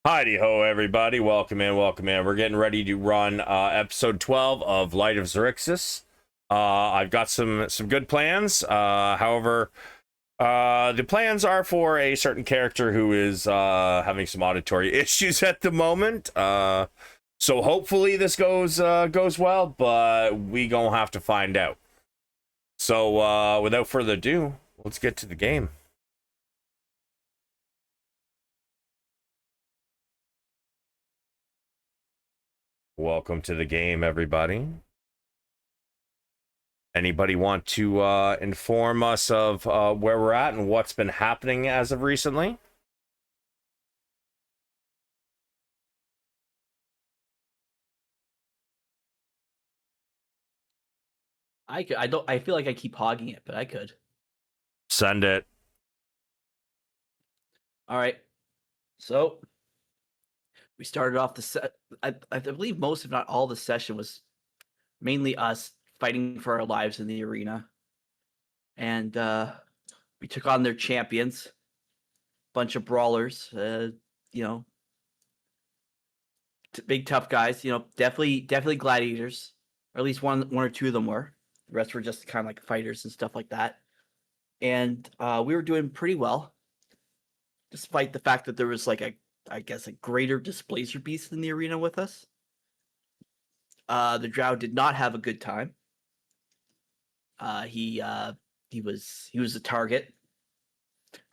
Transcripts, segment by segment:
Heidi ho, everybody! Welcome in, welcome in. We're getting ready to run episode 12 of Light of Xaryxis. I've got some good plans. However, the plans are for a certain character who is having some auditory issues at the moment. So hopefully this goes well, but we gonna have to find out. So without further ado, let's get to the game. Welcome to the game, everybody. Anybody want to inform us of where we're at and what's been happening as of recently? I could. I don't. I feel like I keep hogging it, but I could. Send it. All right. So we started off the set. I believe most, if not all, the session was mainly us fighting for our lives in the arena, and we took on their champions, bunch of brawlers. You know, big tough guys. Definitely gladiators, or at least one or two of them were. The rest were just kind of like fighters and stuff like that. And we were doing pretty well, despite the fact that there was like I guess a greater displacer beast in the arena with us. The drow did not have a good time. He was a target.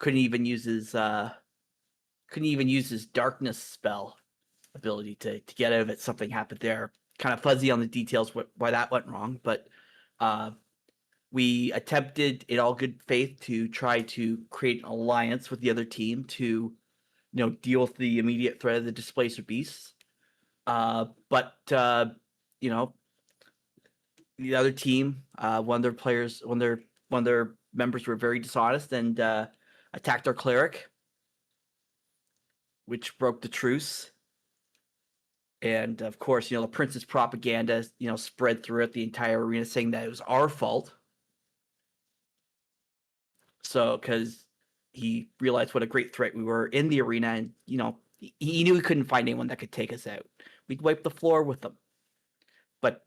Couldn't even use his darkness spell ability to get out of it. Something happened there. Kind of fuzzy on the details why that went wrong, but we attempted in all good faith to try to create an alliance with the other team to deal with the immediate threat of the displacer beasts. But the other team, one of their players, one of their members were very dishonest and attacked our cleric, which broke the truce. And of course, the prince's propaganda, spread throughout the entire arena, saying that it was our fault. So, because he realized what a great threat we were in the arena, and he knew he couldn't find anyone that could take us out. We'd wipe the floor with them. But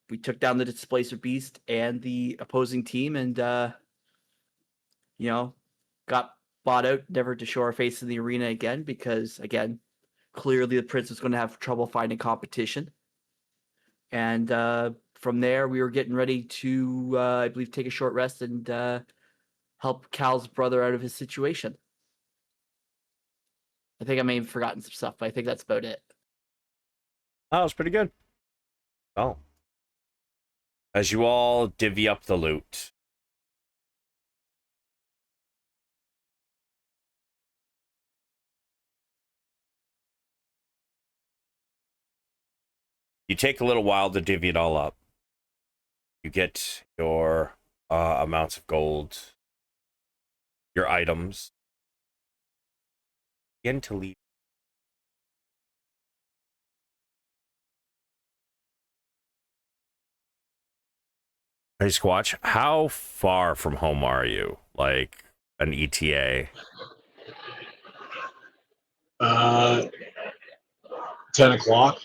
we took down the displacer beast and the opposing team, and got bought out, never to show our face in the arena again, because again, clearly the prince was going to have trouble finding competition. And from there, we were getting ready to, I believe, take a short rest and help Cal's brother out of his situation. I think I may have forgotten some stuff, but I think that's about it. Oh, it's pretty good. Oh. As you all divvy up the loot. You take a little while to divvy it all up. You get your amounts of gold, your items. Begin to leave. Hey, Squatch, how far from home are you? Like an ETA? 10 o'clock.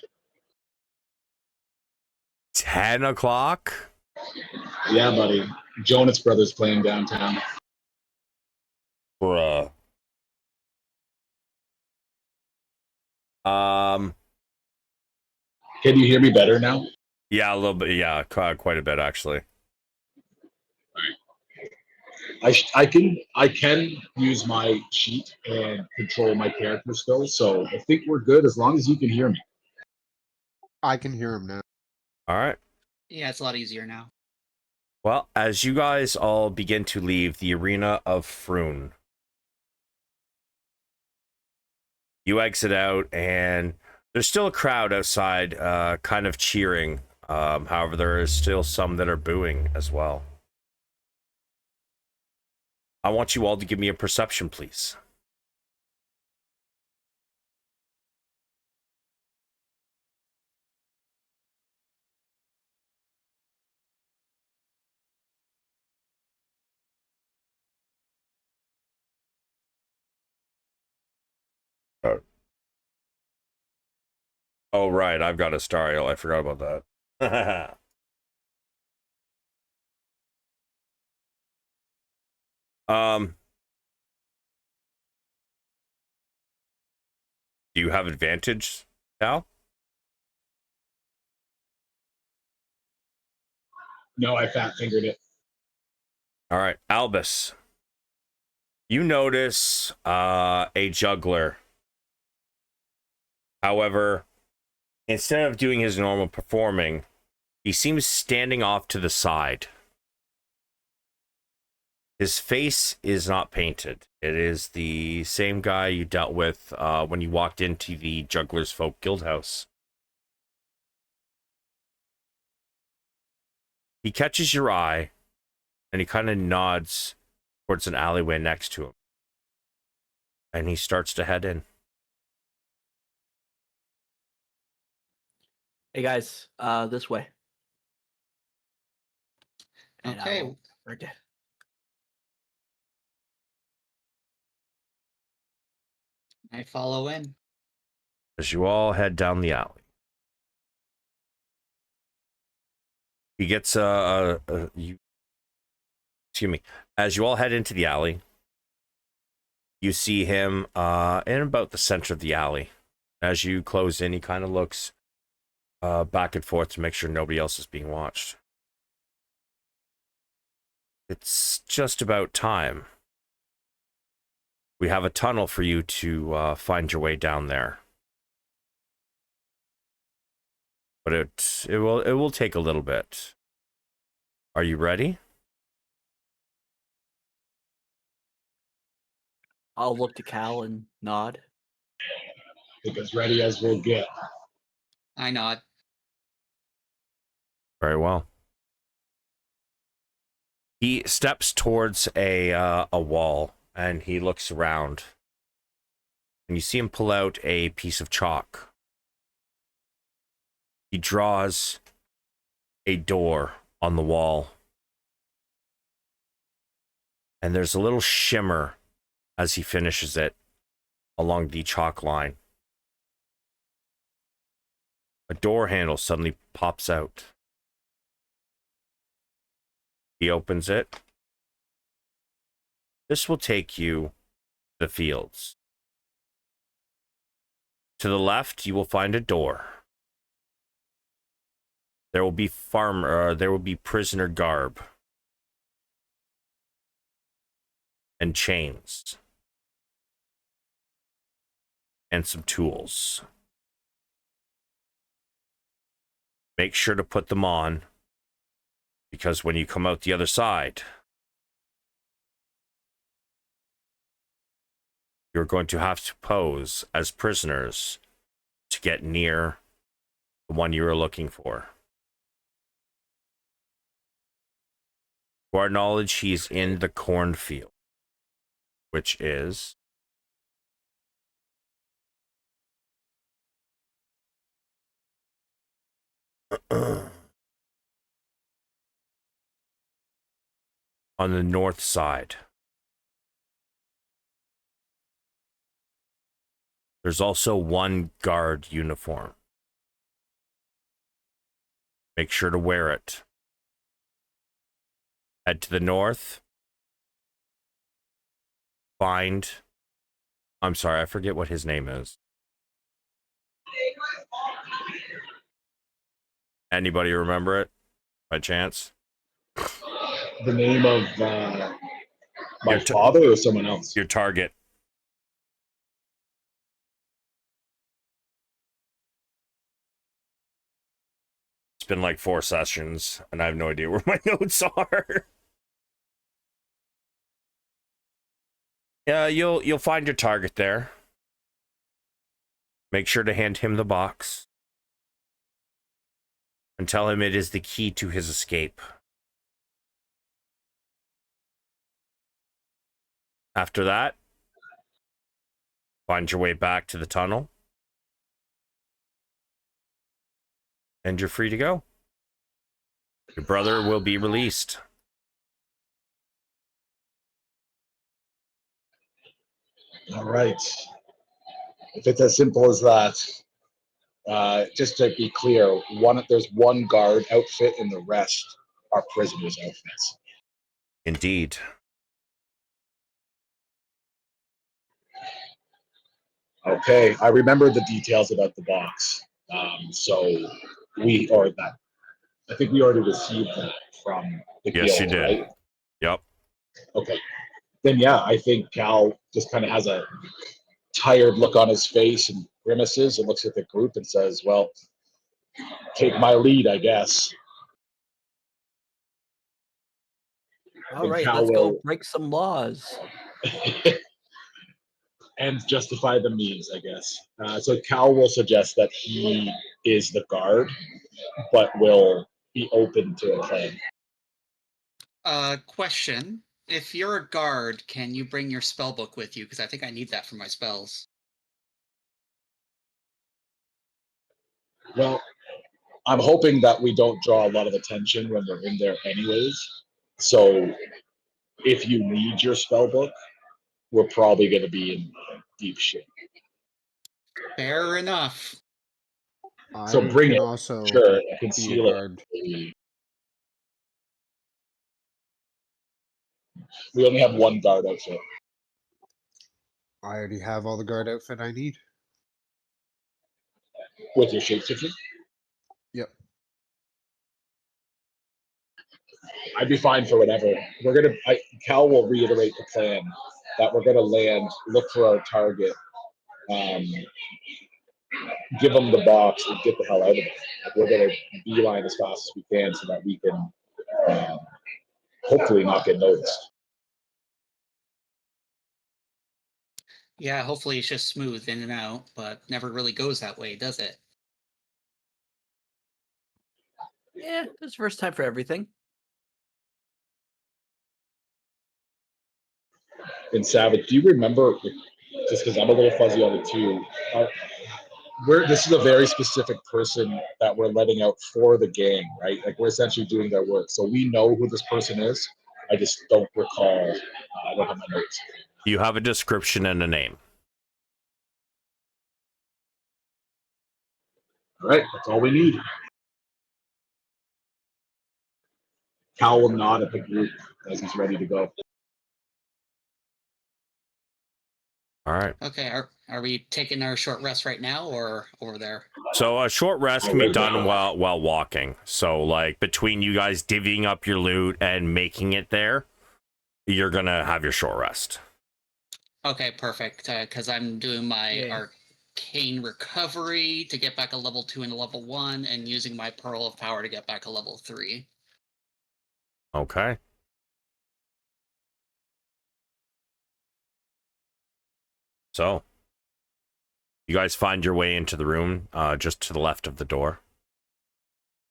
10 o'clock? Yeah, buddy. Jonas Brothers playing downtown. Bruh. Can you hear me better now? Yeah, a little bit. Yeah, quite a bit, actually. I can use my sheet and control my character still, so I think we're good as long as you can hear me. I can hear him now. All right. Yeah, it's a lot easier now. Well, as you guys all begin to leave the arena of Froon, you exit out, and there's still a crowd outside, kind of cheering. However, there is still some that are booing as well. I want you all to give me a perception, please. Oh, right. I've got a Stariel. I forgot about that. Do you have advantage, Cal? No, I fat fingered it. All right, Albus. You notice a juggler. However, instead of doing his normal performing, he seems standing off to the side. His face is not painted. It is the same guy you dealt with when you walked into the Juggler's Folk Guild House. He catches your eye, and he kind of nods towards an alleyway next to him. And he starts to head in. Hey guys, this way. And Okay. we're good. I follow in. As you all head down the alley. He gets excuse me. As you all head into the alley, you see him in about the center of the alley. As you close in, he kind of looks back and forth to make sure nobody else is being watched. It's just about time. We have a tunnel for you to find your way down there. But it will take a little bit. Are you ready? I'll look to Cal and nod. I think as ready as we'll get. I nod. Very well. He steps towards a wall and he looks around. And you see him pull out a piece of chalk. He draws a door on the wall. And there's a little shimmer as he finishes it along the chalk line. A door handle suddenly pops out. He opens it. This will take you to the fields. To the left, you will find a door. There will be prisoner garb and chains and some tools. Make sure to put them on, because when you come out the other side, you're going to have to pose as prisoners to get near the one you are looking for. To our knowledge, he's in the cornfield, which is on the north side. There's also one guard uniform. Make sure to wear it. Head to the north. I'm sorry, I forget what his name is. Anybody remember it by chance? The name of my father or someone else? Your target. It's been like 4 sessions, and I have no idea where my notes are. Yeah, you'll find your target there. Make sure to hand him the box. And tell him it is the key to his escape. After that, find your way back to the tunnel. And you're free to go. Your brother will be released. All right. If it's as simple as that, just to be clear, there's one guard outfit and the rest are prisoners' outfits. Indeed. Okay, I remember the details about the box. So I think we already received that from the Yes, you guild, did. right? Yep. Okay. Then yeah, I think Cal just kind of has a tired look on his face and grimaces and looks at the group and says, well, take my lead, I guess. All And right, Cal let's go will break some laws. and justify the means, I guess. So Cal will suggest that he is the guard, but will be open to a plan. Question. If you're a guard, can you bring your spell book with you? Because I think I need that for my spells. Well, I'm hoping that we don't draw a lot of attention when we're in there anyways. So if you need your spell book, we're probably going to be in deep shit. Fair enough. So I bring can it. also Sure, be a conceal it. guard. We only have one guard outfit. I already have all the guard outfit I need. With your shapeshifter? Yep. I'd be fine for whatever. Cal will reiterate the plan that we're gonna land, look for our target, give them the box, and get the hell out of it. Like, we're gonna beeline as fast as we can so that we can hopefully not get noticed. Yeah, hopefully it's just smooth in and out, but never really goes that way, does it? Yeah, it's first time for everything. And Savage, do you remember? Just because I'm a little fuzzy on it too. This is a very specific person that we're letting out for the gang, right? Like we're essentially doing their work, so we know who this person is. I just don't recall. I don't have my notes. You have a description and a name. All right, that's all we need. Cal will nod at the group as he's ready to go. All right. Okay, are we taking our short rest right now or over there? So a short rest can be done while walking. So like between you guys divvying up your loot and making it there, you're gonna have your short rest. Okay, perfect. Because I'm doing my Okay. arcane recovery to get back a level 2 and a level 1, and using my pearl of power to get back a level 3. Okay. So you guys find your way into the room just to the left of the door.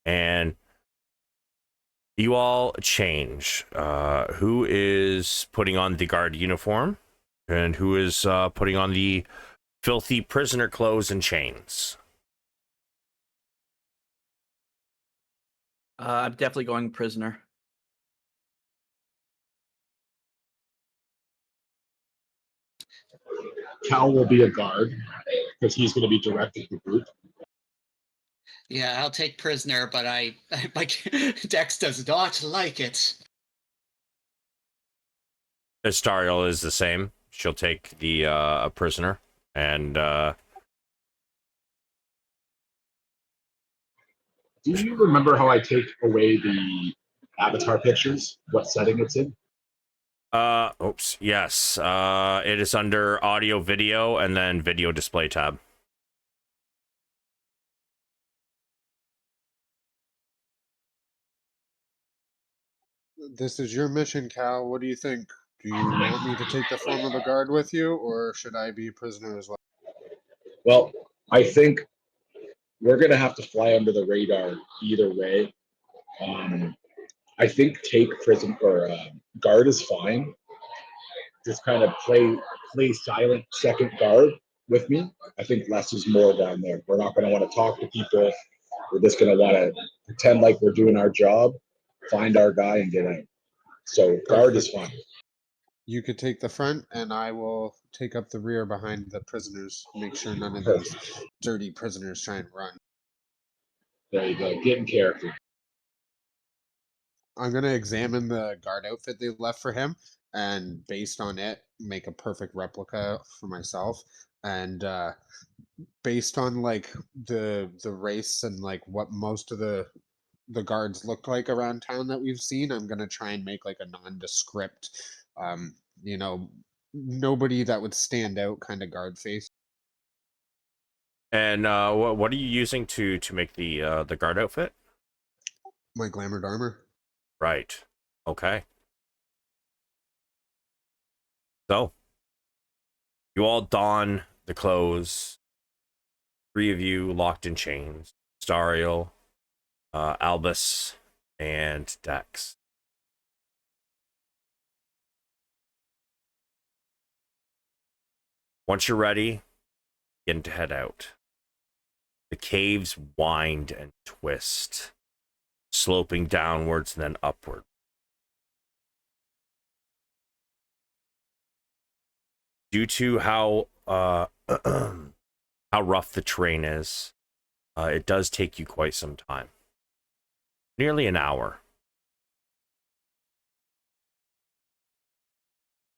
And you all change. Who is putting on the guard uniform? And who is putting on the filthy prisoner clothes and chains? I'm definitely going prisoner. Cal will be a guard because he's going to be directing the group. Yeah, I'll take prisoner, but my Dex does not like it. Astariel is the same. She'll take the a prisoner. And Do you remember how I take away the avatar pictures? What setting it's in? oops, yes. It is under audio video and then video display tab. This is your mission, Cal. What do you think? Do you want me to take the form of a guard with you, or should I be a prisoner as well? Well, I think we're going to have to fly under the radar either way. I think take prison or guard is fine. Just kind of play silent second guard with me. I think less is more down there. We're not going to want to talk to people. We're just going to want to pretend like we're doing our job, find our guy, and get out. So guard is fine. You could take the front, and I will take up the rear behind the prisoners. Make sure none of these Perfect. dirty prisoners try and run. There you go. Get in character. I'm gonna examine the guard outfit they left for him, and based on it, make a perfect replica for myself. And based on like the race and like what most of the guards look like around town that we've seen, I'm gonna try and make like a nondescript, um, you know, nobody that would stand out kind of guard face. And what are you using to make the guard outfit? My glamored armor. Right. Okay. So you all don the clothes. 3 of you locked in chains. Stariel, Albus, and Dex. Once you're ready, begin to head out. The caves wind and twist, sloping downwards and then upward. Due to how how rough the terrain is, it does take you quite some time. Nearly an hour.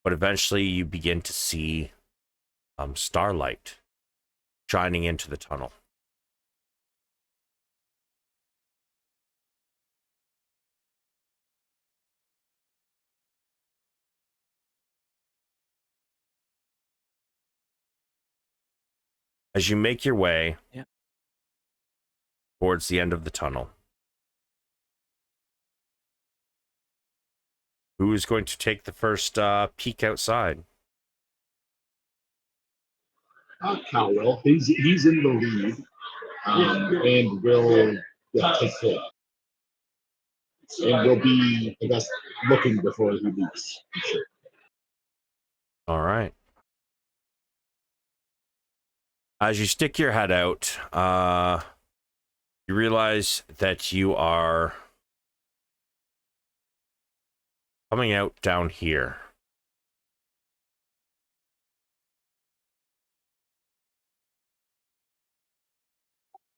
But eventually you begin to see starlight shining into the tunnel. As you make your way towards the end of the tunnel, who is going to take the first peek outside? Cal will. He's in the lead, and will take it. And will be, I guess, looking before he leaps. Sure. All right. As you stick your head out, you realize that you are coming out down here.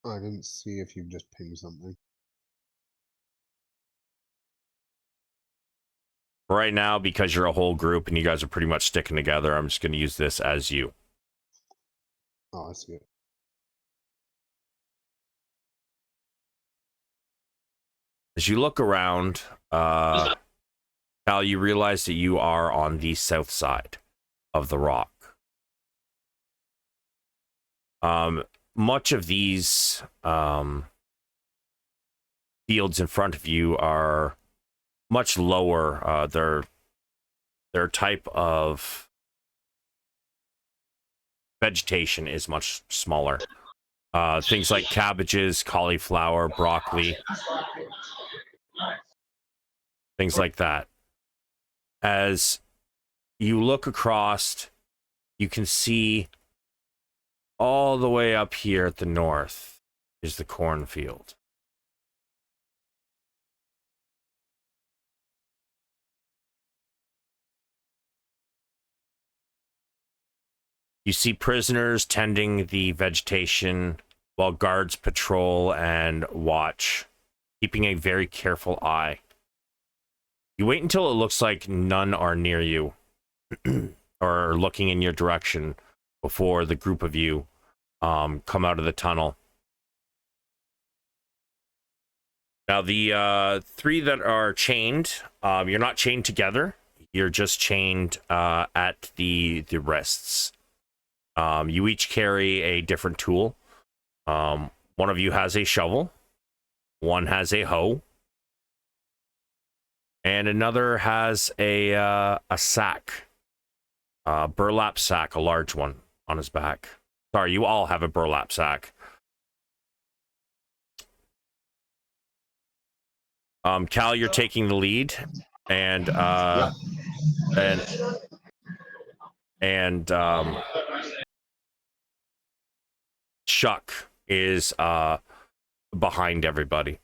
I didn't see if you just pinged something. Right now, because you're a whole group and you guys are pretty much sticking together, I'm just going to use this as you. Oh, I see it. As you look around, Cal, you realize that you are on the south side of the rock. Much of these fields in front of you are much lower. Their type of vegetation is much smaller. Things like cabbages, cauliflower, broccoli, things like that. As you look across, you can see all the way up here at the north is the cornfield. You see prisoners tending the vegetation while guards patrol and watch, keeping a very careful eye. You wait until it looks like none are near you or looking in your direction before the group of you come out of the tunnel. Now, the 3 that are chained, you're not chained together. You're just chained at the wrists. You each carry a different tool. One of you has a shovel. One has a hoe. And another has a sack. A burlap sack, a large one on his back. Sorry, you all have a burlap sack. Cal, you're taking the lead, and Chuck is behind everybody.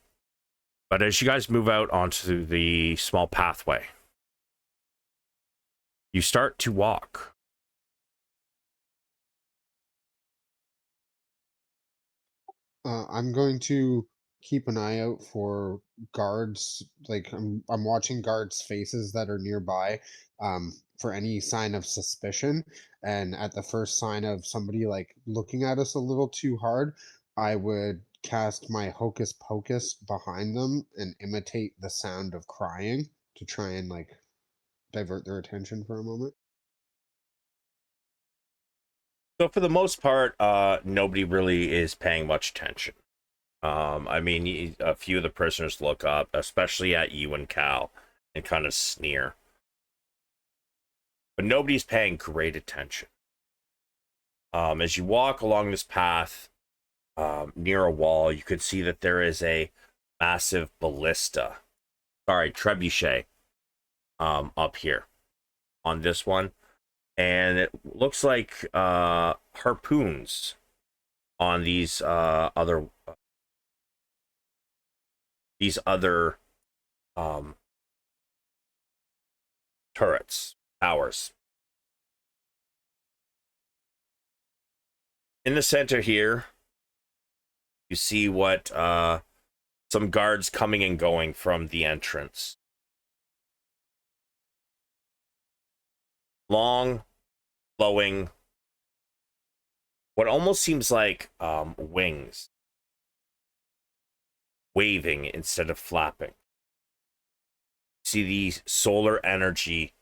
But as you guys move out onto the small pathway, you start to walk. I'm going to keep an eye out for guards. Like I'm watching guards' faces that are nearby, for any sign of suspicion. And at the first sign of somebody like looking at us a little too hard, I would cast my hocus pocus behind them and imitate the sound of crying to try and like divert their attention for a moment. So for the most part, nobody really is paying much attention. I mean, a few of the prisoners look up, especially at you and Cal, and kind of sneer. But nobody's paying great attention. As you walk along this path near a wall, you could see that there is a massive trebuchet, up here on this one. And it looks like harpoons on these other turrets, towers. In the center here, you see what some guards coming and going from the entrance. Long, flowing, what almost seems like wings, waving instead of flapping. See the solar energy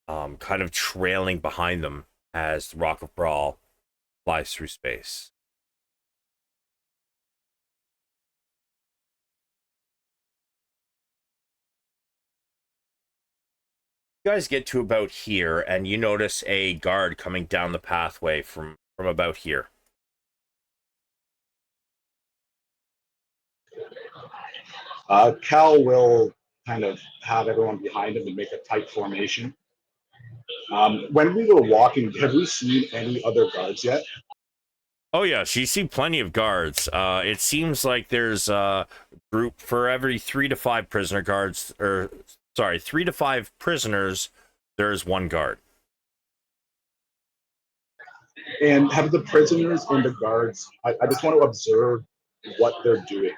kind of trailing behind them as the Rock of Brawl flies through space. You guys get to about here, and you notice a guard coming down the pathway from about here. Cal will kind of have everyone behind him and make a tight formation. When we were walking, have we seen any other guards yet? Oh yes, you see plenty of guards. It seems like there's a group for every 3 to 5 prisoner guards, or sorry, 3 to 5 prisoners, there's one guard. And have the prisoners and the guards, I just want to observe what they're doing.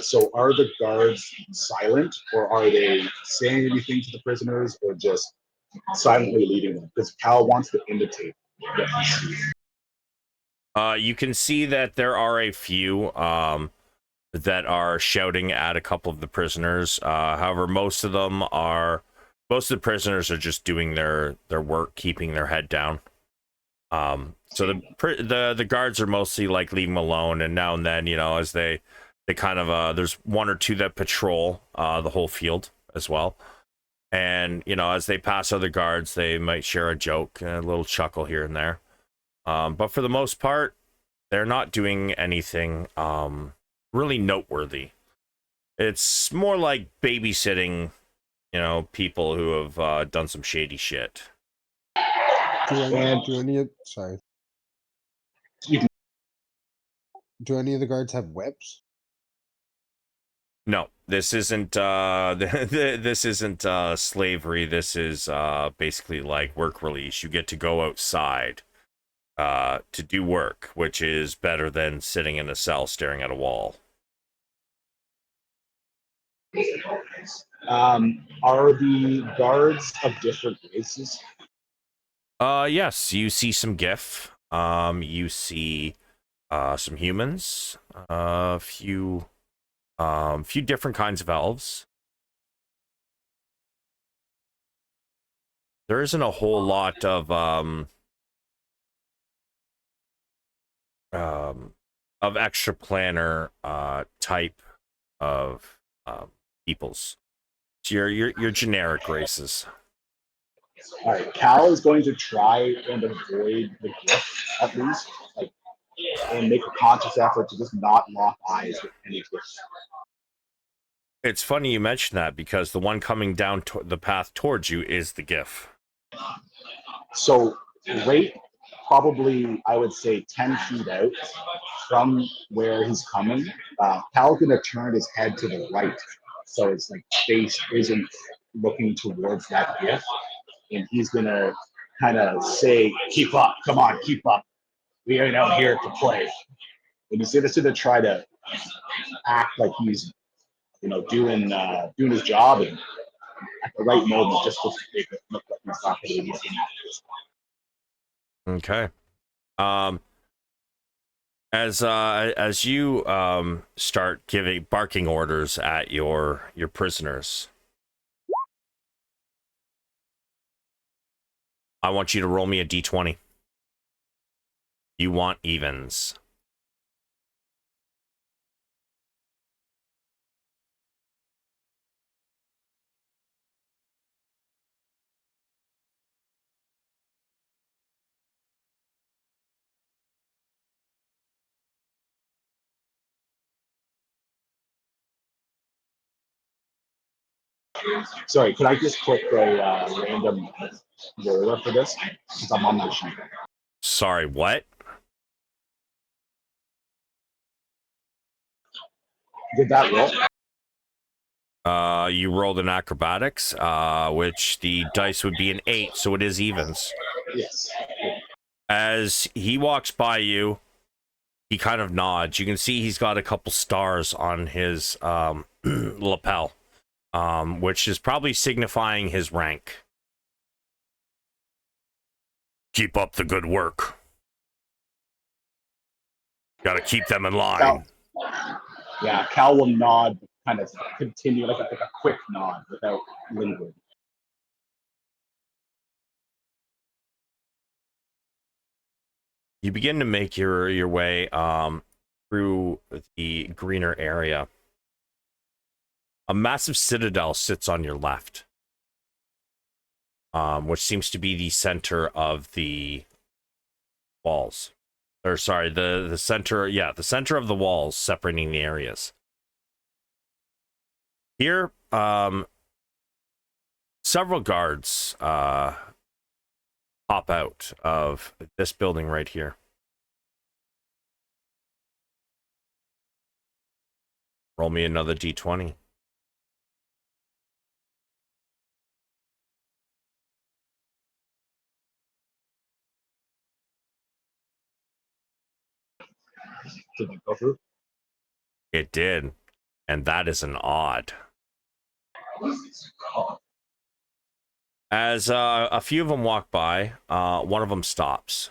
So are the guards silent, or are they saying anything to the prisoners, or just silently leading them? Because Cal wants to imitate what he sees. You can see that there are a few that are shouting at a couple of the prisoners. However, most of the prisoners are just doing their work, keeping their head down. So the guards are mostly like leave them alone, and now and then, as they kind of there's 1 or 2 that patrol the whole field as well. And as they pass other guards, they might share a joke, a little chuckle here and there. But for the most part, they're not doing anything really noteworthy. It's more like babysitting, people who have done some shady shit. Do any of the guards have whips? No, this isn't this isn't slavery. This is basically like work release. You get to go outside to do work, which is better than sitting in a cell staring at a wall. Are the guards of different races? Yes, you see some GIF. You see some humans, a few different kinds of elves. There isn't a whole lot of extraplanar type of peoples. So your generic races. All right, Cal is going to try and avoid the gift at least, and make a conscious effort to just not lock eyes with any gift. It's funny you mention that, because the one coming down the path towards you is the GIF. So right, probably I would say 10 feet out from where he's coming, Cal's gonna turn his head to the right, so it's like face isn't looking towards that gift, and he's gonna kind of say, "Keep up, come on, keep up. We ain't out here to play." And he's gonna try to act like he's, doing his job, and at the right moment, just to make it look like he's not going to be looking at this. Okay. As you start barking orders at your prisoners, I want you to roll me a d20. You want evens. Sorry, could I just click a random roller for this? Because I'm on my sheet. Sorry, what? Did that roll? You rolled an acrobatics, which the dice would be an 8, so it is evens. Yes. As he walks by you, he kind of nods. You can see he's got a couple stars on his lapel, which is probably signifying his rank. Keep up the good work. Gotta keep them in line. Yeah, Cal will nod, kind of continue like a quick nod without lingering. You begin to make your way through the greener area. A massive citadel sits on your left, which seems to be the center of the walls. Or sorry, the center, the center of the walls separating the areas. Here, several guards pop out of this building right here. Roll me another d20. Did it go through? It did, and that is an odd. As a few of them walk by, one of them stops.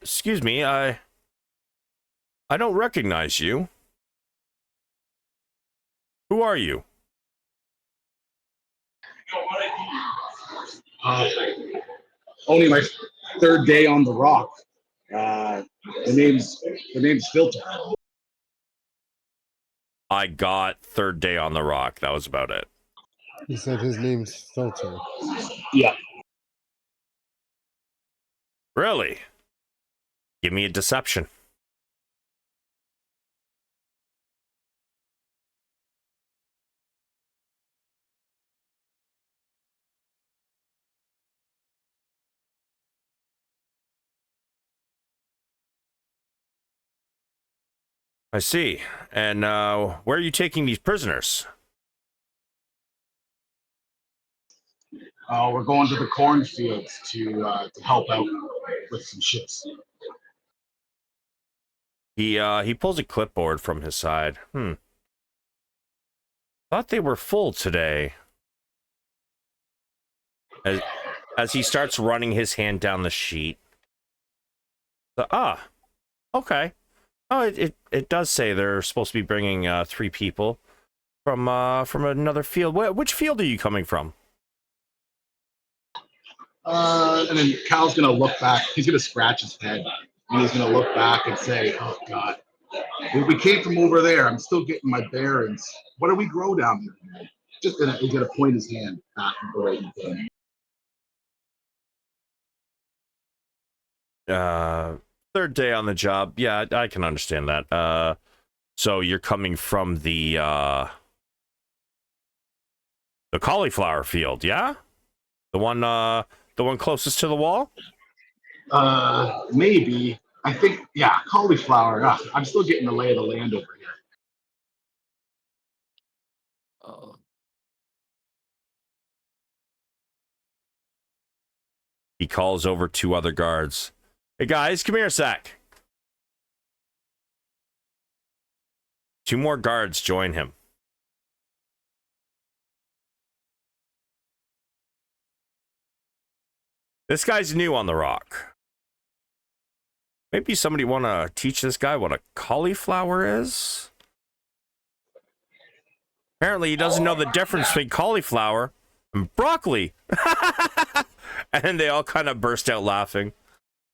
Excuse me, I don't recognize you. Who are you? Only my third day on the rock. The name's Filter. I got third day on the rock. That was about it. He said his name's Filter. Yeah. Really? Give me a deception. I see. And where are you taking these prisoners? We're going to the cornfields to help out with some shifts. He pulls a clipboard from his side. Thought they were full today. As he starts running his hand down the sheet. Okay. Oh, it does say they're supposed to be bringing 3 people from another field. Which field are you coming from? And then Cal's gonna look back. He's gonna scratch his head, and he's gonna look back and say, "Oh God, we came from over there. I'm still getting my bearings. What do we grow down here?" He's gonna point his hand back and go right into him. Third day on the job. Yeah, I can understand that. So you're coming from the cauliflower field, yeah? The one closest to the wall? Maybe. I think, yeah, cauliflower. I'm still getting the lay of the land over here. He calls over 2 other guards. Hey guys, come here a sec. 2 more guards join him. This guy's new on the rock. Maybe somebody want to teach this guy what a cauliflower is? Apparently he doesn't know the difference between cauliflower and broccoli. And they all kind of burst out laughing.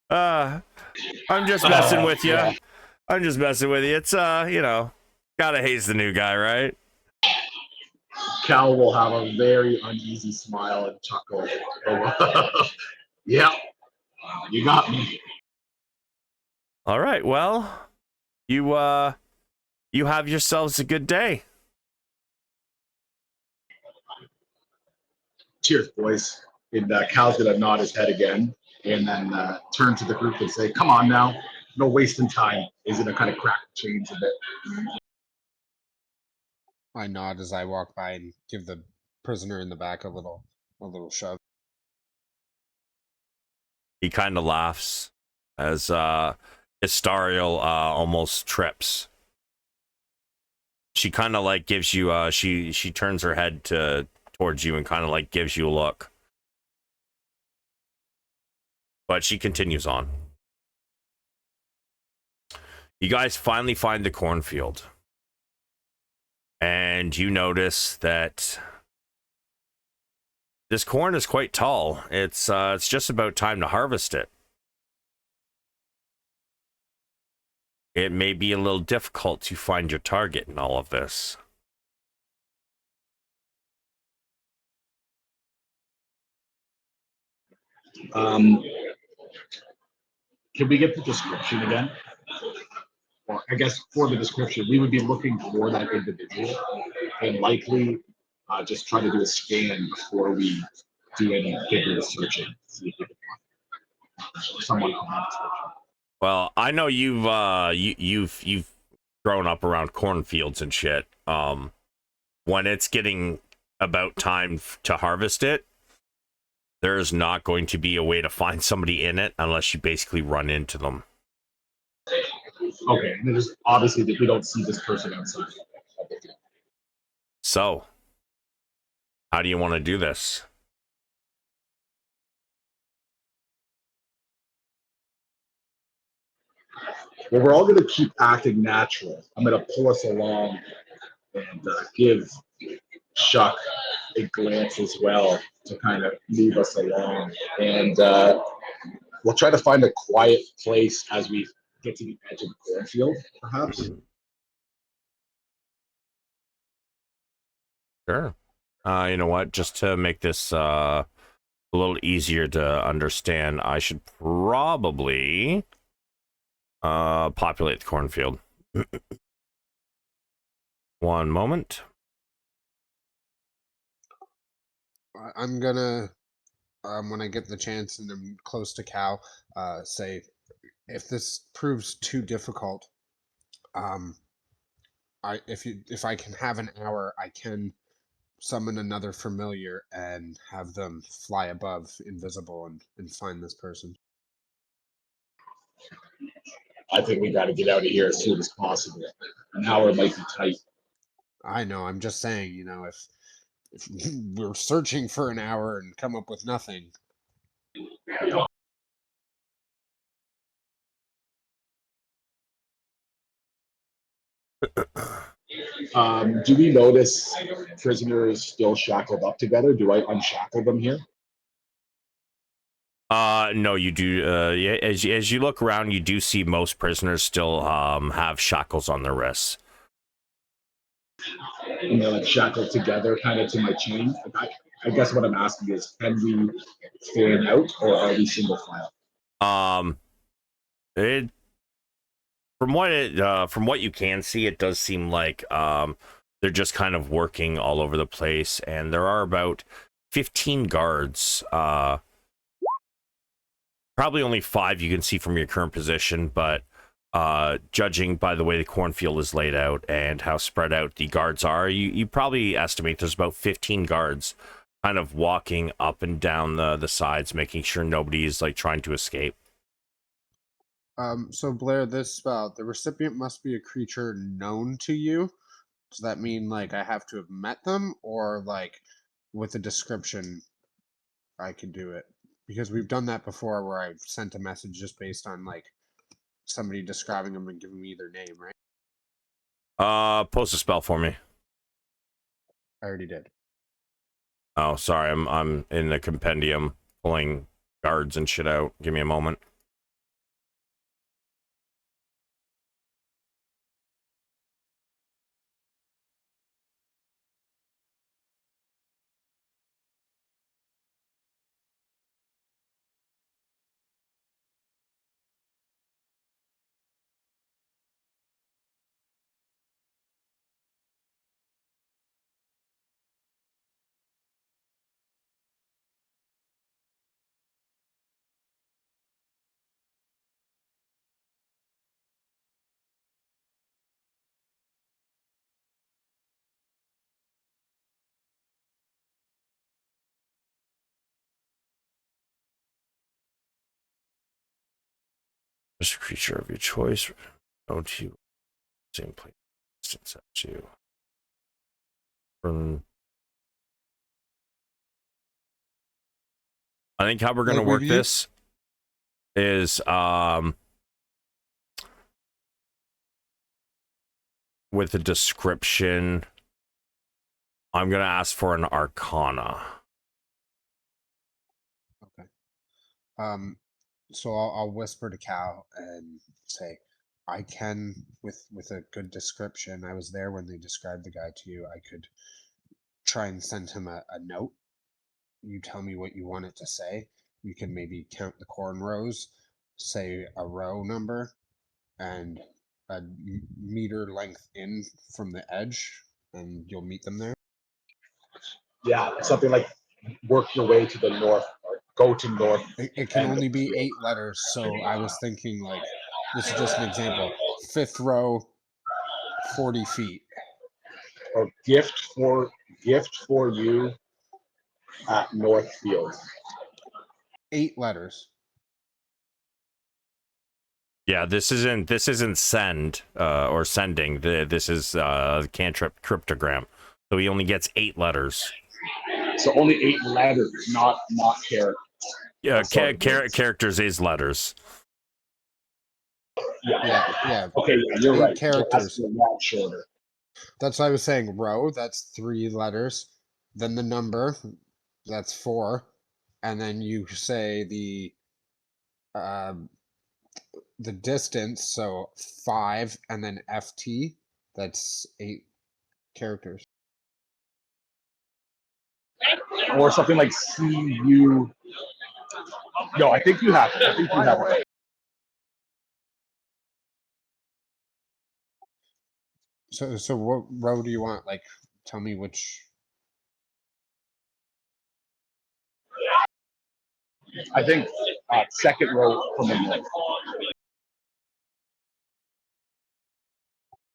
I'm just messing with you. Yeah. I'm just messing with you. It's, gotta haze the new guy, right? Cal will have a very uneasy smile and chuckle. Yeah, you got me. All right, well, you have yourselves a good day. Cheers, boys. And Cal's gonna nod his head again, and then turn to the group and say, "Come on now, no wasting time." He's gonna kind of crack the chains a bit. I nod as I walk by and give the prisoner in the back a little shove. He kind of laughs as Istariel almost trips. She kind of like gives you she turns her head towards you and kind of like gives you a look. But she continues on. You guys finally find the cornfield. And you notice that this corn is quite tall. It's just about time to harvest it. It may be a little difficult to find your target in all of this. Can we get the description again? Well, I guess for the description, we would be looking for that individual and likely just try to do a scan before we do any vigorous searching. See if we can find someone on that description. Well, I know you've grown up around cornfields and shit. When it's getting about time to harvest it, there's not going to be a way to find somebody in it unless you basically run into them. Okay, and there's obviously that we don't see this person outside. So, how do you want to do this? Well, we're all going to keep acting natural. I'm going to pull us along and give Shuck a glance as well to kind of move us along. And we'll try to find a quiet place as we get to the edge of the cornfield, perhaps. Sure. You know what? Just to make this a little easier to understand, I should probably populate the cornfield. One moment. I'm gonna, when I get the chance and I'm close to Cal, say, if this proves too difficult, if I can have an hour, I can summon another familiar and have them fly above invisible and find this person. I think we got to get out of here as soon as possible. An hour might be tight. I know, I'm just saying, if we're searching for an hour and come up with nothing. Do we notice prisoners still shackled up together? Do I unshackle them here? No, you do. Yeah, as you look around, you do see most prisoners still have shackles on their wrists. And they're like shackled together kind of to my chain. I guess what I'm asking is, can we fan out or are we single file? It from what you can see, it does seem like they're just kind of working all over the place, and there are about 15 guards. Probably only 5 you can see from your current position, but judging by the way the cornfield is laid out and how spread out the guards are, you probably estimate there's about 15 guards kind of walking up and down the sides, making sure nobody's like trying to escape. So Blair, this spell, the recipient must be a creature known to you. Does that mean like I have to have met them, or like with a description I could do it? Because we've done that before where I've sent a message just based on like somebody describing them and giving me their name, right? Post a spell for me. I already did. Oh, sorry, I'm in the compendium pulling guards and shit out. Give me a moment. Just a creature of your choice. Don't you same place distance as you. I think how we're gonna Like work we've this is with the description. I'm gonna ask for an arcana. Okay. So I'll whisper to Cal and say, I can with a good description. I was there when they described the guy to you. I could try and send him a note. You tell me what you want it to say. You can maybe count the corn rows, say a row number, and a meter length in from the edge, and you'll meet them there. Yeah, something like work your way to the north or go to north. It can And only be 8 letters, so I was thinking like this is just an example. 5th row, 40 feet. or gift for you at Northfield. 8 letters. Yeah, this isn't send or sending. This is cantrip cryptogram. So he only gets 8 letters. So only 8 letters, not characters. Yeah, Sorry, words. characters is letters. Yeah. Okay, you're 8 right. characters. So that's a lot shorter. That's what I was saying. Row, that's 3 letters. Then the number, that's 4. And then you say the distance, so 5, and then FT, that's 8 characters. Or something like CU. No, I think you have it. I think you have it. So what row do you want? Like, tell me which. I think second row from the north.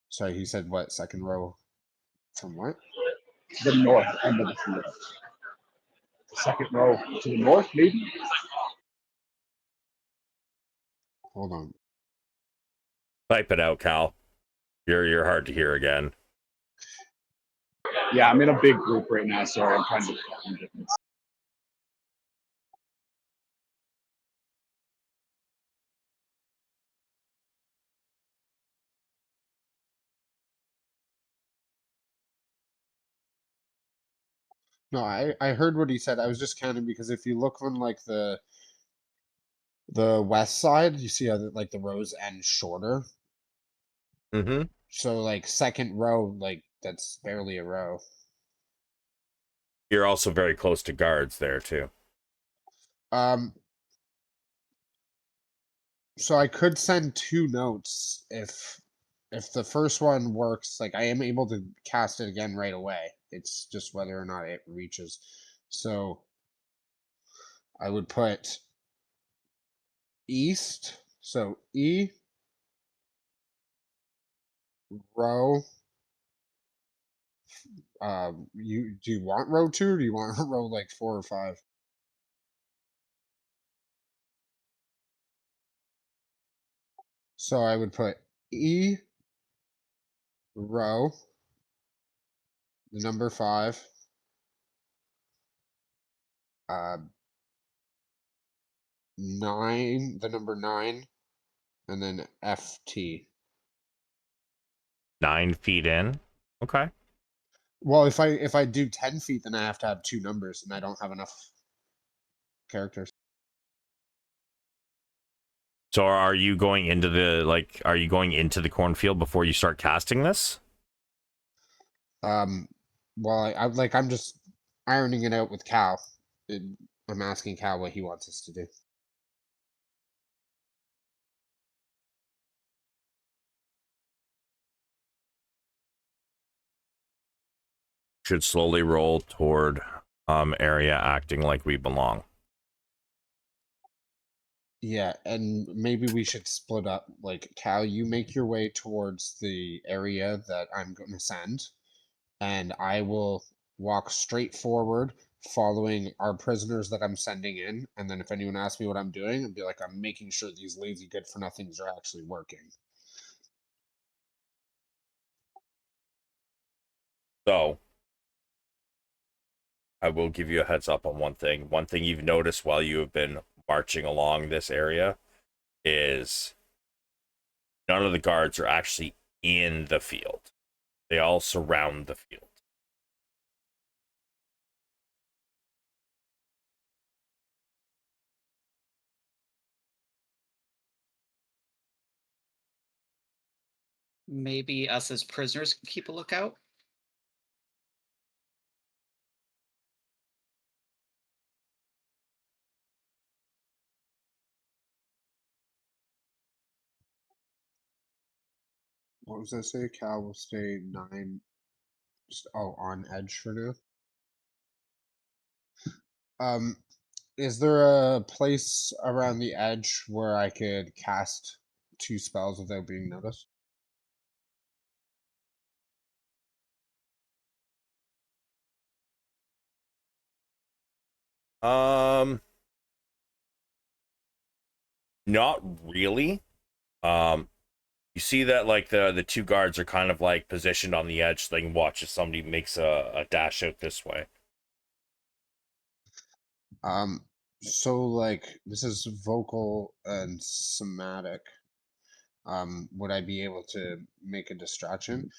Sorry, he said what? Second row from what? The north end of the field. Second row to the north, maybe? Hold on. Type it out, Cal. You're hard to hear again. Yeah, I'm in a big group right now, so I'm trying to. No, I heard what he said. I was just counting because if you look on like the west side, you see how like the rows end shorter. Mm-hmm. So like second row, like that's barely a row. You're also very close to guards there too. So I could send 2 notes if the first one works. Like I am able to cast it again right away. It's just whether or not it reaches. So I would put east. So E row Do you want row 2 or do you want row like 4 or 5? So I would put E row, the number 5, uh, 9, the number 9, and then FT. 9 feet in. Okay. Well, if I do 10 feet, then I have to have 2 numbers, and I don't have enough characters. So are you going into the cornfield before you start casting this? Well, I'm just ironing it out with Cal. I'm asking Cal what he wants us to do. Should slowly roll toward area acting like we belong. Yeah, and maybe we should split up. Like, Cal, you make your way towards the area that I'm going to send, and I will walk straight forward, following our prisoners that I'm sending in. And then if anyone asks me what I'm doing, I'll be like, I'm making sure these lazy good for nothings are actually working. So I will give you a heads up on one thing. One thing you've noticed while you have been marching along this area is none of the guards are actually in the field. They all surround the field. Maybe us as prisoners can keep a lookout. What was that say? Cal will stay 9. On edge for now. Is there a place around the edge where I could cast 2 spells without being noticed? Not really. You see that like the 2 guards are kind of like positioned on the edge so they can watch if somebody makes a dash out this way. So like this is vocal and somatic. Would I be able to make a distraction?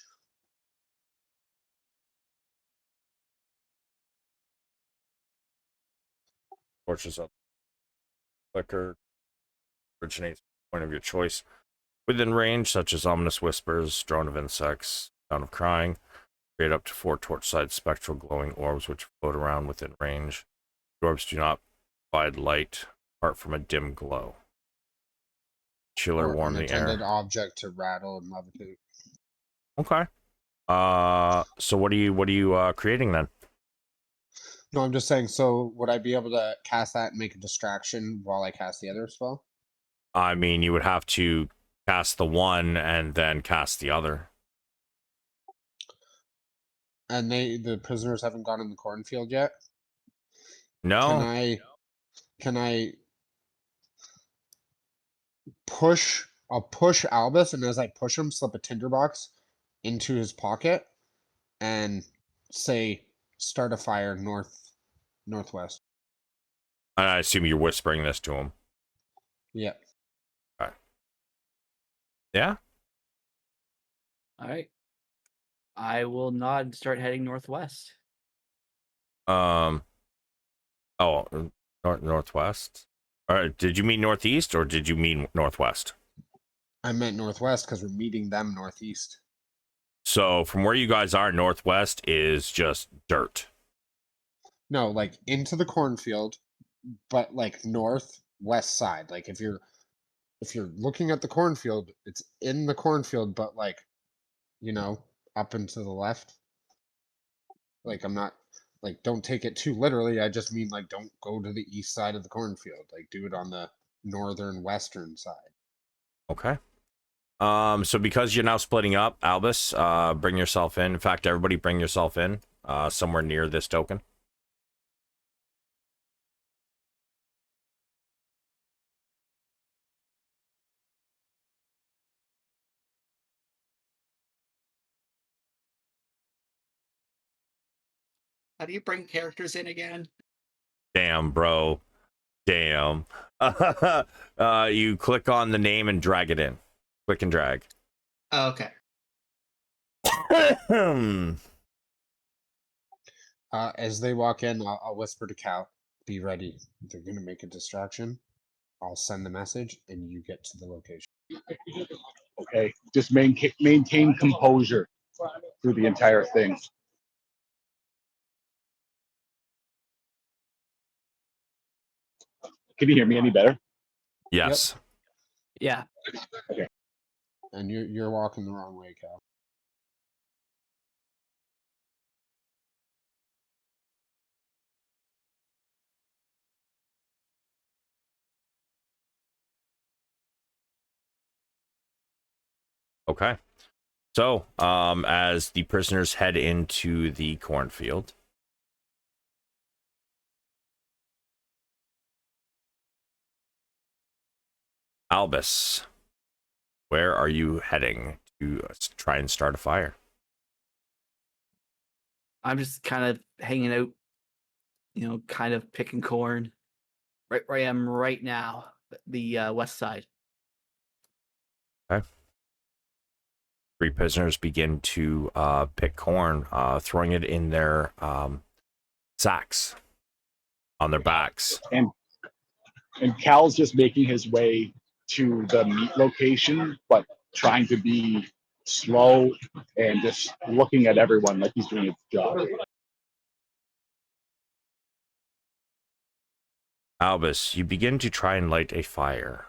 Torches up. Flicker originates point of your choice within range, such as ominous whispers, drone of insects, sound of crying. Create up to 4 torch-side spectral glowing orbs which float around within range. The orbs do not provide light apart from a dim glow. Chill or Or warm an the air. intended object to rattle and levitate? Okay. So what are you creating then? No, I'm just saying, so would I be able to cast that and make a distraction while I cast the other spell? I mean, you would have to cast the one and then cast the other. And the prisoners haven't gone in the cornfield yet? No. Can I I'll push Albus, and as I push him, slip a tinderbox into his pocket and say start a fire northwest. I assume you're whispering this to him. Yeah. Okay. Yeah. All right. I will nod and start heading northwest. Oh, northwest. All right. Did you mean northeast or did you mean northwest? I meant northwest because we're meeting them northeast. So from where you guys are, northwest is just dirt. No, like into the cornfield, but like northwest side. Like if you're looking at the cornfield, it's in the cornfield, but like, up and to the left. Like I'm not like don't take it too literally. I just mean like don't go to the east side of the cornfield. Like do it on the northern western side. Okay. So because you're now splitting up, Albus, bring yourself in. In fact, everybody bring yourself in. somewhere near this token. How do you bring characters in again? Damn, bro. Damn. You click on the name and drag it in. Click and drag. Oh, okay. As they walk in, I'll whisper to Cal, be ready. They're going to make a distraction. I'll send the message and you get to the location. Okay, just maintain composure through the entire thing. Can you hear me any better? Yes. Yeah. Okay. And you're walking the wrong way, Cal. Okay. So, as the prisoners head into the cornfield, Albus, where are you heading to try and start a fire? I'm just kind of hanging out, kind of picking corn right where I am right now, the west side. Okay. 3 prisoners begin to pick corn, throwing it in their sacks on their backs. And Cal's just making his way to the meat location, but trying to be slow and just looking at everyone like he's doing his job. Albus, you begin to try and light a fire.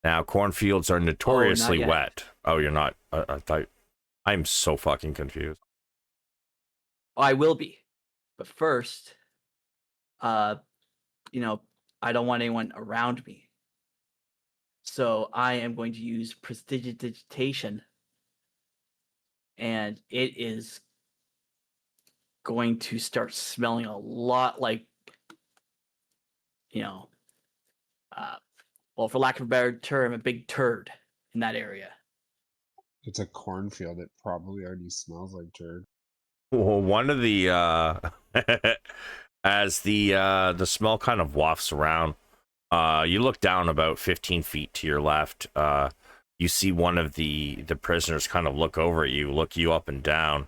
Now, cornfields are notoriously yet. wet. Oh, you're not? I thought. I'm so fucking confused. I will be, but first, I don't want anyone around me. So I am going to use prestidigitation, and it is going to start smelling a lot like, well, for lack of a better term, a big turd in that area. It's a cornfield. It probably already smells like turd. Well, one of the as the smell kind of wafts around, you look down about 15 feet to your left. You see one of the prisoners kind of look over at you, look you up and down,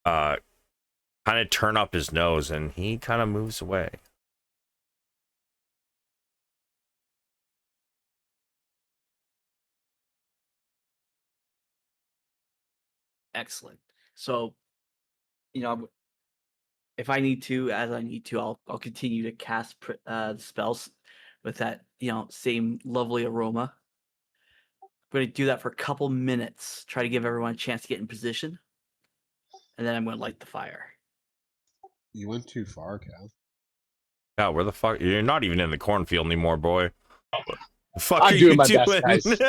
kind of turn up his nose, and he kind of moves away. Excellent. So, if I need to, as I need to, I'll continue to cast the spells with that, same lovely aroma. I'm going to do that for a couple minutes, try to give everyone a chance to get in position, and then I'm going to light the fire. You went too far, Cal. Yeah, where the fuck? You're not even in the cornfield anymore, boy. What the fuck I'm are doing you my doing? best, guys.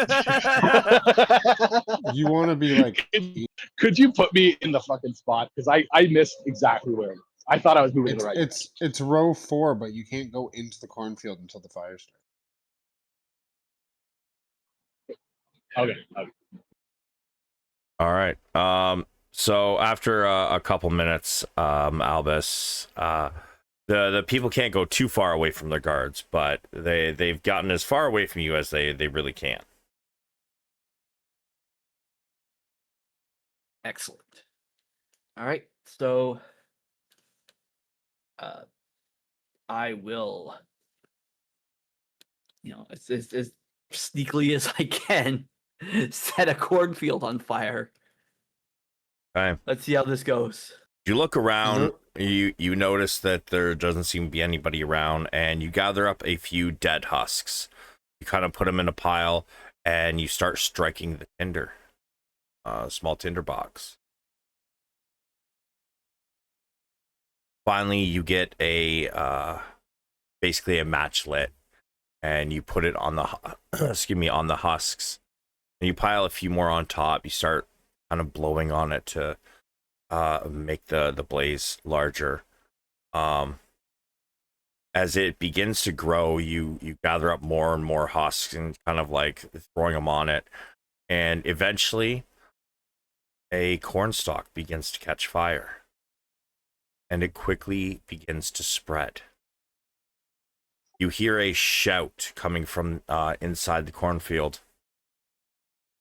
You want to be like... Could you put me in the fucking spot? Because I missed exactly where I thought I was moving the right way. It's row 4, but you can't go into the cornfield until the fire starts. Okay. All right. So after a couple minutes, Albus, the people can't go too far away from their guards, but they've gotten as far away from you as they really can. Excellent. All right. So I will, as sneakily as I can, set a cornfield on fire. Okay. Let's see how this goes. You look around, you notice that there doesn't seem to be anybody around, and you gather up a few dead husks. You kind of put them in a pile, and you start striking the tinder, small tinder box. Finally, you get basically a match lit, and you put it on the on the husks, and you pile a few more on top. You start kind of blowing on it to make the blaze larger. As it begins to grow, you gather up more and more husks and kind of like throwing them on it, and eventually a cornstalk begins to catch fire, and it quickly begins to spread. You hear a shout coming from inside the cornfield.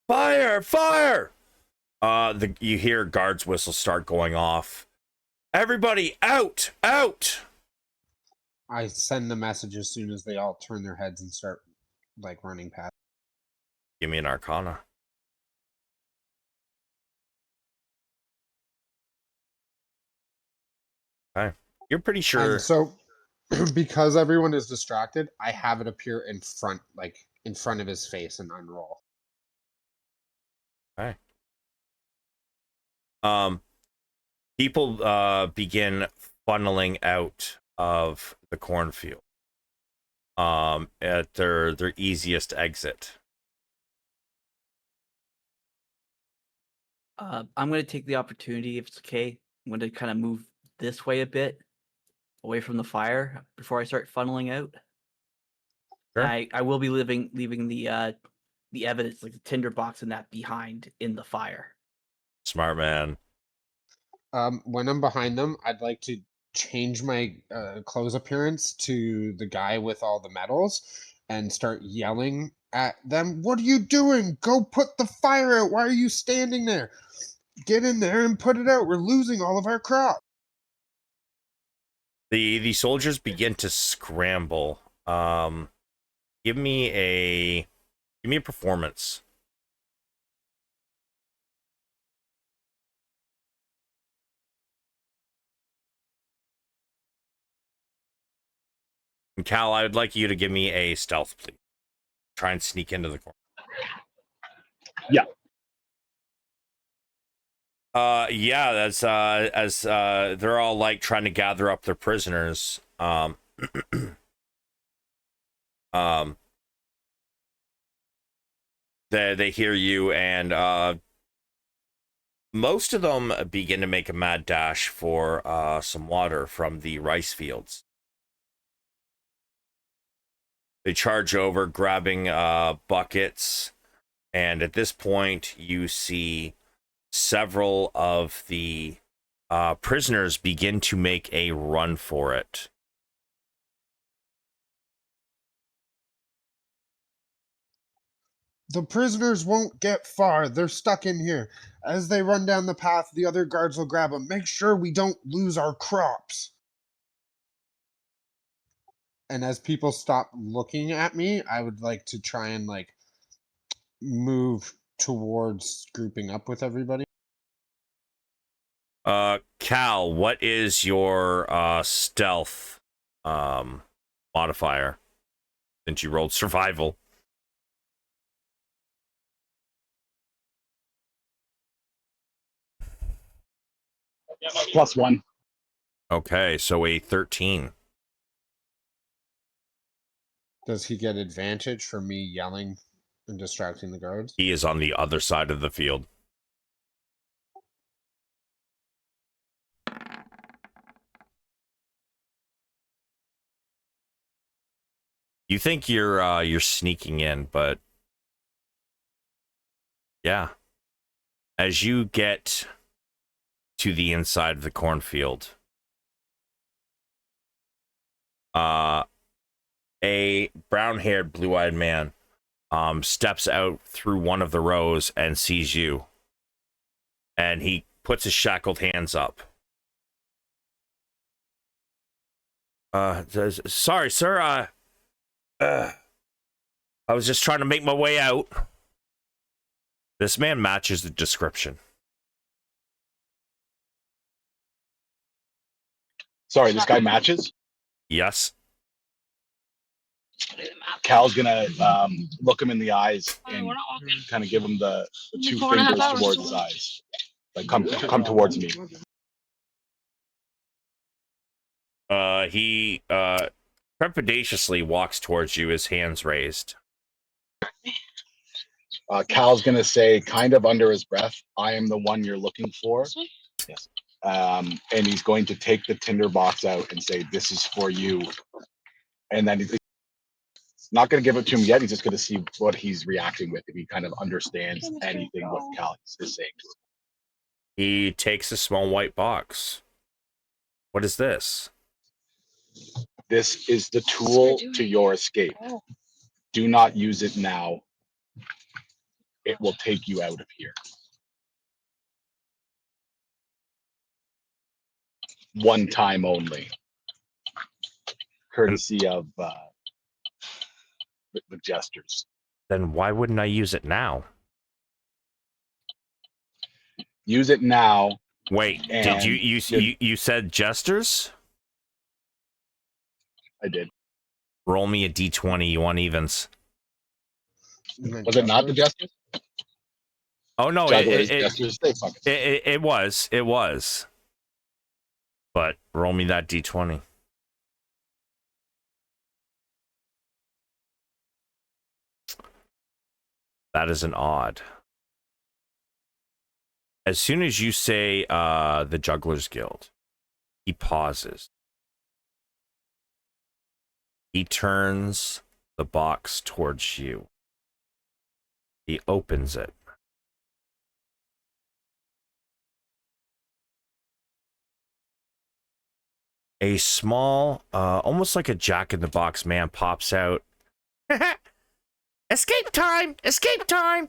Fire! Fire! You hear guards' whistles start going off. Everybody out! Out! I send the message as soon as they all turn their heads and start like running past. Give me an Arcana. Okay. You're pretty sure. And so, because everyone is distracted, I have it appear in front of his face and unroll. Okay. People begin funneling out of the cornfield. At their easiest exit. I'm going to take the opportunity, if it's okay. I'm going to kind of move this way a bit, away from the fire, before I start funneling out. Sure. I will be leaving the evidence, like the tinderbox and that, behind in the fire. Smart man. When I'm behind them, I'd like to change my clothes appearance to the guy with all the medals and start yelling at them. What are you doing? Go put the fire out. Why are you standing there? Get in there and put it out. We're losing all of our crop. The soldiers begin to scramble. Give me a performance. And Cal, I would like you to give me a stealth, please. Try and sneak into the corner. Yeah. Yeah, that's as they're all like trying to gather up their prisoners. They hear you, and most of them begin to make a mad dash for some water from the rice fields. They charge over, grabbing buckets, and at this point, you see several of the prisoners begin to make a run for it. The prisoners won't get far. They're stuck in here. As they run down the path, the other guards will grab them. Make sure we don't lose our crops. And as people stop looking at me, I would like to try and like move towards grouping up with everybody. Cal, what is your stealth modifier? Since you rolled survival. +1. Okay, so a 13. Does he get advantage for me yelling and distracting the guards? He is on the other side of the field. You think you're sneaking in, but yeah. As you get to the inside of the cornfield, a brown-haired, blue-eyed man steps out through one of the rows and sees you. And he puts his shackled hands up. Sorry, sir. I was just trying to make my way out. This man matches the description. Sorry, this guy matches. Yes. Cal's gonna look him in the eyes and kind of give him the 2 fingers towards his eyes. Like, come towards me. He trepidatiously walks towards you, his hands raised. Cal's gonna say, kind of under his breath, "I am the one you're looking for." Yes. and he's going to take the tinder box out and say, "This is for you." And then he's not going to give it to him yet. He's just going to see what he's reacting with, if he kind of understands anything what Cal is saying to him. He takes a small white box. What is this? This is the tool to your escape. Do not use it now. It will take you out of here. One time only. Courtesy of the gestures. Then why wouldn't I use it now? Use it now. Wait, did And you said jesters? I did. Roll me a d20. You want evens? Was it not the gestures? Oh no, Jugglers, gestures, they fucking. it was. But roll me that d20. That is an odd. As soon as you say the Jugglers Guild, he pauses. He turns the box towards you. He opens it. A small, almost like a Jack-in-the-Box man pops out. Escape time! Escape time!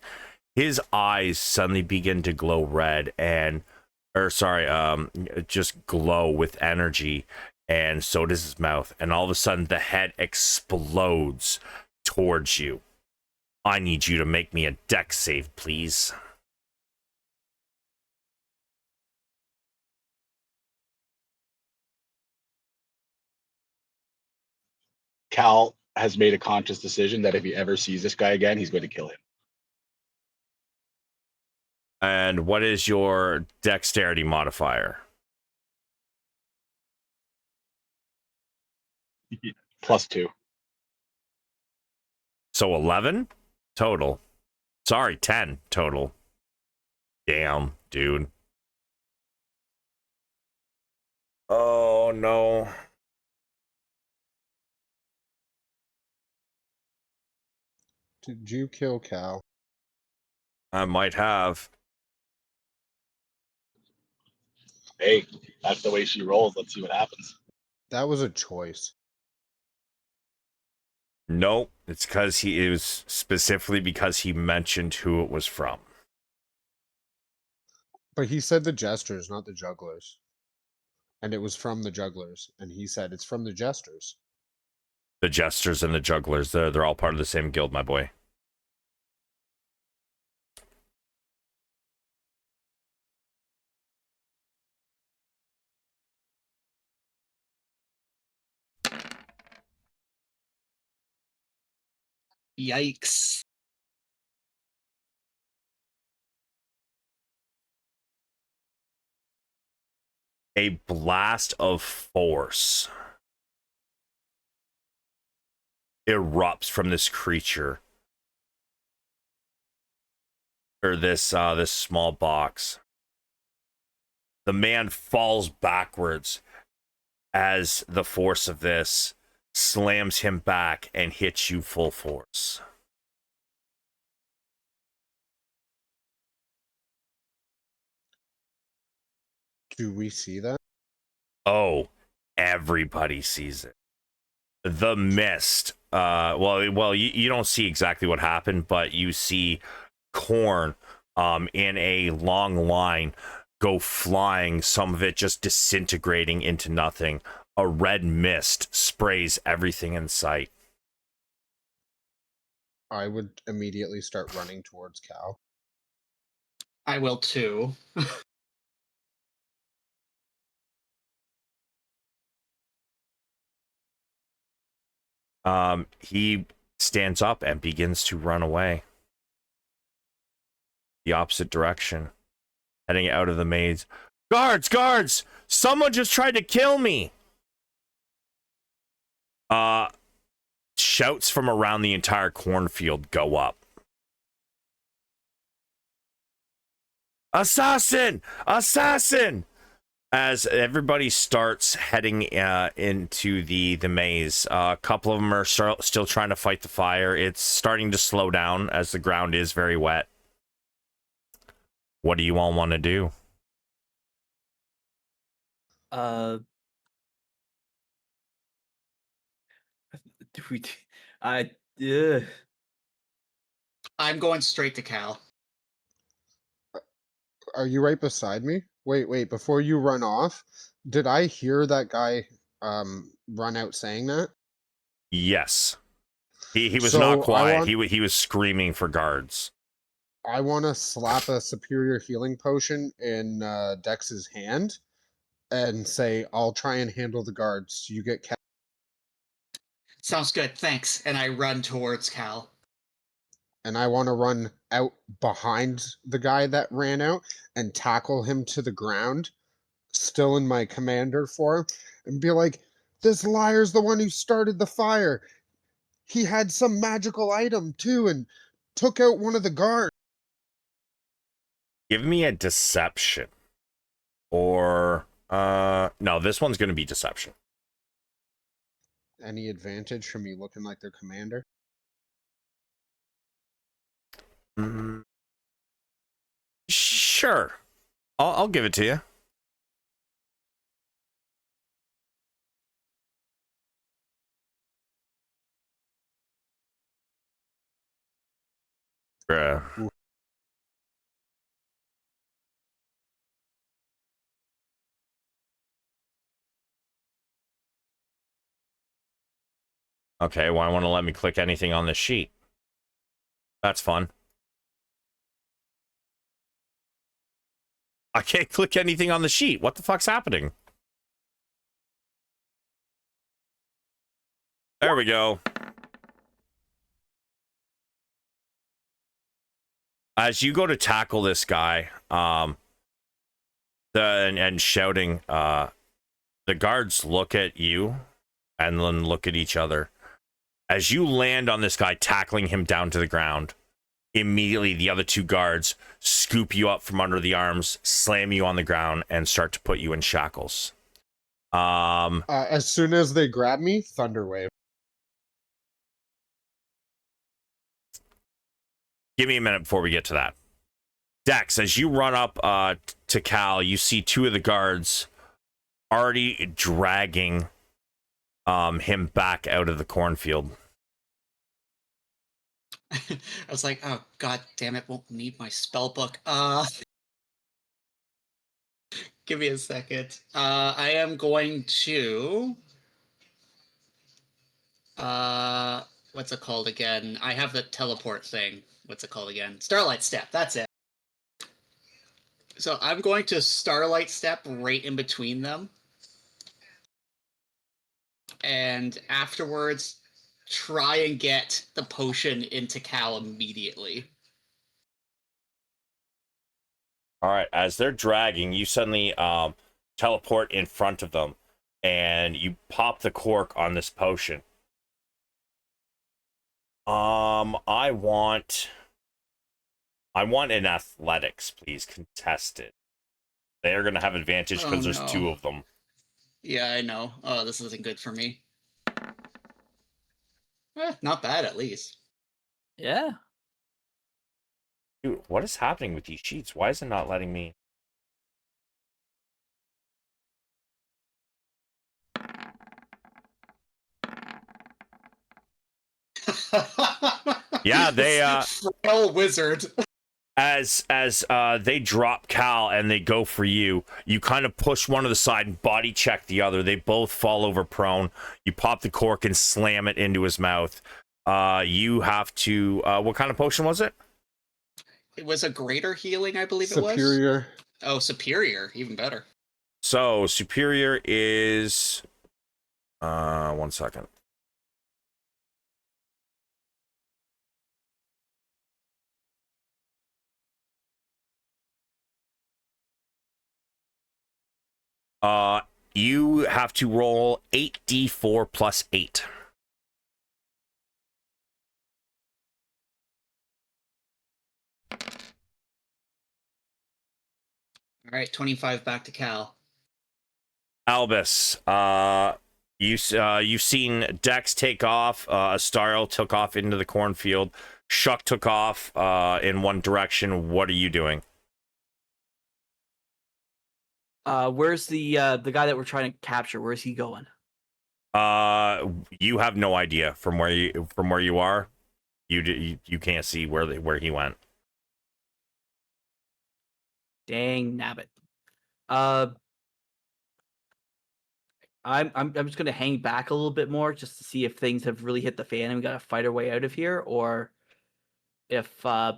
His eyes suddenly begin to glow red just glow with energy, and so does his mouth. And all of a sudden, the head explodes towards you. I need you to make me a dex save, please. Cal has made a conscious decision that if he ever sees this guy again, he's going to kill him. And what is your dexterity modifier? +2. So 11 total. Sorry, 10 total. Damn, dude. Oh, no. Did you kill Cal? I might have. Hey, that's the way she rolls. Let's see what happens. That was a choice. Nope. It's because it was specifically because he mentioned who it was from. But he said the Jesters, not the Jugglers. And it was from the Jugglers. And he said it's from the Jesters. The Jesters and the Jugglers, they're all part of the same guild, my boy. Yikes. A blast of force erupts from this creature, or this small box. The man falls backwards as the force of this slams him back and hits you full force. Do we see that? Oh, everybody sees it. The mist. You don't see exactly what happened, but you see corn in a long line go flying, some of it just disintegrating into nothing. A red mist sprays everything in sight. I would immediately start running towards Cal. I will too. He stands up and begins to run away the opposite direction, heading out of the maze. Guards! Someone just tried to kill me! Shouts from around the entire cornfield go up. Assassin! As everybody starts heading into the maze, a couple of them are still trying to fight the fire. It's starting to slow down as the ground is very wet. What do you all want to do? Do we? I. Ugh. I'm going straight to Cal. Are you right beside me? Wait, before you run off, did I hear that guy run out saying that? Yes. He was not So quiet. He was screaming for guards. I want to slap a superior healing potion in Dex's hand and say, I'll try and handle the guards. You get Sounds good, thanks. And I run towards Cal. and I want to run out behind the guy that ran out and tackle him to the ground, still in my commander form, and be like, this liar's the one who started the fire. He had some magical item too and took out one of the guards. Give me a deception. Or, no, this one's going to be deception. Any advantage from me looking like their commander? Sure. I'll give it to you. Bruh. Okay, why won't it let me click anything on this sheet? That's fun. I can't click anything on the sheet. What the fuck's happening? There we go. As you go to tackle this guy, and shouting, the guards look at you and then look at each other. As you land on this guy, tackling him down to the ground, immediately the other two guards scoop you up from under the arms, slam you on the ground, and start to put you in shackles. As soon as they grab me, Thunderwave. Give me a minute before we get to that. Dex, as you run up to Cal, you see two of the guards already dragging him back out of the cornfield. I was like, oh god damn it, won't need my spell book. Give me a second. I am going to what's it called again? I have the teleport thing. What's it called again? Starlight Step, that's it. So I'm going to Starlight Step right in between them. And afterwards try and get the potion into Cal immediately. All right, as they're dragging, you suddenly teleport in front of them, and you pop the cork on this potion. I want an athletics, please, contested. They're gonna have advantage because there's two of them. Yeah, I know. Oh, this isn't good for me. Not bad, at least. Yeah. Dude, what is happening with these sheets? Why is it not letting me? Yeah, they frail wizard. As they drop Cal and they go for you, you kind of push one to the side and body check the other. They both fall over prone. You pop the cork and slam it into his mouth. You have to what kind of potion was it? It was a greater healing, I believe Superior. it was. Oh, superior, even better. So superior is 1 second. You have to roll 8d4 plus 8. All right, 25 back to Cal. Albus, you've seen Dex take off. Astariel took off into the cornfield. Shuck took off in one direction. What are you doing? Where's the guy that we're trying to capture? Where's he going? You have no idea from where you are. You can't see where he went. Dang nabbit. I'm just gonna hang back a little bit more just to see if things have really hit the fan and we gotta fight our way out of here, or if there's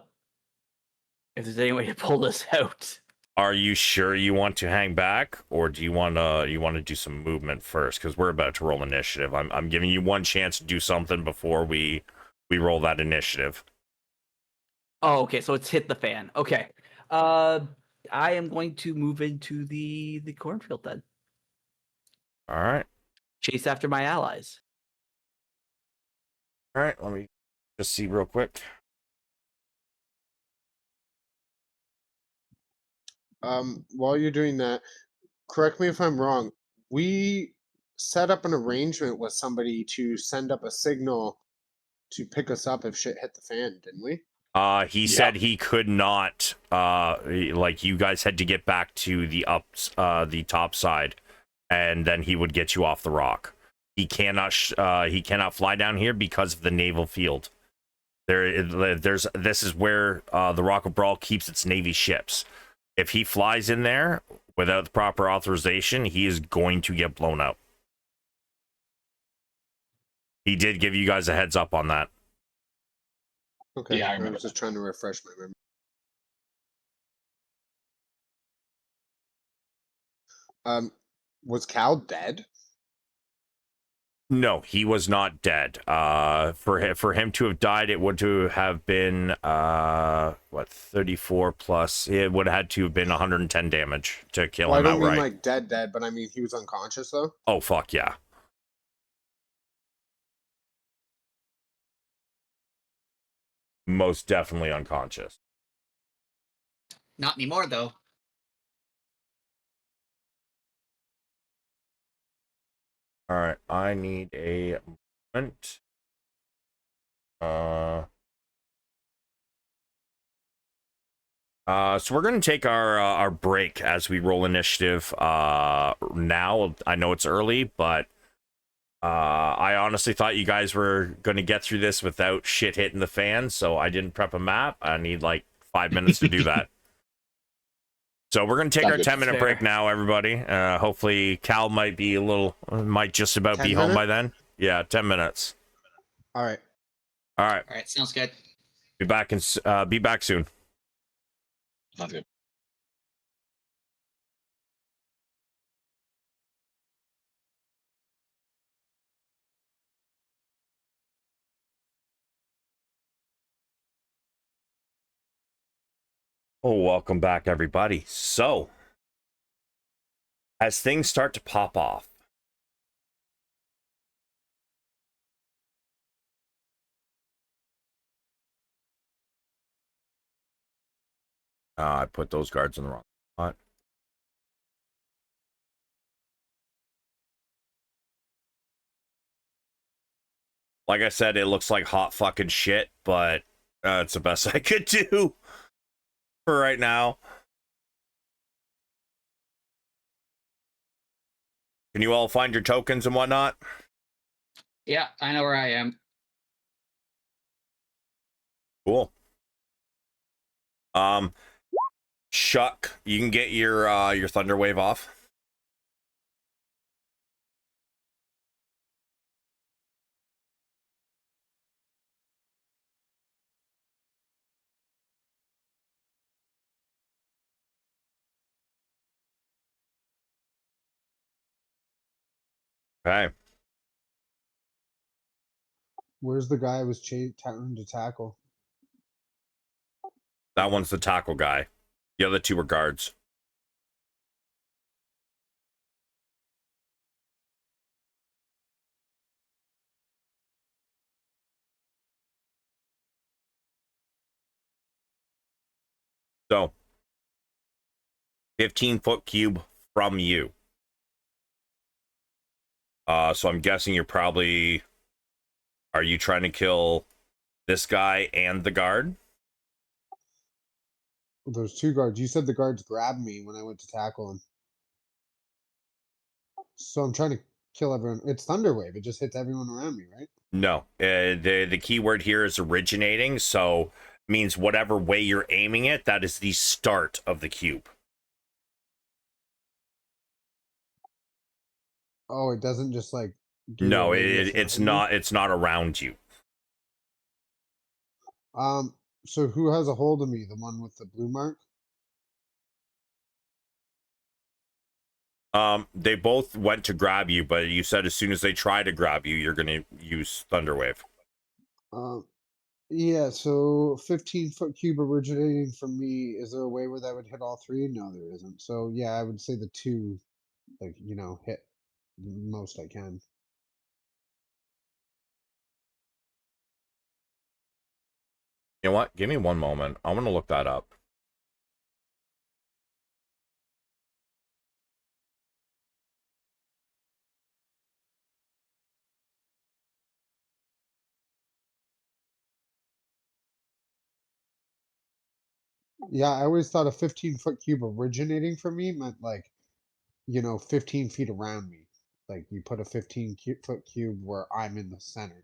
any way to pull this out. Are you sure you want to hang back, or do you want to do some movement first? Because we're about to roll initiative. I'm giving you one chance to do something before we roll that initiative. Oh, okay, so it's hit the fan. Okay. I am going to move into the cornfield then. All right. Chase after my allies. All right. Let me just see real quick. While you're doing that, correct me if I'm wrong. We set up an arrangement with somebody to send up a signal to pick us up if shit hit the fan, didn't we? He said he could not. Like you guys had to get back to the top side, and then he would get you off the rock. He cannot. He cannot fly down here because of the naval field. This is where the Rock of Brawl keeps its navy ships. If he flies in there without the proper authorization, he is going to get blown up. He did give you guys a heads up on that. Okay, Yeah, I I remember was just trying to refresh my memory. Was Cal dead? No, he was not dead. For him to have died, it would to have been 34 plus. It would have had to have been 110 damage to kill Well, I him don't mean outright. like dead, but I mean he was unconscious though. Oh fuck yeah. Most definitely unconscious. Not anymore, though. All right, I need a moment. So we're gonna take our break as we roll initiative. Now I know it's early, but I honestly thought you guys were gonna get through this without shit hitting the fan, so I didn't prep a map. I need like 5 minutes to do that. So we're gonna take Sounds our good. 10-minute break now, everybody. Hopefully Cal might just about 10 be home by minutes? then. Yeah, 10 minutes. All right. All right, All right, sounds good. be back soon. Sounds good. Oh, welcome back, everybody. So, as things start to pop off, I put those guards in the wrong spot. Like I said, it looks like hot fucking shit, but it's the best I could do for right now. Can you all find your tokens and whatnot? Yeah, I know where I am. Cool. Shuck, you can get your thunder wave off. Okay. Where's the guy I was trying to tackle? That one's the tackle guy. The other two are guards. So, 15-foot cube from you. So I'm guessing you're probably... Are you trying to kill this guy and the guard? There's two guards. You said the guards grabbed me when I went to tackle him. So I'm trying to kill everyone. It's Thunderwave. It just hits everyone around me, right? No. The key word here is originating, so means whatever way you're aiming it, that is the start of the cube. Oh, it doesn't just like do No, a radius it's around me? not. It's not around you. So who has a hold of me? The one with the blue mark? They both went to grab you, but you said as soon as they try to grab you, you're gonna use Thunderwave. Um, yeah, so 15-foot cube originating from me. Is there a way where that would hit all three? No, there isn't. So yeah, I would say the two, like, hit the most I can. You know what? Give me one moment. I'm gonna look that up. Yeah, I always thought a 15-foot cube originating from me meant like, 15 feet around me. Like you put a 15-foot cube where I'm in the center.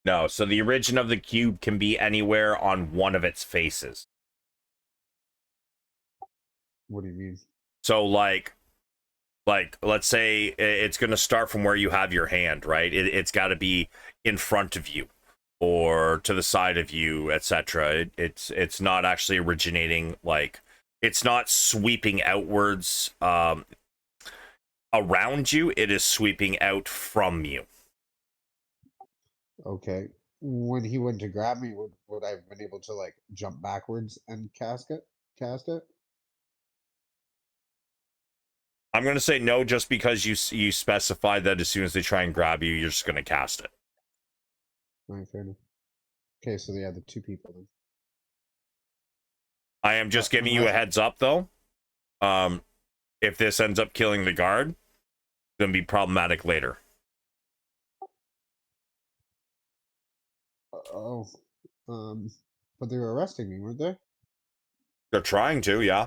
No, so the origin of the cube can be anywhere on one of its faces. What do you mean? So like let's say it's going to start from where you have your hand, right? It's got to be in front of you or to the side of you, etc. It's not actually originating, like it's not sweeping outwards around you. It is sweeping out from you. Okay. When he went to grab me, would I have been able to like jump backwards and cast it? I'm going to say no, just because you specified that as soon as they try and grab you, you're just going to cast it. Right, fair enough. Okay, so yeah, the two people then. I am just giving you a Unless- heads up, though. If this ends up killing the guard, it's going to be problematic later. Oh, but they were arresting me, weren't they? They're trying to, yeah.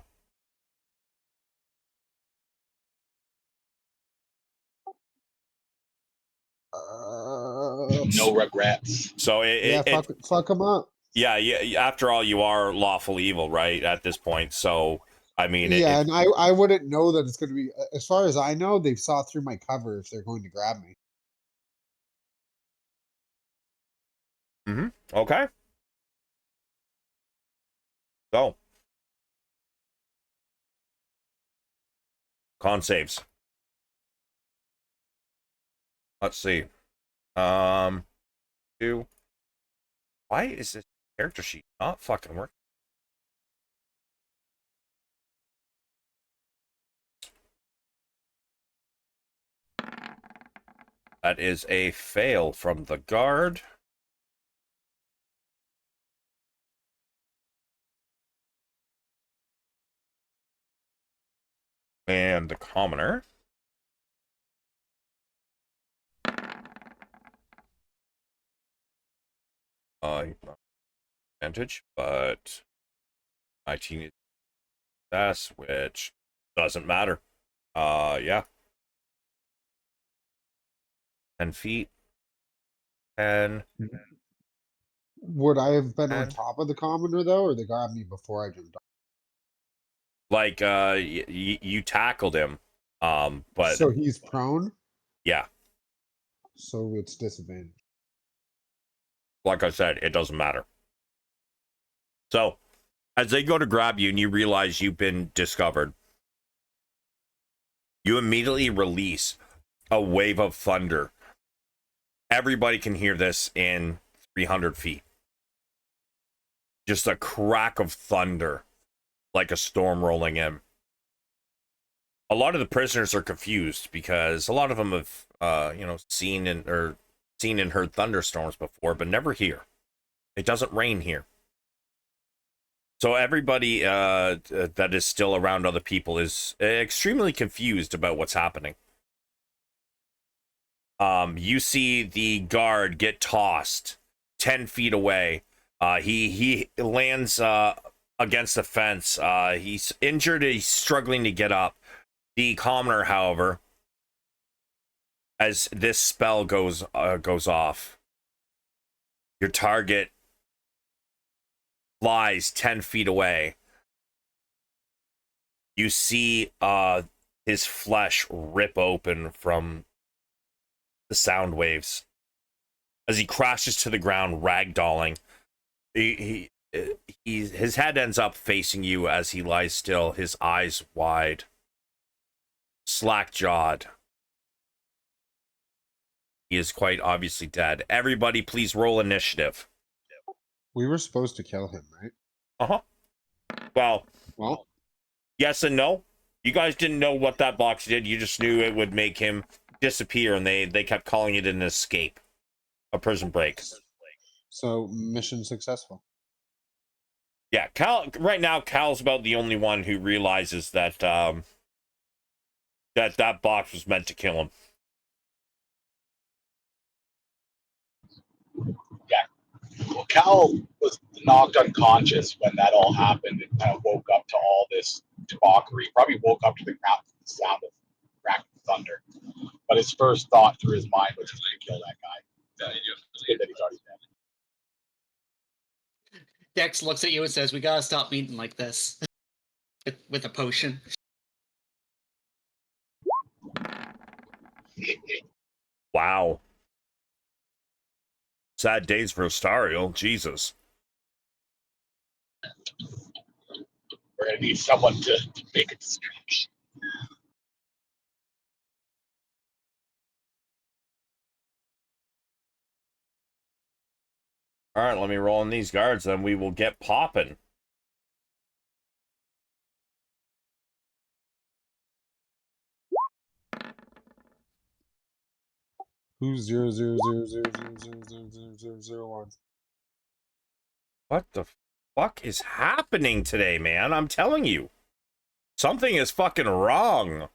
No regrets. So Yeah, fuck them up. yeah. After all, you are lawful evil, right? At this point, so I mean, Yeah, and I wouldn't know that it's going to be. As far as I know, they saw through my cover if they're going to grab me. Okay. Go. Con saves. Let's see. Two. Why is this character sheet not fucking working? That is a fail from the guard. And the commoner. Advantage, but 19 is success, which doesn't matter. Yeah. 10 feet. 10. Would I have been on And top of the commoner though, or they grabbed me before I jumped off? like you tackled him, but So he's prone, yeah, so it's disadvantage. like I said, it doesn't matter. So as they go to grab you and you realize you've been discovered, you immediately release a wave of thunder. Everybody can hear this in 300 feet. Just a crack of thunder, like a storm rolling in. A lot of the prisoners are confused because a lot of them have, seen and heard thunderstorms before, but never here. It doesn't rain here. So everybody that is still around other people is extremely confused about what's happening. You see the guard get tossed 10 feet away. He lands against the fence. He's injured. He's struggling to get up. The commoner, however, as this spell goes off, your target flies 10 feet away. You see his flesh rip open from the sound waves as he crashes to the ground, ragdolling. His head ends up facing you as he lies still, his eyes wide, slack-jawed. He is quite obviously dead. Everybody, please roll initiative. We were supposed to kill him, right? Uh-huh. Well, Well, yes and no. You guys didn't know what that box did. You just knew it would make him disappear, and they kept calling it an escape, a prison break. so mission successful. Yeah, Cal. Right now, Cal's about the only one who realizes that that box was meant to kill him. Well, Cal was knocked unconscious when that all happened and kind of woke up to all this debauchery. Probably woke up to the sound of cracking thunder. But his first thought through his mind was just to kill that guy. It's good that he's already dead. Dex looks at you and says, "We gotta stop meeting like this." with a potion. Wow. Sad days for Astariel. Jesus. We're going to need someone to make a distraction. All right, let me roll in these guards, then we will get popping. Who's 00000000001? What the fuck is happening today, man? I'm telling you. Something is fucking wrong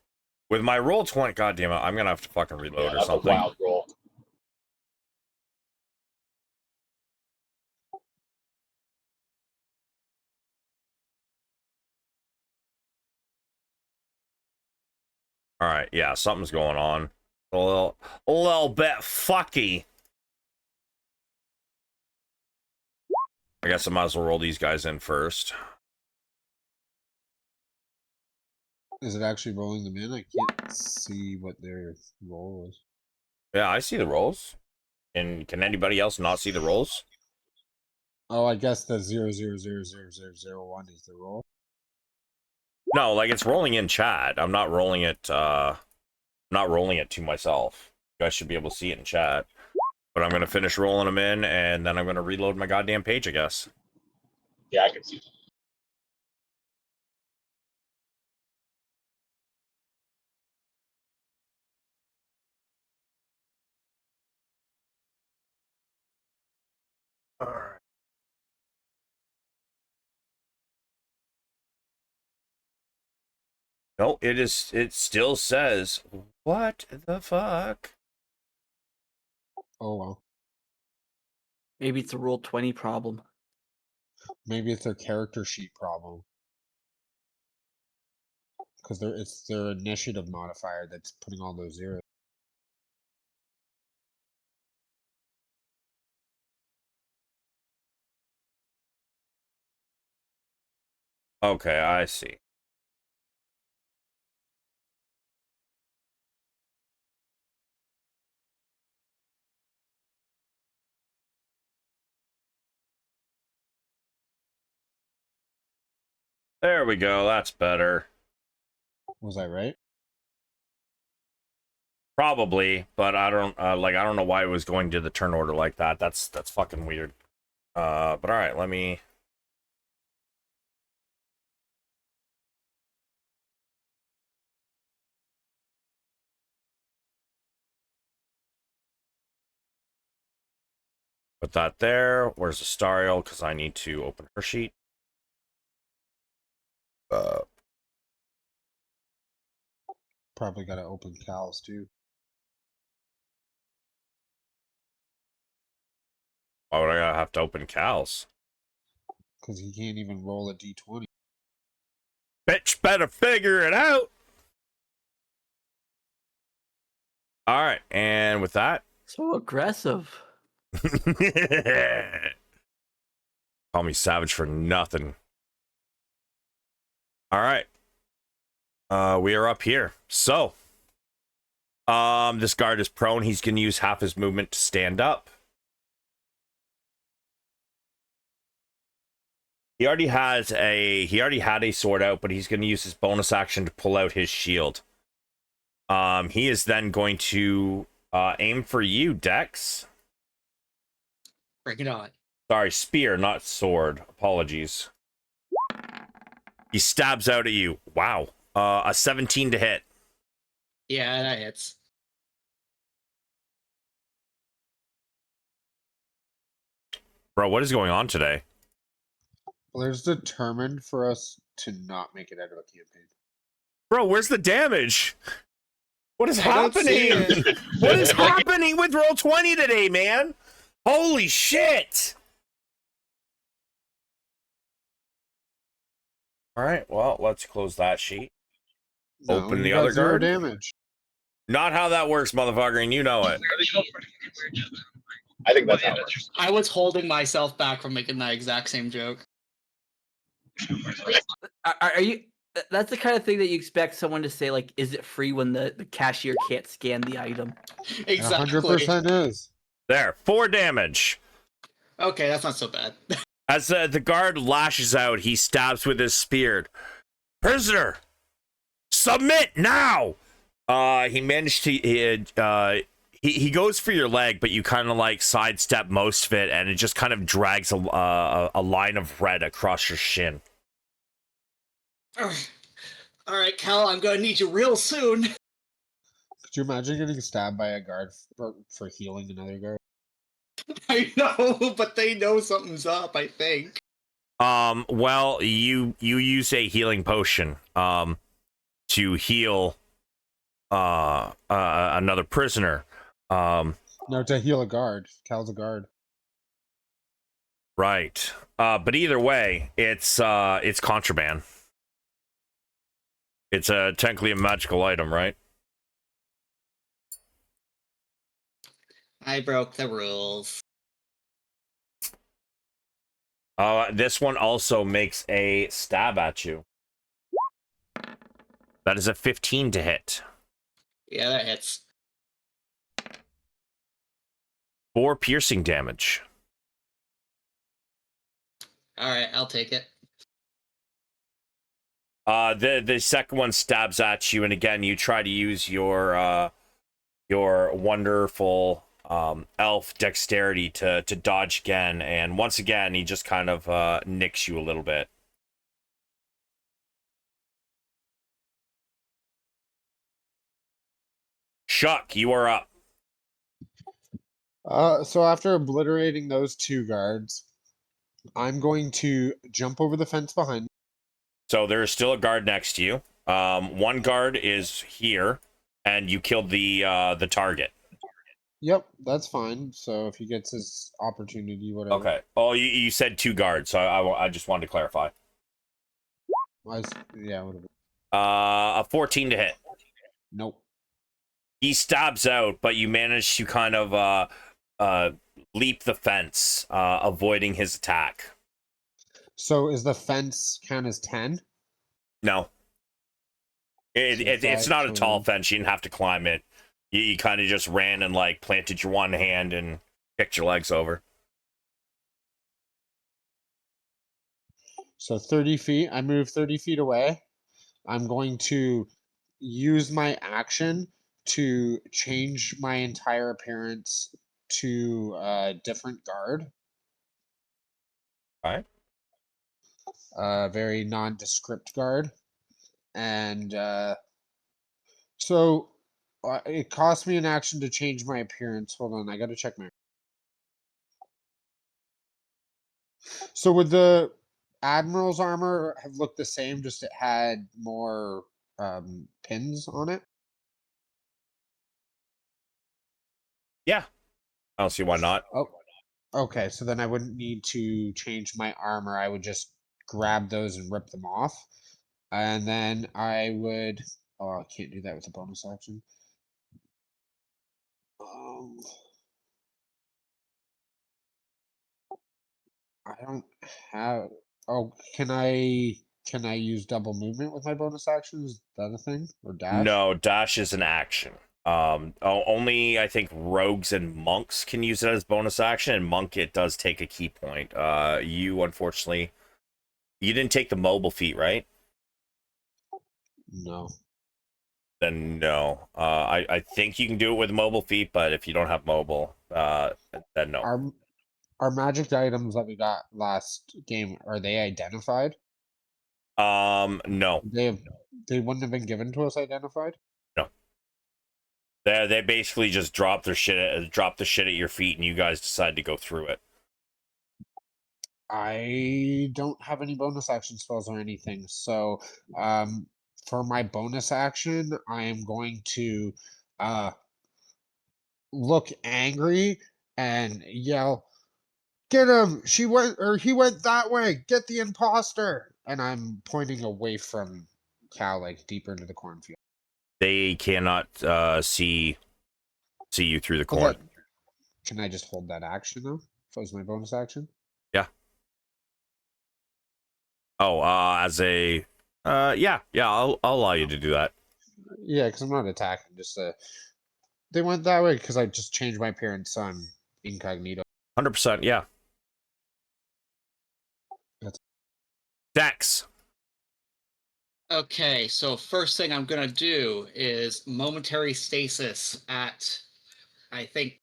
with my roll 20. God damn it. I'm going to have to fucking reload or That's something. a wild roll. All right, yeah, something's going on. A little bit fucky. I guess I might as well roll these guys in first. Is it actually rolling them in? I can't see what their roll is. Yeah, I see the rolls. And can anybody else not see the rolls? Oh, I guess the 0000001 is the roll. No, like it's rolling in chat. I'm not rolling it to myself. You guys should be able to see it in chat. But I'm gonna finish rolling them in, and then I'm gonna reload my goddamn page, I guess. Yeah, I can see that. All right. No, it still says, what the fuck? Oh well. Maybe it's a roll 20 problem. Maybe it's their character sheet problem. Because it's their initiative modifier that's putting all those zeros. Okay, I see. There we go. That's better. Was I right? Probably, but I don't I don't know why it was going to the turn order like that. That's fucking weird. But all right, let me. Put that there. Where's Astariel? Because I need to open her sheet. Probably got to open Cal's too. Why would I have to open Cal's? Because he can't even roll a d20. Bitch better figure it out. All right, and with that, So aggressive. call me savage for nothing. All right, we are up here. So, this guard is prone. He's gonna use half his movement to stand up. He already had a sword out, but he's gonna use his bonus action to pull out his shield. He is then going to aim for you, Dex. Bring it on. Sorry, spear, not sword. Apologies. He stabs out at you. Wow. A 17 to hit. Yeah, that hits. Bro, what is going on today? Blair's determined for us to not make it out of a campaign. Bro, where's the damage? What is I don't see happening? it. What is happening with Roll20 today, man? Holy shit. All right, well, let's close that sheet. Open you the got other 0 guard. damage. Not how that works, motherfucker, and you know it. I think that's how it works. I was holding myself back from making that exact same joke. Are you? That's the kind of thing that you expect someone to say, like, is it free when the cashier can't scan the item? Exactly. 100% is. There, 4 damage. Okay, that's not so bad. As the guard lashes out, he stabs with his spear. Prisoner, submit now! He managed to... He goes for your leg, but you kind of like sidestep most of it, and it just kind of drags a line of red across your shin. All right, Cal, I'm gonna need you real soon. Could you imagine getting stabbed by a guard for healing another guard? I know, but they know something's up, I think. Well, you use a healing potion to heal another prisoner. No, to heal a guard. Cal's a guard. Right. But either way, it's contraband. It's technically a magical item, right? I broke the rules. This one also makes a stab at you. That is a 15 to hit. Yeah, that hits. 4 piercing damage. All right, I'll take it. The second one stabs at you, and again, you try to use your wonderful elf dexterity to dodge again, and once again, he just kind of nicks you a little bit. Shuck, you are up. So after obliterating those 2 guards, I'm going to jump over the fence behind me. So there's still a guard next to you. One guard is here, and you killed the target. Yep, that's fine. So if he gets his opportunity, whatever. Okay. Oh, you said 2 guards, so I just wanted to clarify. Yeah, whatever. A 14 to hit. Nope. He stabs out, but you manage to kind of leap the fence, avoiding his attack. So is the fence count as 10? No. It's not a tall fence. You didn't have to climb it. You kind of just ran and like planted your one hand and kicked your legs over. So 30 feet. I move 30 feet away. I'm going to use my action to change my entire appearance to a different guard. All right. Very nondescript guard. And so it cost me an action to change my appearance. Hold on, I got to check my... So would the Admiral's armor have looked the same, just it had more pins on it. Yeah, I don't see why not. Oh, okay. So then I wouldn't need to change my armor. I would just grab those and rip them off. And then I would. Oh, I can't do that with a bonus action. Um, I don't have. Oh, can I use double movement with my bonus action? Is that a thing, or dash? No, dash is an action. Only I think rogues and monks can use it as bonus action, and monk it does take a key point. You unfortunately, you didn't take the mobile feat, right? No. Then no. I think you can do it with mobile feat, but if you don't have mobile, then no. Our magic items that we got last game, are they identified? No, They wouldn't have been given to us identified. no. They basically just drop the shit at your feet, and you guys decide to go through it. I don't have any bonus action spells or anything, so for my bonus action, I am going to uh look angry and yell, "Get him! She went, or he went that way. Get the imposter!" And I'm pointing away from Cal, like deeper into the cornfield. They cannot see you through the But corn. can I just hold that action though? If it was my bonus action? Yeah. Oh, as a yeah, I'll allow you to do that. Yeah, because I'm not attacking. Just they went that way because I just changed my appearance on incognito. 100%, yeah. That's- Dex. Okay, so first thing I'm gonna do is momentary stasis at, I think,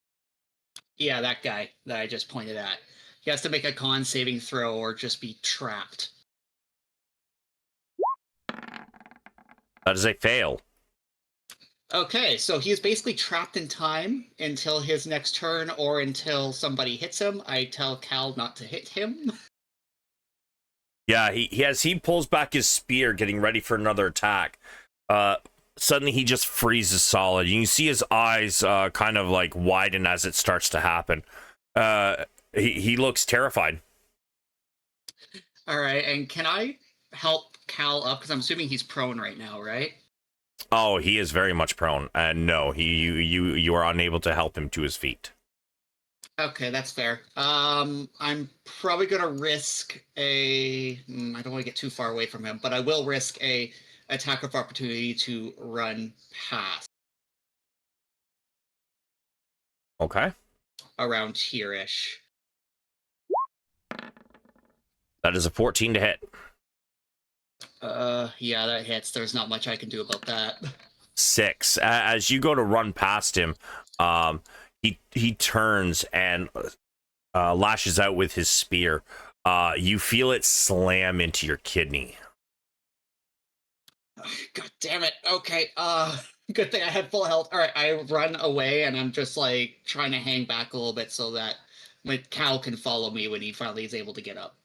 yeah, that guy that I just pointed at. He has to make a con saving throw or just be trapped. That is a fail. Okay, so he's basically trapped in time until his next turn or until somebody hits him. I tell Cal not to hit him. Yeah, he pulls back his spear, getting ready for another attack. Suddenly he just freezes solid. You can see his eyes kind of like widen as it starts to happen. He looks terrified. All right, and can I help Cal up? Because I'm assuming he's prone right now, right? Oh, he is very much prone, and no, you are unable to help him to his feet. Okay, that's fair. I'm probably gonna risk a. I don't want to get too far away from him, but I will risk a attack of opportunity to run past Okay, around here-ish. that is a 14 to hit. Yeah, that hits. There's not much I can do about that. 6. As you go to run past him, he turns and lashes out with his spear. You feel it slam into your kidney. God damn it. Okay, good thing I had full health. All right, I run away and I'm just like trying to hang back a little bit so that my Cal can follow me when he finally is able to get up.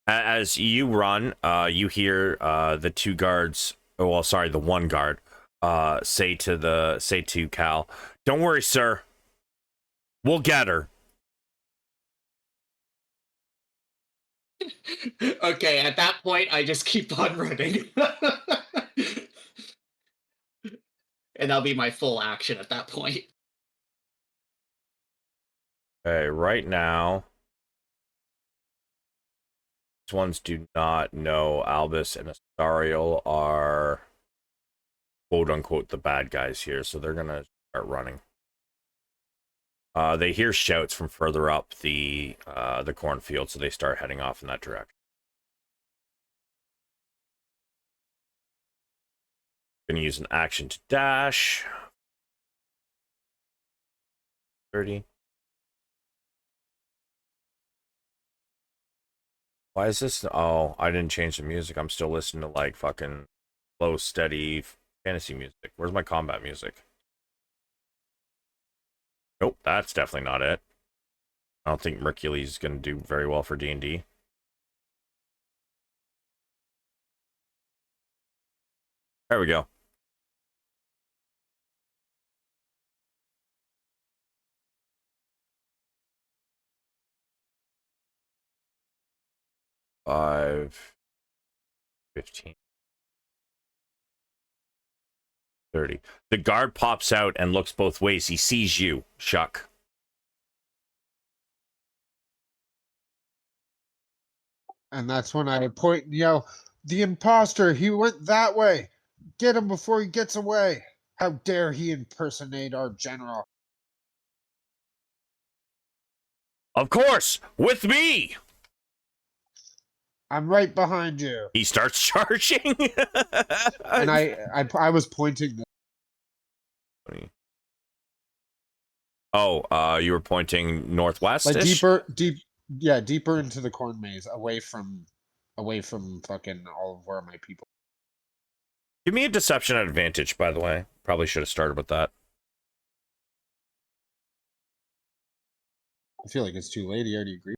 As you run, you hear the two guards. Oh, well, sorry, the one guard. Say to Cal, "Don't worry, sir. We'll get her." Okay, at that point, I just keep on running. And that'll be my full action at that point. Okay, right now, these ones do not know Albus and Astariel are quote unquote the bad guys here, so they're gonna start running. They hear shouts from further up the cornfield, so they start heading off in that direction. Gonna use an action to dash. 30. Why is this? Oh, I didn't change the music. I'm still listening to like fucking low, steady fantasy music. Where's my combat music? Nope, that's definitely not it. I don't think Mercury's is going to do very well for D&D. There we go. Five, 15, 30. The guard pops out and looks both ways. He sees you, Shuck. And that's when I point and yell, "The imposter! He went that way! Get him before he gets away! How dare he impersonate our general?" Of course, with me. "I'm right behind you." He starts charging. And I was pointing. Oh, you were pointing northwest, Like deeper into the corn maze, away from fucking all of where my people. Give me a deception advantage, by the way. Probably should have started with that. I feel like it's too late. He already agreed.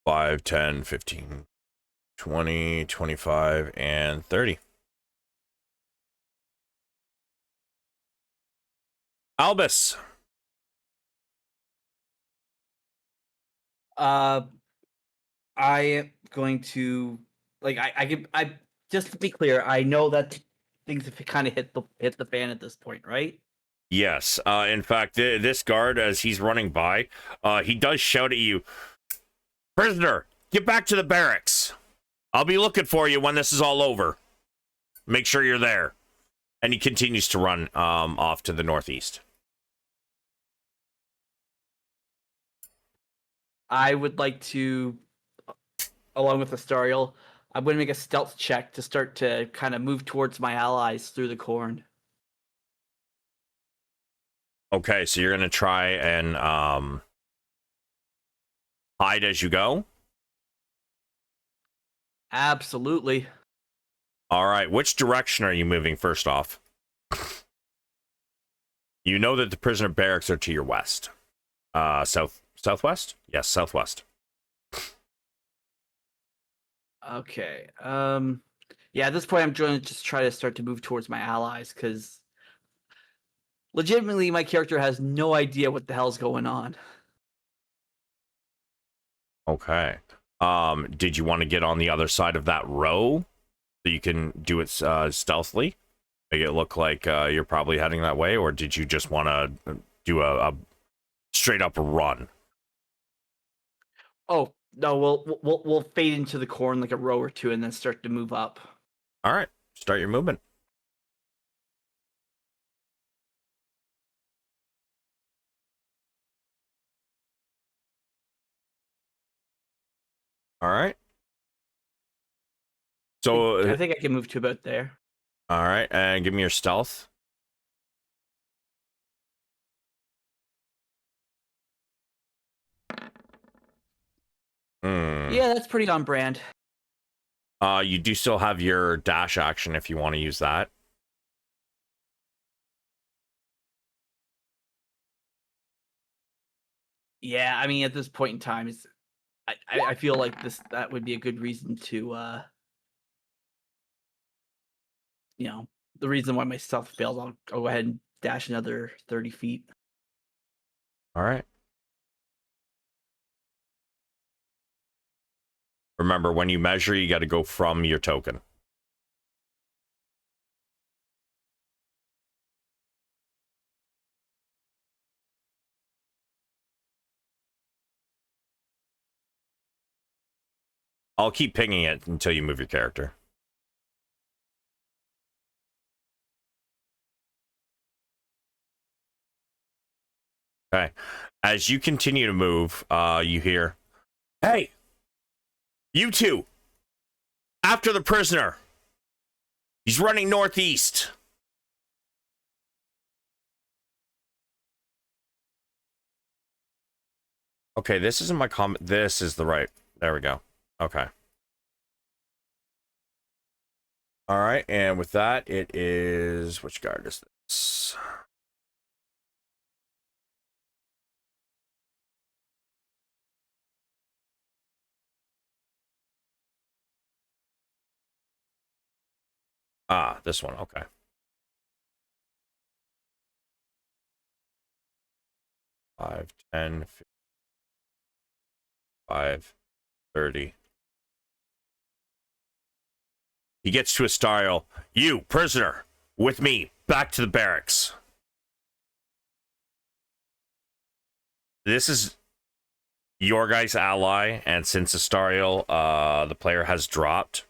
5, 10, 15, 20, 25, and 30. Albus. I am going to I just to be clear, I know that things have kind of hit the fan at this point, right? Yes. In fact, this guard, as he's running by, he does shout at you, "Prisoner, get back to the barracks. I'll be looking for you when this is all over. Make sure you're there." And he continues to run off to the northeast. I would like to, along with Astariel, I'm going to make a stealth check to start to kind of move towards my allies through the corn. Okay, so you're going to try and hide as you go? Absolutely. All right, which direction are you moving first off? You know that the prisoner barracks are to your west. Southwest? Yes, southwest. Okay. Yeah, at this point I'm going to just try to start to move towards my allies because legitimately my character has no idea what the hell's going on. Okay. Did you want to get on the other side of that row so you can do it stealthily? Make it look like you're probably heading that way, or did you just want to do a straight up run? Oh, no, we'll fade into the corn like a row or two and then start to move up. All right, start your movement. All right. So I think I can move to about there. all right, and give me your stealth. Yeah, that's pretty on brand. You do still have your dash action if you want to use that. Yeah, I mean, at this point in time, I feel like that would be a good reason to, the reason why my stealth fails. I'll go ahead and dash another 30 feet. All right. Remember, when you measure, you got to go from your token. I'll keep pinging it until you move your character. Okay. As you continue to move, you hear, "Hey, you two, after the prisoner. He's running northeast." Okay, this isn't my comment. This is the right. There we go. Okay. All right, and with that, it is which guard is this? Ah, this one. Okay. 5, 10, 5, 30. He gets to Astariel. You, prisoner, with me, back to the barracks. This is your guy's ally, and since Astariel, the player has dropped,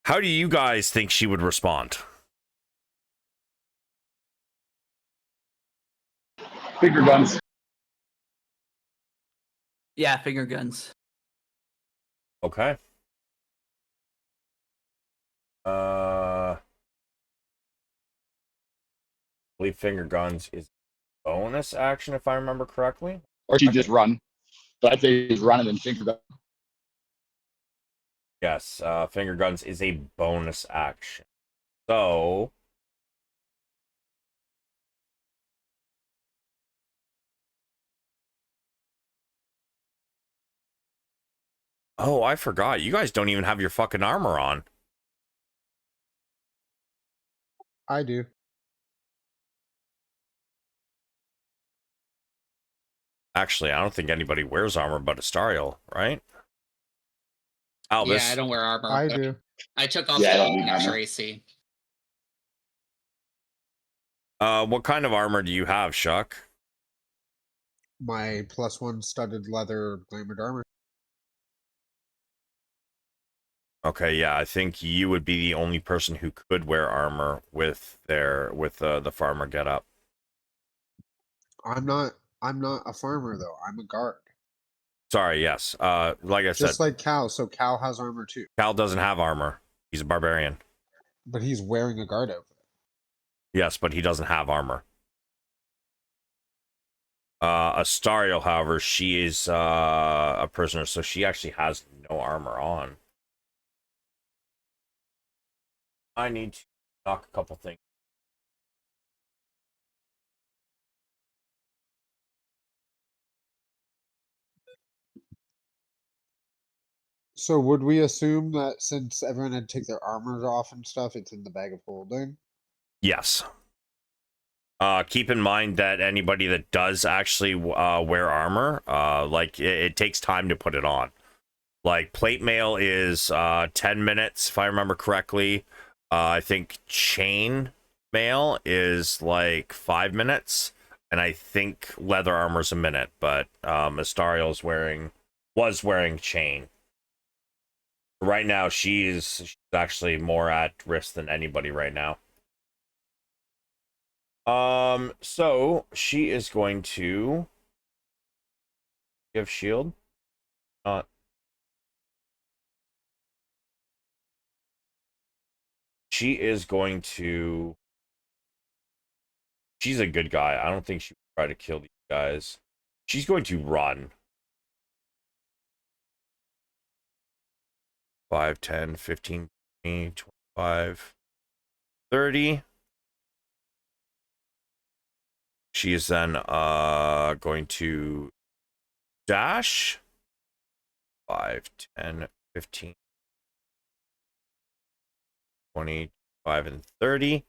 how do you guys think she would respond? Finger guns. Yeah, finger guns. Okay. I believe finger guns is bonus action, if I remember correctly. Or she just run. But I'd say he's running and finger gun. Yes, finger guns is a bonus action. So, oh, I forgot. You guys don't even have your fucking armor on. I do. Actually, I don't think anybody wears armor but Astariel, right? Albus. Yeah, I don't wear armor. I but do. I took off Yeah, I the don't need armor. Xaryxis. What kind of armor do you have, Shuck? My +1 studded leather glamored armor. Okay, yeah, I think you would be the only person who could wear armor with the farmer getup. I'm not a farmer though. I'm a guard. Sorry, yes. Like I said, Just like Cal, so Cal has armor too. Cal doesn't have armor. He's a barbarian. But he's wearing a guard outfit. Yes, but he doesn't have armor. Astariel, however, she is a prisoner, so she actually has no armor on. I need to knock a couple things. So would we assume that since everyone had to take their armors off and stuff, it's in the bag of holding? Yes. Keep in mind that anybody that does actually wear armor, like it takes time to put it on. Like plate mail is 10 minutes, if I remember correctly. I think chain mail is like 5 minutes, and I think leather armor's a minute. But Astariel's was wearing chain. Right now, she's actually more at risk than anybody right now. So she is going to give shield. Not. She is going to. She's a good guy. I don't think she would try to kill these guys. She's going to run. 5, 10, 15, 20, 25, 30. She is then going to dash. 5, 10, 15, 25, and 30.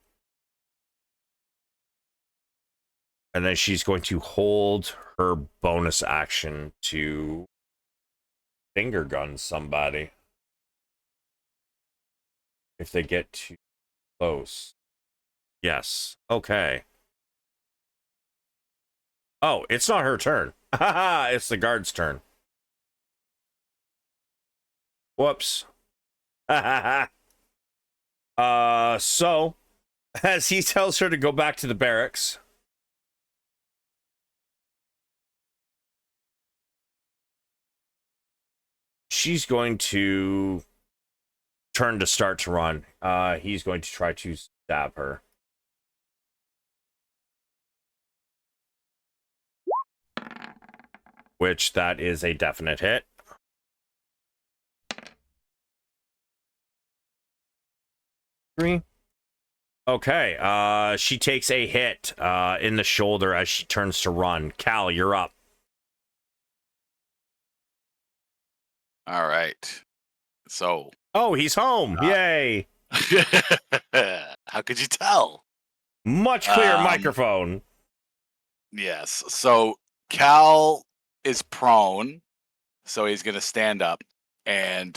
And then she's going to hold her bonus action to finger gun somebody if they get too close. Yes. Okay. Oh, it's not her turn. It's the guard's turn. Whoops. So as he tells her to go back to the barracks, she's going to turn to start to run. He's going to try to stab her. Which that is a definite hit. 3. Okay, she takes a hit in the shoulder as she turns to run. Cal, you're up. All right. So, Oh, he's home. Yay. how could you tell? Much clearer Um, microphone. Yes. So Cal is prone, so he's gonna stand up. And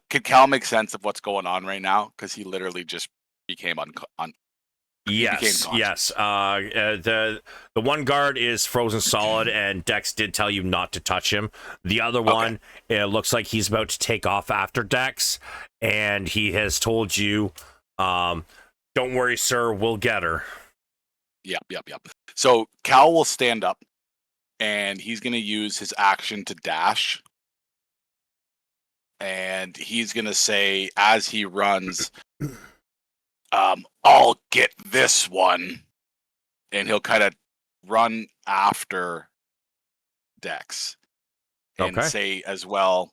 could Cal make sense of what's going on right now? Because he literally just became he became Yes, conscious. yes. The one guard is frozen solid, and Dex did tell you not to touch him. The other one, it looks like he's about to take off after Dex, and he has told you, "Don't worry, sir, we'll get her." Yep. So Cal will stand up, and he's gonna use his action to dash. And he's gonna say as he runs, I'll get this one. And he'll kind of run after Dex and Okay. say as well,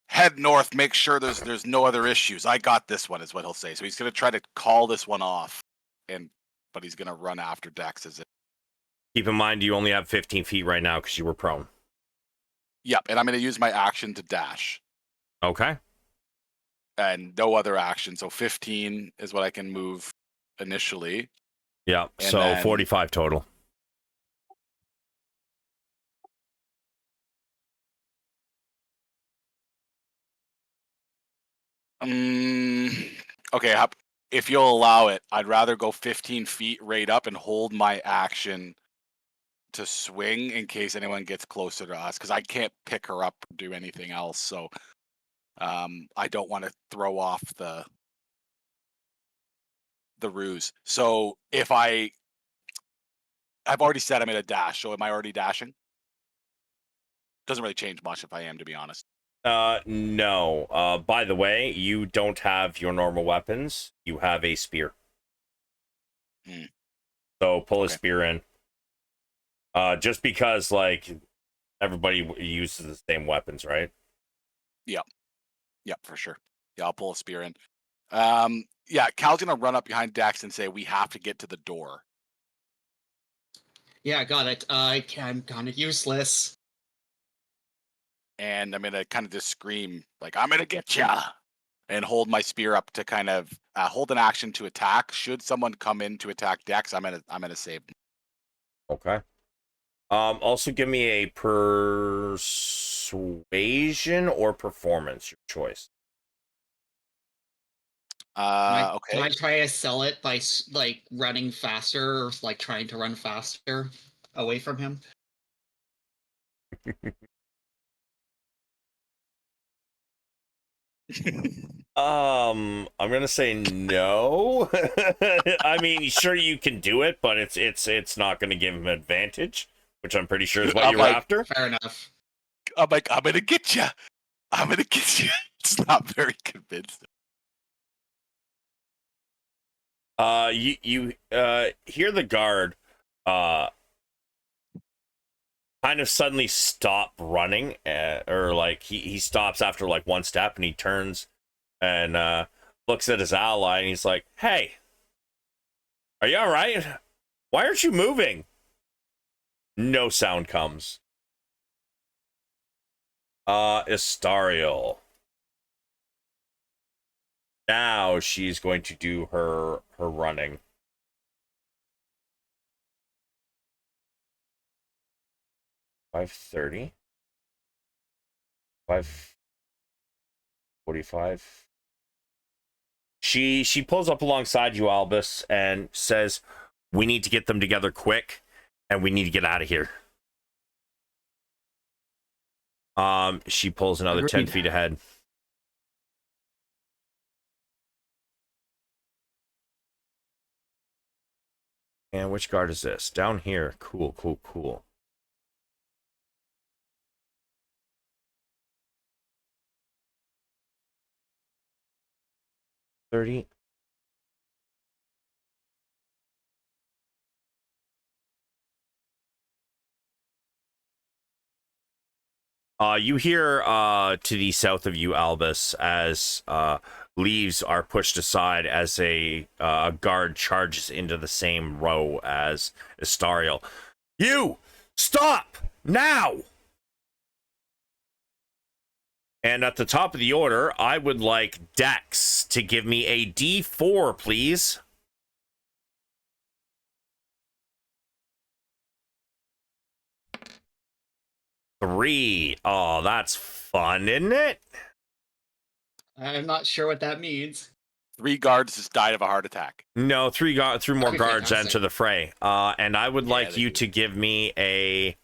head north, make sure there's no other issues. I got this one, is what he'll say. So he's gonna try to call this one off, but he's gonna run after Dex as it. Keep in mind, you only have 15 feet right now because you were prone. Yep, and I'm gonna use my action to dash. Okay. And no other action. So 15 is what I can move initially. Yeah, And so then- 45 total. Okay, if you'll allow it, I'd rather go 15 feet right up and hold my action to swing in case anyone gets closer to us, because I can't pick her up or do anything else. So I don't want to throw off the ruse. So if I've already said I'm in a dash, so am I already dashing? Doesn't really change much if I am, to be honest. No. By the way, you don't have your normal weapons. You have a spear. So pull a spear in. Just because, like, everybody uses the same weapons, right? Yep, for sure. Yeah, I'll pull a spear in. Yeah, Cal's gonna run up behind Dex and say, "We have to get to the door." Yeah, got it. I'm kind of useless. And I'm gonna kind of just scream like, "I'm gonna get ya!" and hold my spear up to kind of hold an action to attack. Should someone come in to attack Dex, I'm gonna save them. Okay. Also give me a persuasion or performance, your choice. Okay. Can I try to sell it by like running faster or like trying to run faster away from him? I'm gonna say no. I mean, sure you can do it, but it's not gonna give him advantage, which I'm pretty sure is what I'm you're like- after. Fair enough. I'm like, "I'm gonna get ya! I'm gonna get you." It's not very convincing. You hear the guard kind of suddenly stop running, or like he stops after like one step, and he turns and looks at his ally, and he's like, "Hey, are you all right? Why aren't you moving?" No sound comes. Istariel. Now she's going to do her running. 5:30. 5:45. She pulls up alongside you, Albus, and says, "We need to get them together quick, and we need to get out of here." She pulls another 10 Agreed. feet ahead. And which guard is this? Down here. Cool. 30. You hear to the south of you, Albus, as leaves are pushed aside as a guard charges into the same row as Astariel. You! Stop! Now! And at the top of the order, I would like Dex to give me a D4, please. Three. Oh, that's fun, isn't it? I'm not sure what that means. 3 guards just died of a heart attack. No, three more That'd be guards fantastic. enter the fray. And I would Yeah, like they you do. to give me a...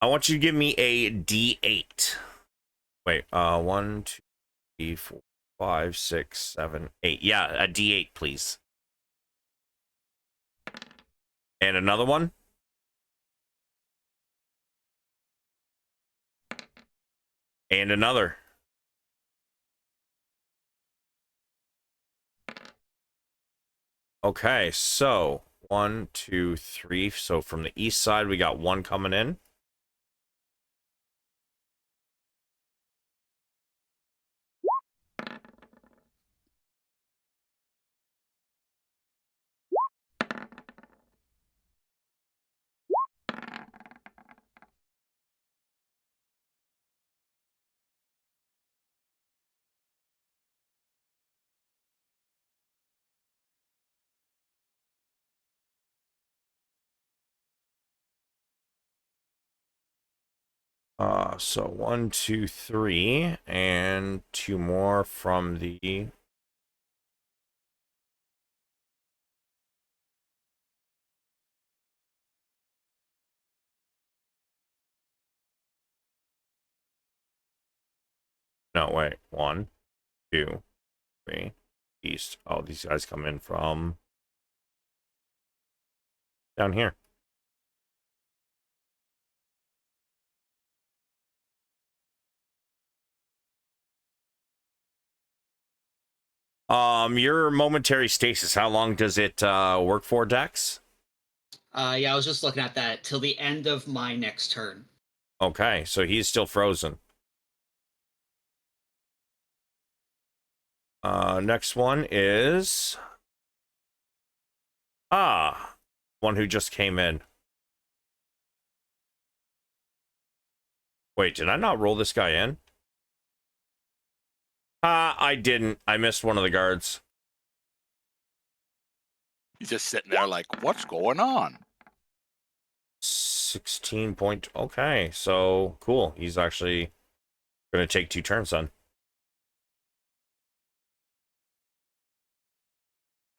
I want you to give me a D8. Wait, 1, 2, 3, 4, 5, 6, 7, 8. Yeah, a D8, please. And another one. And another. Okay, so 1, 2, 3. So from the east side, we got 1 coming in. So 1, 2, 3, and 2 more from the... No, wait. 1, 2, 3, east. Oh, these guys come in from down here. Your momentary stasis, how long does it work for, Dex? Yeah, I was just looking at that till the end of my next turn. Okay, so he's still frozen. Next one is... one who just came in. Wait, did I not roll this guy in? I didn't. I missed one of the guards. He's just sitting there like, what's going on? 16 point... Okay, so cool. He's actually going to take 2 turns then.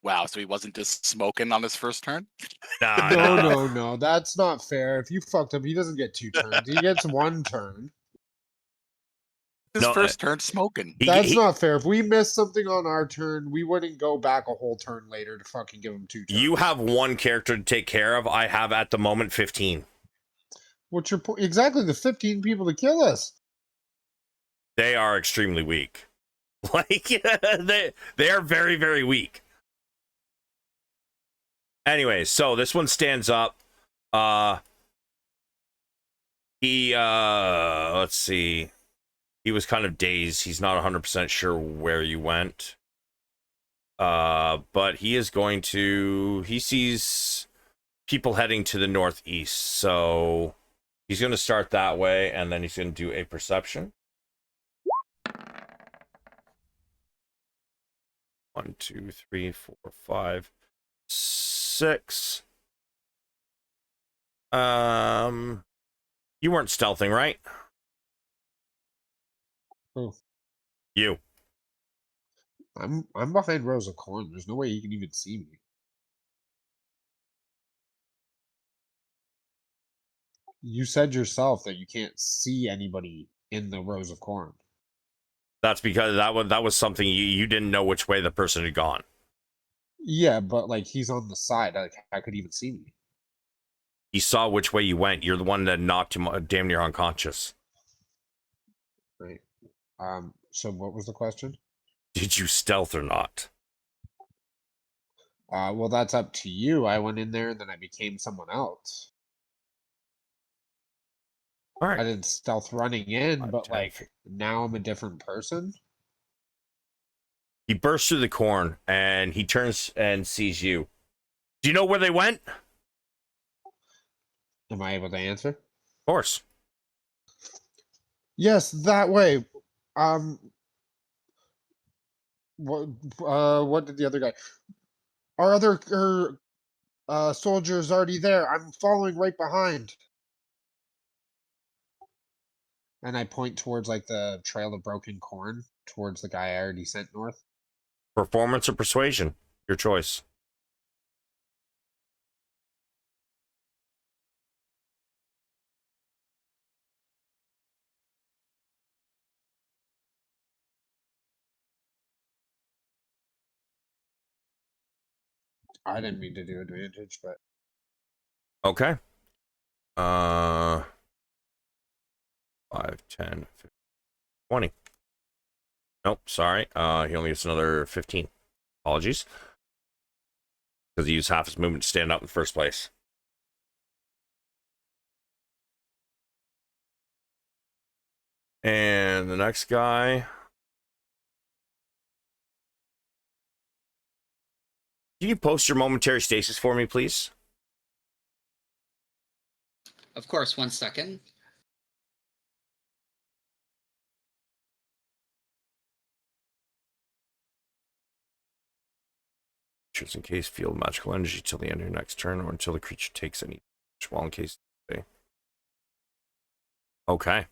Wow, so he wasn't just smoking on his first turn? Nah, No, nah. no, that's not fair. If you fucked up, he doesn't get 2 turns. He gets 1 turn. His No, first turn smoking. That's not fair. If we missed something on our turn, we wouldn't go back a whole turn later to fucking give him 2 turns. You have 1 character to take care of. I have at the moment 15. What's your point? Exactly, the 15 people to kill us. They are extremely weak. Like, they are very, very weak. Anyway, so this one stands up. Let's see. He was kind of dazed. He's not 100% sure where you went. But he is going to... He sees people heading to the northeast, so he's going to start that way, and then he's going to do a perception. 1, 2, 3, 4, 5, 6. You weren't stealthing, right? Oh. You. I'm behind rows of corn. There's no way he can even see me. You said yourself that you can't see anybody in the rows of corn. That's because that was something you didn't know which way the person had gone. Yeah, but like he's on the side. Like I could even see me. He saw which way you went. You're the one that knocked him damn near unconscious. Right. So what was the question? Did you stealth or not? Well, that's up to you. I went in there and then I became someone else. All I right. did stealth running in, 5, but 10, like now I'm a different person. He bursts through the corn and he turns and sees you. Do you know where they went? Of Am I able to answer? course. Yes, that way. Um, what did the other guy? Our other soldier is already there. I'm following right behind. And I point towards like the trail of broken corn towards the guy I already sent north. Performance or persuasion? Your choice. I didn't mean to do advantage, but Okay. 5, 10, 15, 20. Nope, sorry. He only gets another 15. Apologies. Because he used half his movement to stand up in the first place. And the next guy. Can you post your momentary stasis for me, please? Of course, 1 second. Just in case field magical energy till the end of your next turn or until the creature takes any damage while in case. Okay.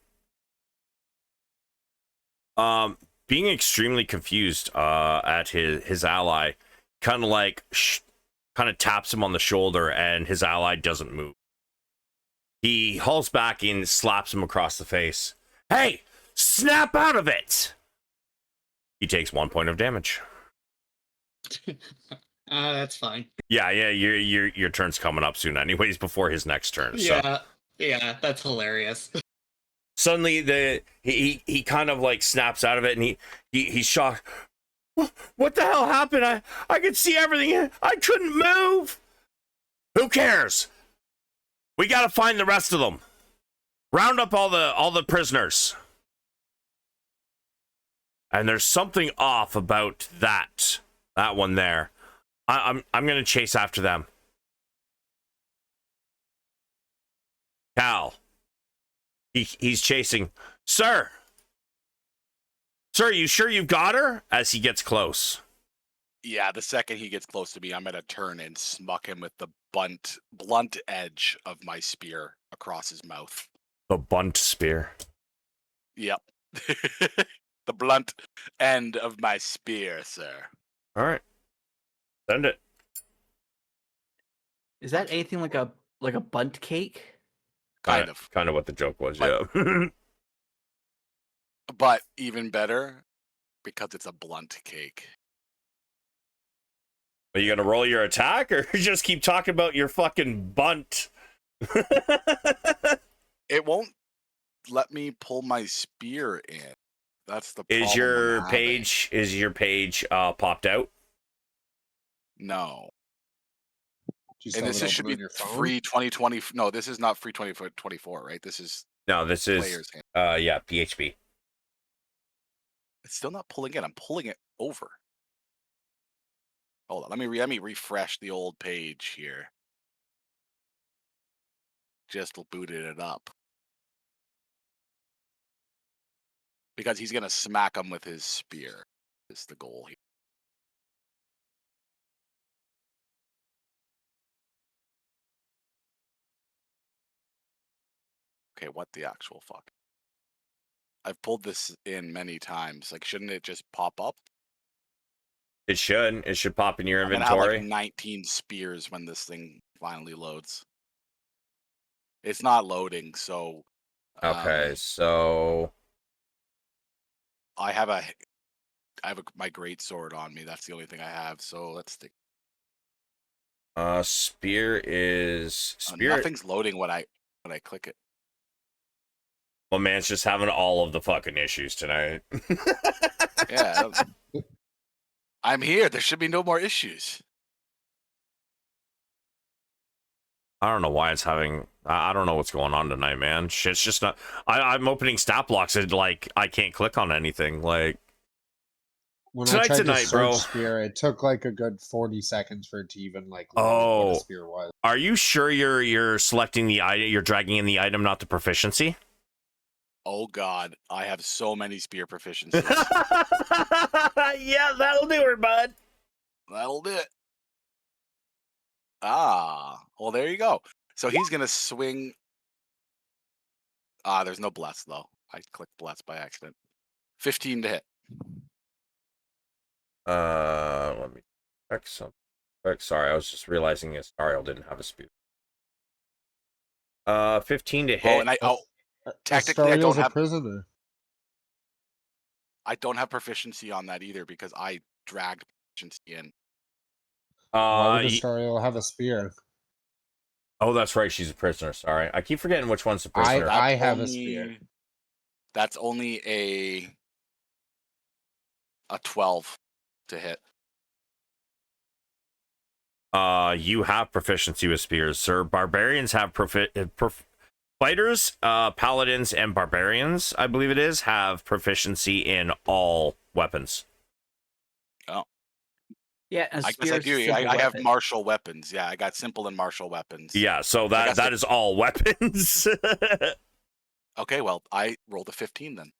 Being extremely confused at his ally, kind of like kind of taps him on the shoulder, and his ally doesn't move. He hauls back and slaps him across the face. Hey, snap out of it! He takes 1 point of damage. That's fine. Yeah, your turn's coming up soon, anyways, before his next turn. So. Yeah, that's hilarious. Suddenly, he kind of like snaps out of it, and he's shocked. What the hell happened? I could see everything. I couldn't move. Who cares? We gotta find the rest of them. Round up all the prisoners. And there's something off about that one there. I'm gonna chase after them. Cal. He's chasing. Sir, you sure you've got her? As he gets close. Yeah, the second he gets close to me, I'm gonna turn and smuck him with the blunt edge of my spear across his mouth. The bunt spear. Yep. The blunt end of my spear, sir. All right. Send it. Is that anything like a bunt cake? Kind of. Kind of what the joke was, But- yeah. But even better, because it's a blunt cake. Are you gonna roll your attack, or just keep talking about your fucking bunt? It won't let me pull my spear in. That's the problem. Is your page popped out? No. do you And still this have it should open be on your phone? free 2020. No, this is not free 2024, right? This is No, this is player's hand. yeah, PHP. It's still not pulling in. I'm pulling it over. Hold on. Let me refresh the old page here. Just booted it up. Because he's gonna smack him with his spear. Is the goal here. Okay, what the actual fuck? I've pulled this in many times. Like, shouldn't it just pop up? It should. It should pop in your I'm gonna have inventory. like 19 spears when this thing finally loads. It's not loading, so Okay, so I have my great sword on me. That's the only thing I have. So let's think. spear is spear. Nothing's loading when I click it. Well, man's just having all of the fucking issues tonight. Yeah, I'm here. There should be no more issues. I don't know why it's having I don't know what's going on tonight, man. Shit's just not. I'm opening stat blocks and like I can't click on anything. Like When I tonight's tried the to night, search bro. spear, it took like a good 40 seconds for it to even like load what a Oh, spear was. are you sure you're selecting the item? You're dragging in the item, not the proficiency. Oh God, I have so many spear proficiencies. Yeah, that'll do her, bud. That'll do it. Ah, well, there you go. So he's gonna swing. There's no bless though. I clicked bless by accident. 15 to hit. Let me check something. Quick. Sorry, I was just realizing Astariel didn't have a spear. 15 to hit. Oh, and technically I Astariel's don't a have prisoner. proficiency on that either because I dragged proficiency in. Why would y- Astariel have a spear? oh, that's right. She's a prisoner. Sorry, I keep forgetting which one's a prisoner. I have a spear. That's only a 12 to hit. You have proficiency with spears, sir. Barbarians have fighters, paladins, and barbarians, I believe it is, have proficiency in all weapons. Yeah, and I guess I spear's a do. simple I have weapon. martial weapons. Yeah, I got simple and martial weapons. Yeah, so guess that is all weapons. Okay, well, I rolled a 15 then.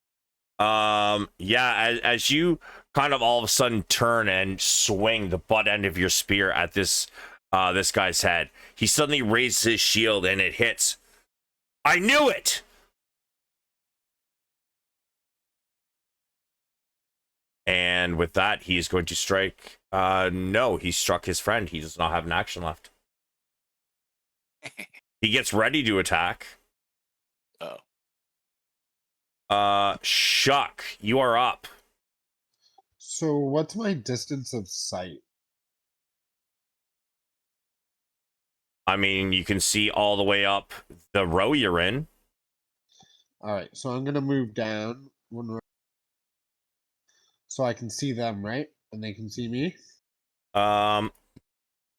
Yeah, as you kind of all of a sudden turn and swing the butt end of your spear at this guy's head, he suddenly raises his shield and it hits. I knew it. And with that, he is going to strike. No, he struck his friend. He does not have an action left. He gets ready to attack. Oh. Shuck, you are up. So what's my distance of sight? I mean, you can see all the way up the row you're in. All right, so I'm gonna move down one row so I can see them, right? And they can see me.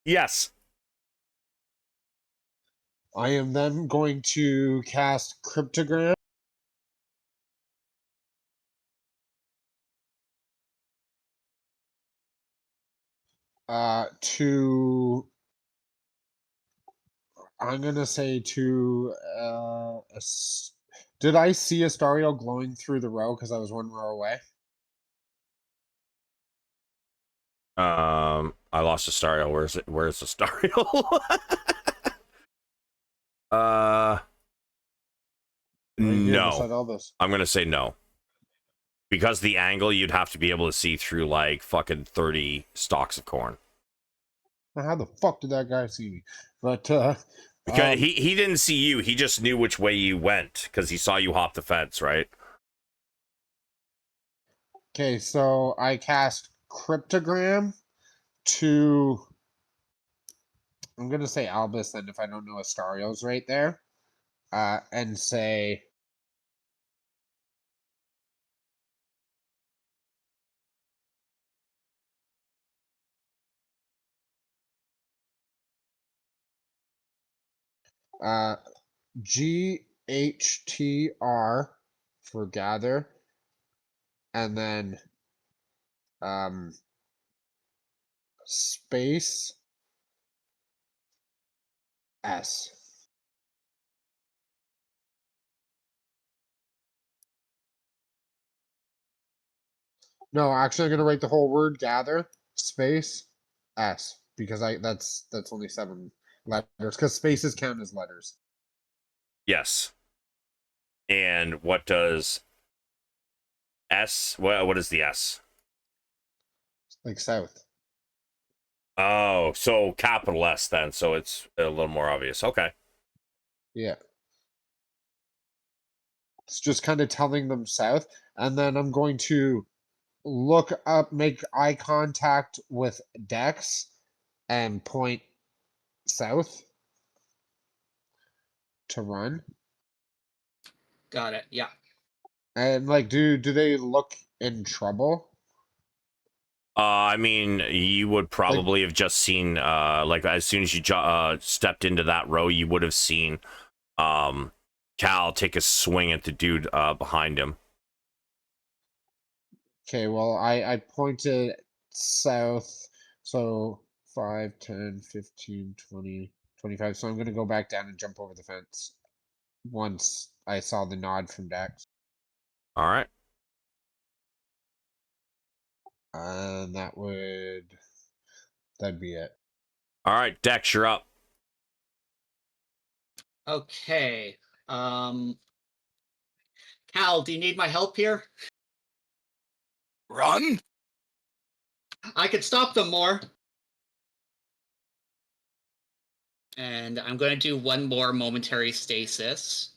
Yes. I am then going to cast Cryptogram. I'm gonna say did I see Astariel glowing through the row because I was one row away? I lost Astariel. Where's it? Where's Astariel? No. I'm gonna say no. Because the angle, you'd have to be able to see through like fucking 30 stalks of corn. Now, how the fuck did that guy see me? But because he didn't see you, he just knew which way you went because he saw you hop the fence, right? Okay, so I cast Cryptogram to. I'm gonna say Albus then if I don't know Astario's right there, and say. GHTR for gather, and then space S. No, actually, I'm gonna write the whole word gather space S because that's only 7 letters because spaces count as letters. Yes. And what does S? What is the S? Like south. Oh, so capital S then. So it's a little more obvious. Okay. Yeah. It's just kind of telling them south, and then I'm going to look up, make eye contact with Dex, and point south to run. Got it. Yeah. And like, do they look in trouble? I mean, you would probably have just seen, like, as soon as you stepped into that row, you would have seen Cal, take a swing at the dude behind him. Okay, well, I pointed south, so 5, 10, 15, 20, 25. So I'm going to go back down and jump over the fence once I saw the nod from Dex. All right. And that'd be it. All right, Dex, you're up. Okay. Cal, do you need my help here? Run? I could stop them more. And I'm going to do one more momentary stasis.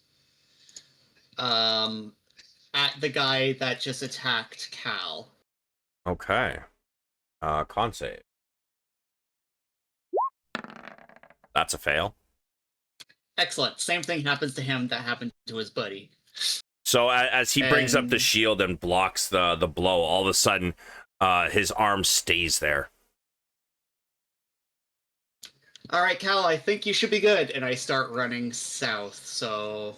At the guy that just attacked Cal. Okay. Con save. That's a fail. Excellent. Same thing happens to him that happened to his buddy. So as he brings up the And- shield and blocks the blow, all of a sudden, his arm stays there. All right, Cal, I think you should be good. And I start running south, so...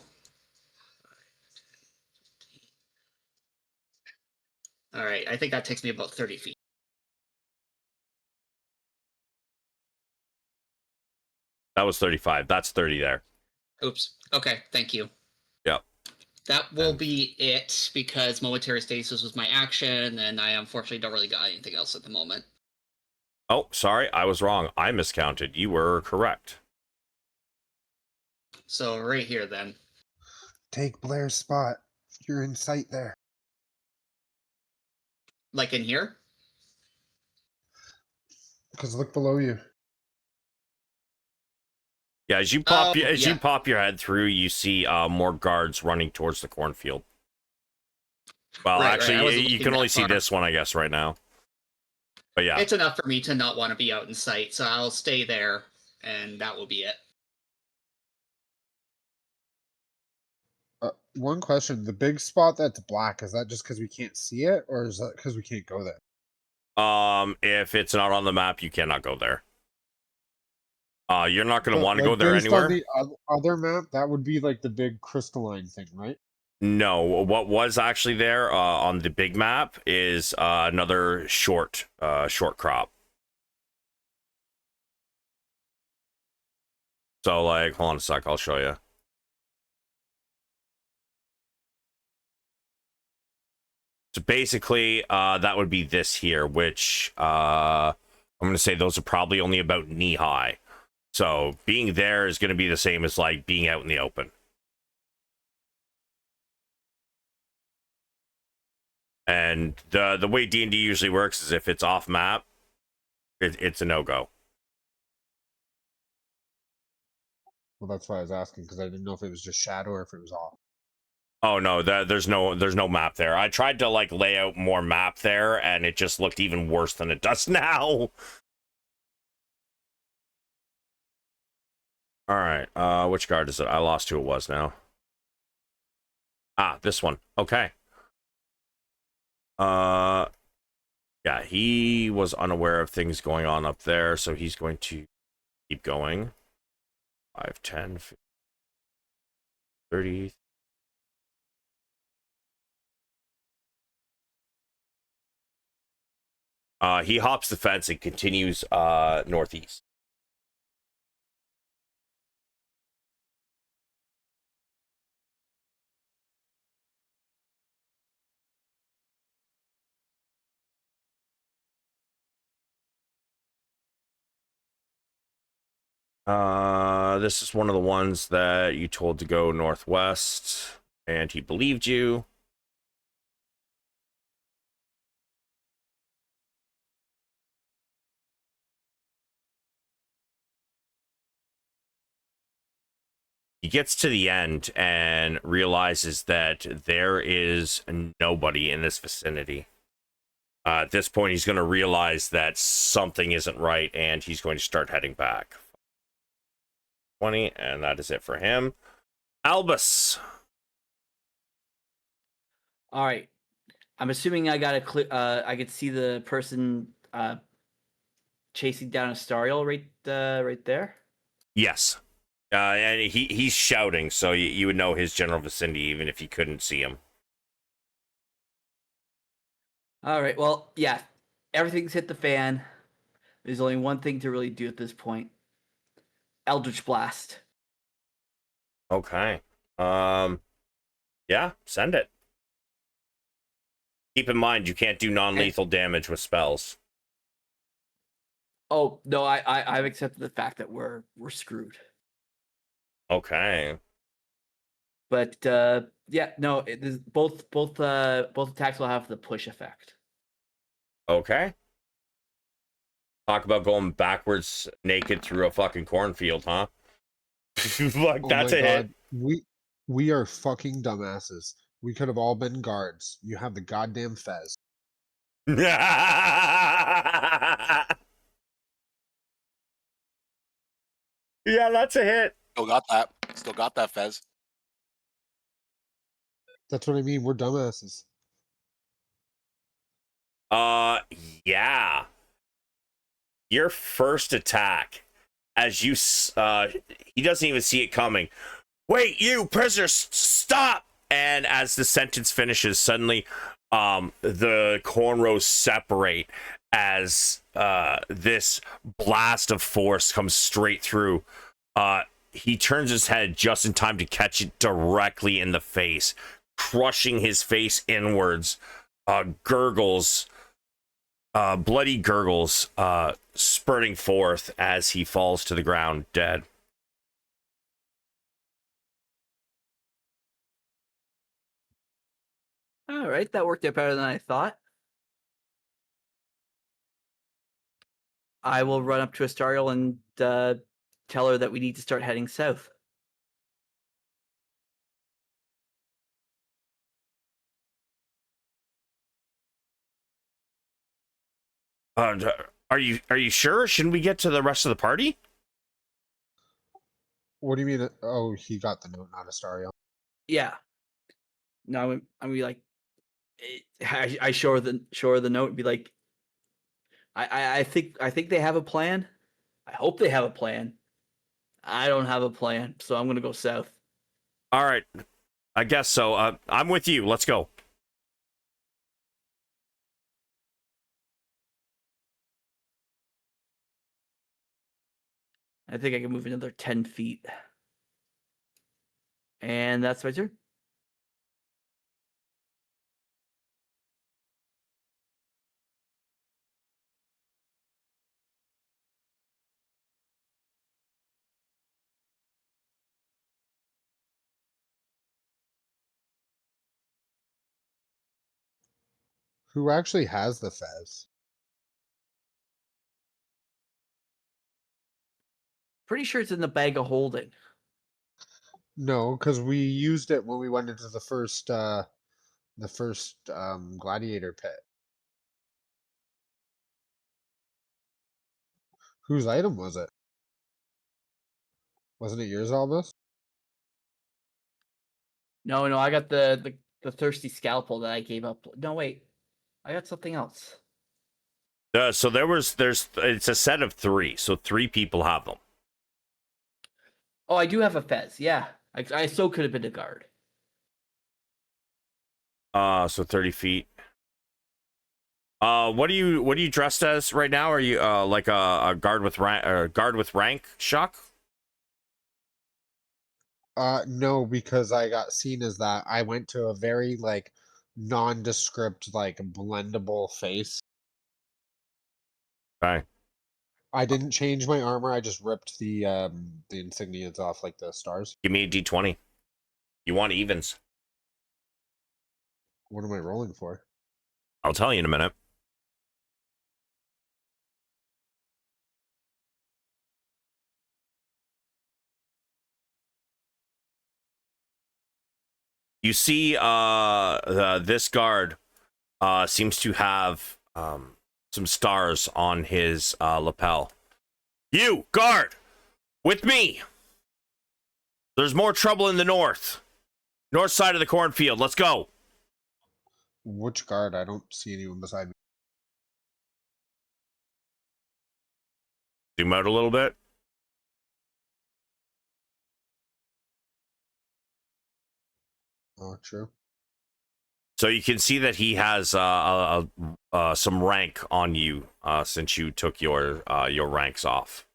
All right, I think that takes me about 30 feet. That was 35. That's 30 there. Oops. Okay, thank you. Yep. That will be it, because momentary stasis was my action, and I unfortunately don't really got anything else at the moment. Oh, sorry, I was wrong. I miscounted. You were correct. So right here, then. Take Blair's spot. You're in sight there. Like in here? Because look below you. Yeah, as you pop Oh, as you yeah. pop your head through, you see more guards running towards the cornfield. Well, Right, I actually, wasn't you looking can that only see far. this one, I guess, right now. But yeah, It's enough for me to not want to be out in sight, so I'll stay there, and that will be it. One question: the big spot that's black, is that just because we can't see it, or is that because we can't go there? if it's not on the map, you cannot go there. You're not going to But, want to like, go there based anywhere. on the other map, that would be like the big crystalline thing, right? No, what was actually there on the big map is another short crop. So, like, hold on a sec, I'll show you. So basically, that would be this here, which I'm going to say those are probably only about knee high. So being there is going to be the same as like being out in the open. And the way D&D usually works is if it's off map, it's a no-go. Well, that's why I was asking, because I didn't know if it was just shadow or if it was off. Oh no, there's no map there. I tried to like lay out more map there, and it just looked even worse than it does now. All right, which guard is it? I lost who it was now. Ah, this one. Okay. Yeah, he was unaware of things going on up there, so he's going to keep going. 5, 10, 30. He hops the fence and continues northeast. This is one of the ones that you told to go northwest, and he believed you. He gets to the end and realizes that there is nobody in this vicinity. At this point, he's going to realize that something isn't right, and he's going to start heading back. 20, and that is it for him. Albus. All right. I'm assuming I got a clear. I could see the person chasing down Astariel right there. Yes. And he's shouting, so you would know his general vicinity even if you couldn't see him. All right. Well, yeah, everything's hit the fan. There's only one thing to really do at this point. Eldritch Blast. Okay. Yeah, send it. Keep in mind you can't do non-lethal damage with spells. Oh no, I've accepted the fact that we're screwed. Okay. But yeah, no, both attacks will have the push effect. Okay. Talk about going backwards naked through a fucking cornfield, huh? Like, Oh that's my a hit. god, we are fucking dumbasses. We could have all been guards. You have the goddamn fez. Yeah, that's a hit. Still got that. Still got that, Fez. That's what I mean. We're dumbasses. Uh, yeah. Your first attack, as you, he doesn't even see it coming. Wait, you prisoners, stop! And as the sentence finishes, suddenly, the cornrows separate as this blast of force comes straight through. He turns his head just in time to catch it directly in the face, crushing his face inwards. Gurgles, bloody gurgles, spurting forth as he falls to the ground dead. All right, that worked out better than I thought. I will run up to Astariel and tell her that we need to start heading south. Are you sure? Shouldn't we get to the rest of the party? What do you mean? Oh, he got the note, not Astariel. Yeah. No, I'm be like, I show her the note and be like, I think they have a plan. I hope they have a plan. I don't have a plan, so I'm gonna go south. All right, I guess so. I'm with you. Let's go. I think I can move another 10 feet. And that's my turn. Who actually has the fez? Pretty sure it's in the bag of holding. No, because we used it when we went into the first gladiator pit. Whose item was it? Wasn't it yours, Albus? No, I got the thirsty scalpel that I gave up. No, wait. I got something else. So it's a set of 3, so 3 people have them. Oh, I do have a fez. Yeah. I so could have been a guard. So 30 feet. What are you dressed as right now? Are you like a guard with rank, Shock? No, because I got seen as that. I went to a very like nondescript, like blendable face. Okay. I didn't change my armor. I just ripped the insignias off, like the stars. Give me a d20. You want evens? What am I rolling for? I'll tell you in a minute. You see, this guard seems to have some stars on his lapel. You, guard, with me. There's more trouble in the north side of the cornfield. Let's go. Which guard? I don't see anyone beside me. Zoom out a little bit. Oh, true. So you can see that he has some rank on you since you took your ranks off.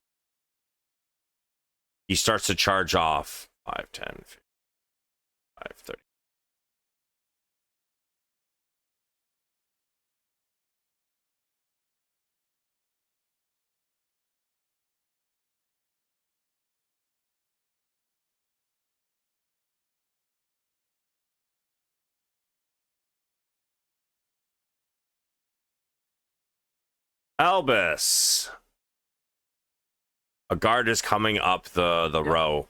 He starts to charge off 5, 10, 15, 5, 30. Albus. A guard is coming up the row.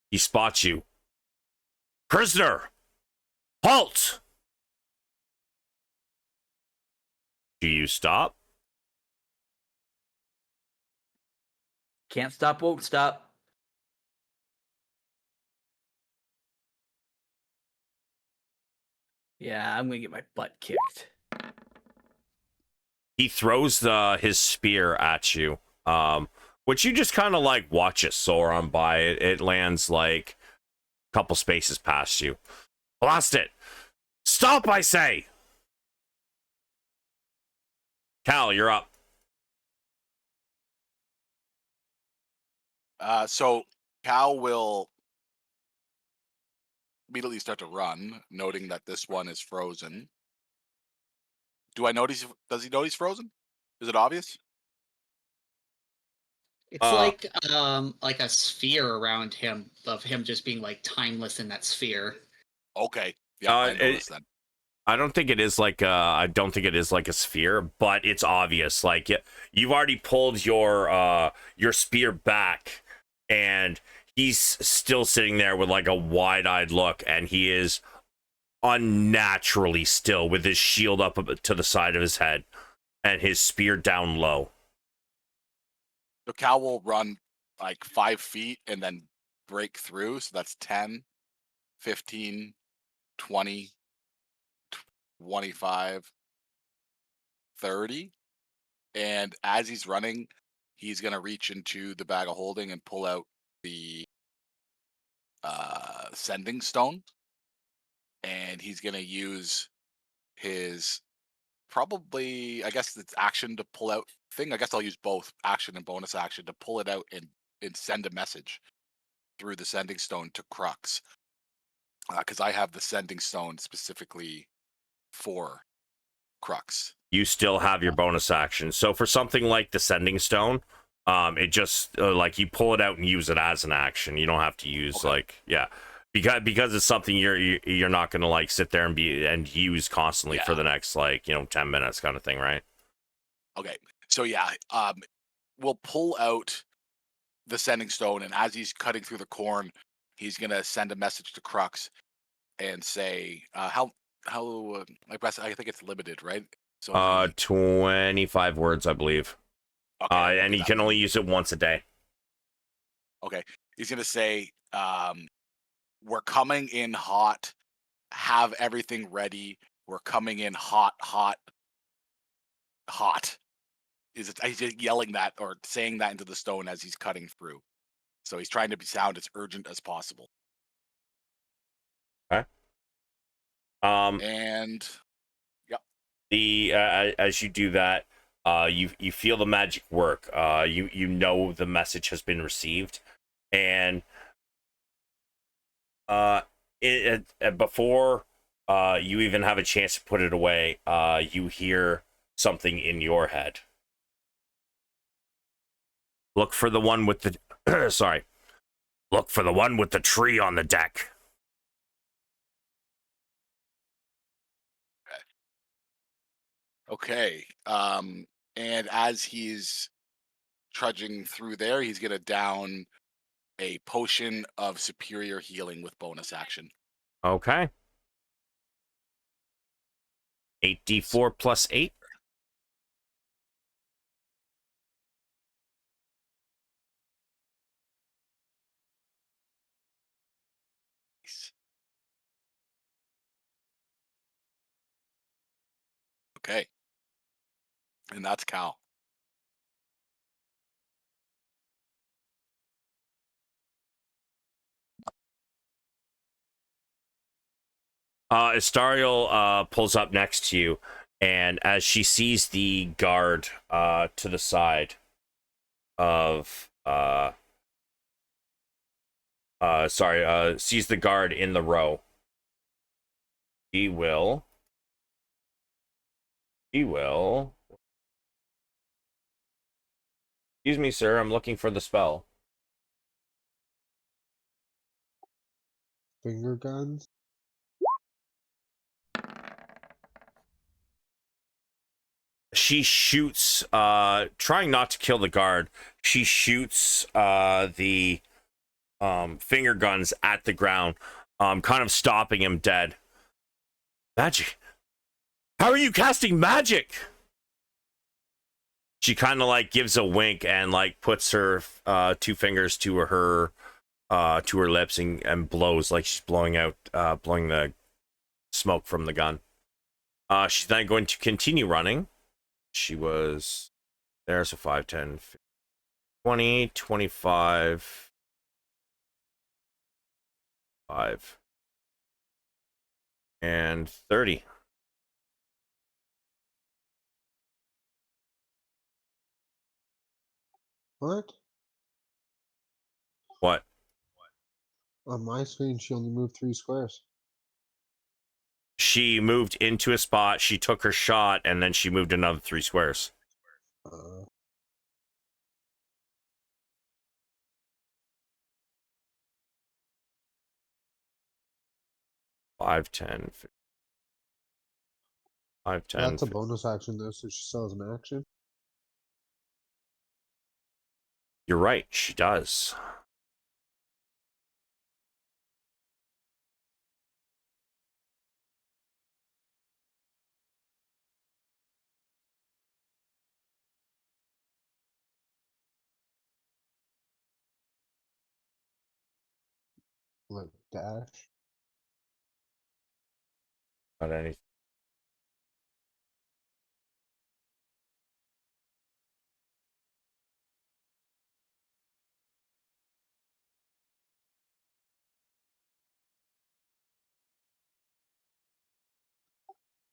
He spots you. Prisoner! Halt! Do you stop? Can't stop, won't stop. Yeah, I'm gonna get my butt kicked. He throws his spear at you, which you just kind of like watch it soar on by. It lands like a couple spaces past you. Blast it! Stop, I say! Cal, you're up. So Cal will immediately start to run, noting that this one is frozen. Do I notice? Does he know he's frozen? Is it obvious? It's Uh, like a sphere around him of him just being like timeless in that sphere. Okay. Yeah, I noticed that. I don't think it is like I don't think it is like a sphere, but it's obvious. Like you've already pulled your spear back, and he's still sitting there with like a wide-eyed look, and he is unnaturally still with his shield up to the side of his head and his spear down low. So Cal will run like 5 feet and then break through. So that's 10, 15, 20, 25, 30. And as he's running, he's going to reach into the bag of holding and pull out the sending stone. And he's going to use his probably, I guess it's action to pull out thing. I guess I'll use both action and bonus action to pull it out and send a message through the sending stone to Crux. Because I have the sending stone specifically for Crux. You still have your bonus action. So for something like the sending stone, it just like you pull it out and use it as an action. You don't have to use because it's something you're not going to like sit there and use constantly for the next 10 minutes kind of thing, right? Okay. So we'll pull out the sending stone, and as he's cutting through the corn, he's going to send a message to Crux and say how I guess I think it's limited, right? So 25 words, I believe. Okay, and you can only use it once a day. Okay. He's going to say, we're coming in hot. Have everything ready. We're coming in hot, hot, hot. He's just yelling that or saying that into the stone as he's cutting through. So he's trying to sound as urgent as possible. Okay. And as you do that, you feel the magic work. You know the message has been received, and before you even have a chance to put it away, you hear something in your head. Look for the one with the sorry. Look for the one with the tree on the deck. Okay. And as he's trudging through there, he's gonna down a potion of superior healing with bonus action. Okay. 8d4 plus 8. Okay. And that's Cal. Astariel pulls up next to you, and as she sees the guard to the side of sees the guard in the row, he will excuse me, sir, I'm looking for the spell. Finger guns. She shoots, trying not to kill the guard, she shoots the finger guns at the ground, kind of stopping him dead. Magic? How are you casting magic? She kind of like gives a wink and like puts her 2 fingers to her lips and blows like she's blowing out blowing the smoke from the gun. She's then going to continue running. She was there, so 5, 10, 20, 25, 5, and 30. What? What? On my screen, she only moved 3 squares. She moved into a spot, she took her shot, and then she moved another 3 squares. Uh, 5, 10, 5, 10. that's a bonus action though, so she still has an action. You're right, she does. Like dash. Not anything.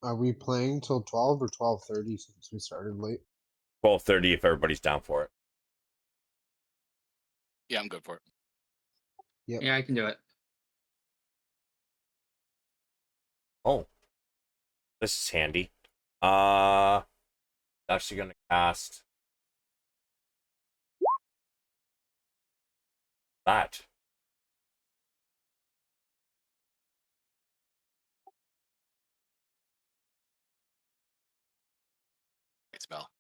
Are we playing till 12 or 12:30 since we started late? 12:30 if everybody's down for it. Yeah, I'm good for it. Yep. Yeah, I can do it. Oh, this is handy. Actually gonna cast that. Great spell.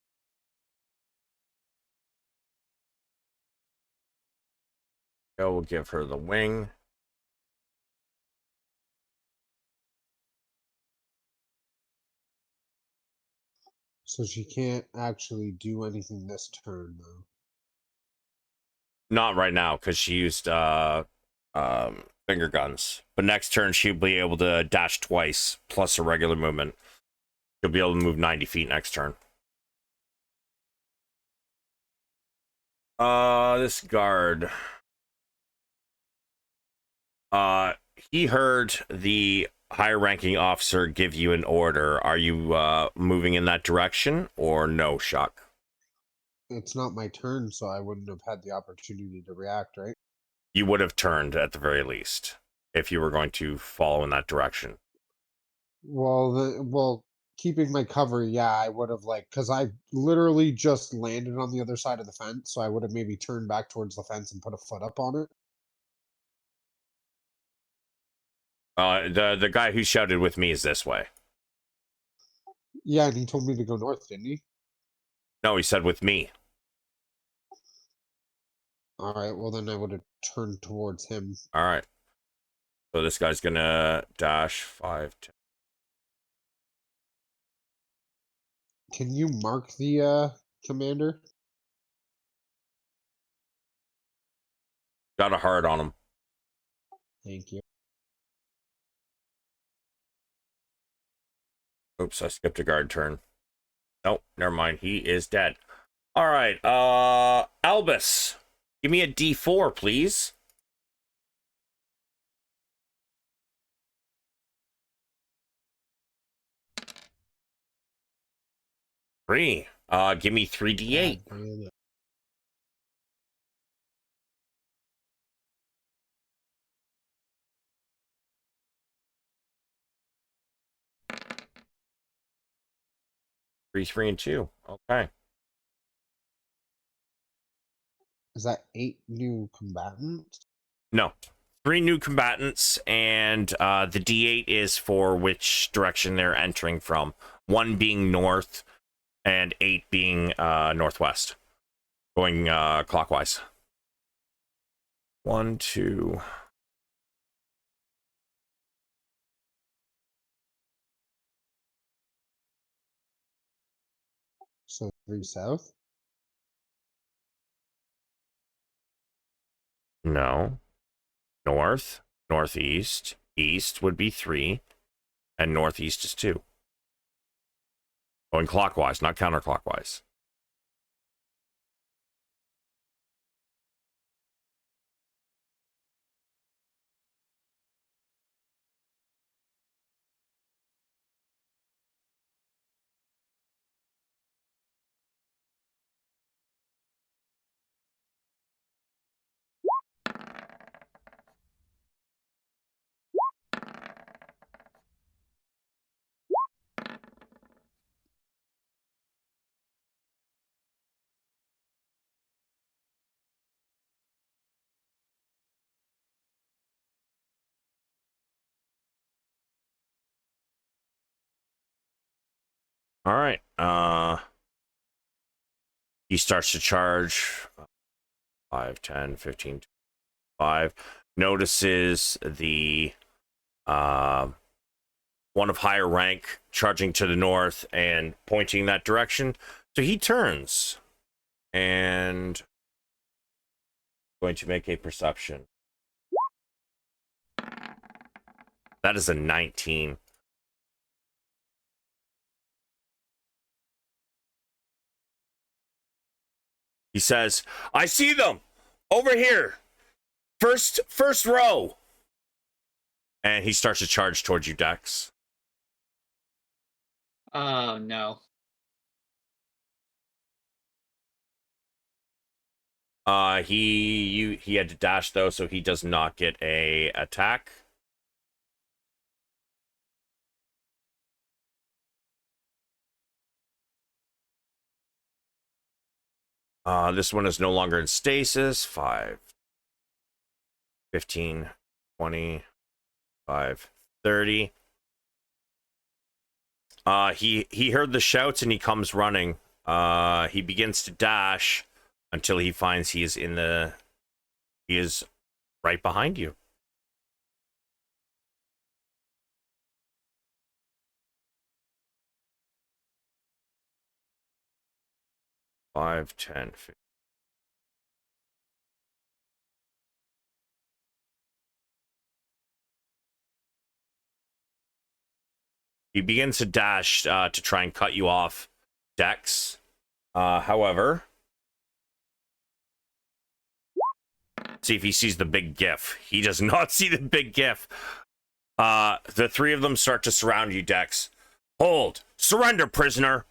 We'll give her the wing. So she can't actually do anything this turn though. Not right now because she used finger guns. But next turn she'll be able to dash twice plus a regular movement. She'll be able to move 90 feet next turn. This guard. He heard the higher ranking officer give you an order. Are you moving in that direction or no, Shock? It's not my turn, so I wouldn't have had the opportunity to react, right? You would have turned at the very least if you were going to follow in that direction. Well, keeping my cover, yeah, I would have because I literally just landed on the other side of the fence, so I would have maybe turned back towards the fence and put a foot up on it. The guy who shouted with me is this way. Yeah, and he told me to go north, didn't he? No, he said with me. All right, well then I would have turned towards him. All right. So this guy's gonna dash 5, 10. Can you mark the commander? Got a heart on him. Thank you. Oops, I skipped a guard turn. Nope, never mind. He is dead. All right. Albus, give me a D4, please. 3. Give me 3d8. God, really. Three, 3, and 2. Okay. Is that 8 new combatants? No. 3 new combatants, and the d8 is for which direction they're entering from. 1 being north, and 8 being northwest. Going clockwise. 1, 2. So 3 south? No. North, northeast, east would be 3, and northeast is 2. Going clockwise, not counterclockwise. All right. He starts to charge 5, 10, 15, 5. Notices the one of higher rank charging to the north and pointing that direction. So he turns and going to make a perception. That is a 19. He says, I see them over here. First row. And he starts to charge towards you, Dex. Oh no. He had to dash though, so he does not get a attack. This one is no longer in stasis. 5, 15, 20, 5, 30. He heard the shouts and he comes running. He begins to dash until he finds he is right behind you. Five, 10, 15. He begins to dash to try and cut you off, Dex. However, see if he sees the big GIF. He does not see the big GIF. The 3 of them start to surround you, Dex. Hold. Surrender, prisoner,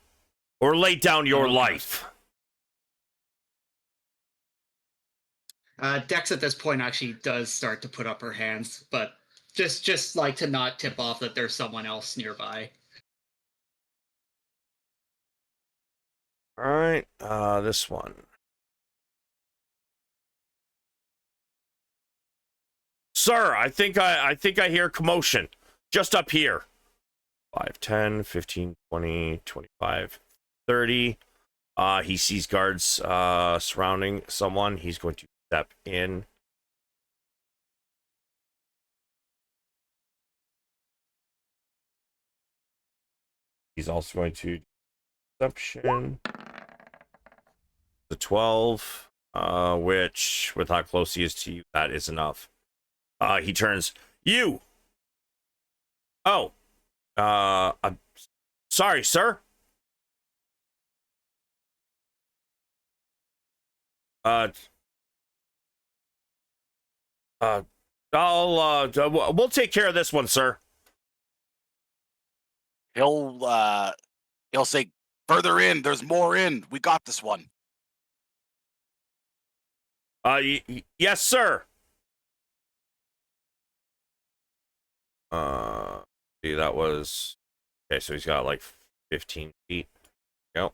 or lay down your life. Dex at this point actually does start to put up her hands, but just like to not tip off that there's someone else nearby. All right, this one. Sir, I think I hear commotion just up here. 5, 10, 15, 20, 25, 30. He sees guards surrounding someone. He's going to step in. He's also going to deception. The 12, which with how close he is to you, that is enough. He turns. You. Oh. I'm sorry, sir. We'll take care of this one, sir. He'll say, Further in. There's more in. We got this one. Yes, sir. See, that was okay. So he's got like 15 feet. Yep.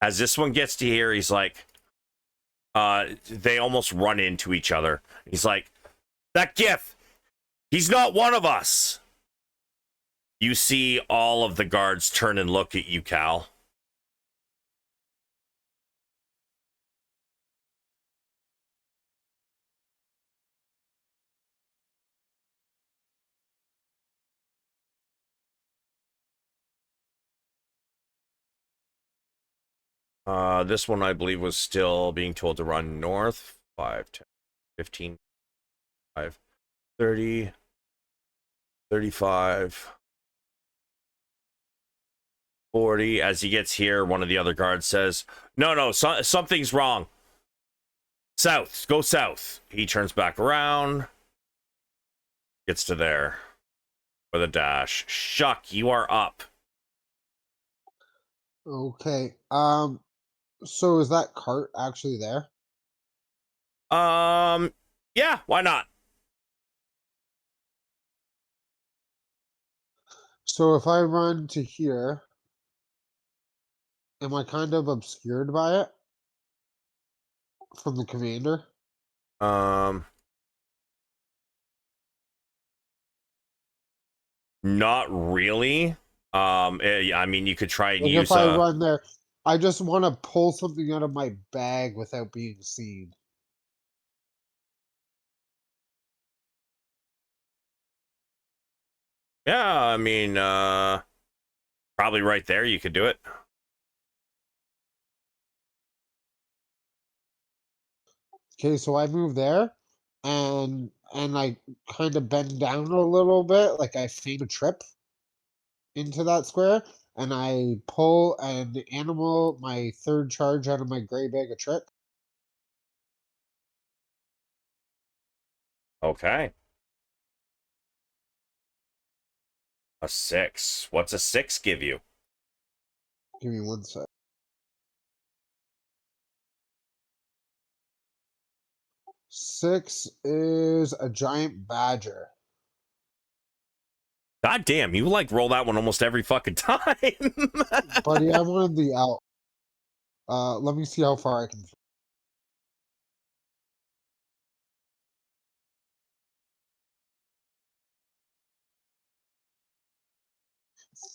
As this one gets to here, he's like, they almost run into each other. He's like, that GIF, he's not one of us. You see all of the guards turn and look at you, Cal. This one, I believe, was still being told to run north. 5, 10, 15, 5, 30, 35, 40. As he gets here, one of the other guards says, no, something's wrong. South, go south. He turns back around. Gets to there with a dash. Shuck, you are up. Okay. So is that cart actually there? Yeah, why not? So if I run to here, am I kind of obscured by it from the commander? Not really. I mean, you could try and Like use if I run there, I just want to pull something out of my bag without being seen. yeah, I mean, probably right there you could do it. Okay, so I move there, and I kind of bend down a little bit, like I feign a trip into that square, and I pull an animal, my third charge out of my gray bag of trick. Okay. A 6. What's a 6 give you? Give me one sec. 6 is a giant badger. God damn, you like roll that one almost every fucking time. Buddy, I wanted the elk. Let me see how far I can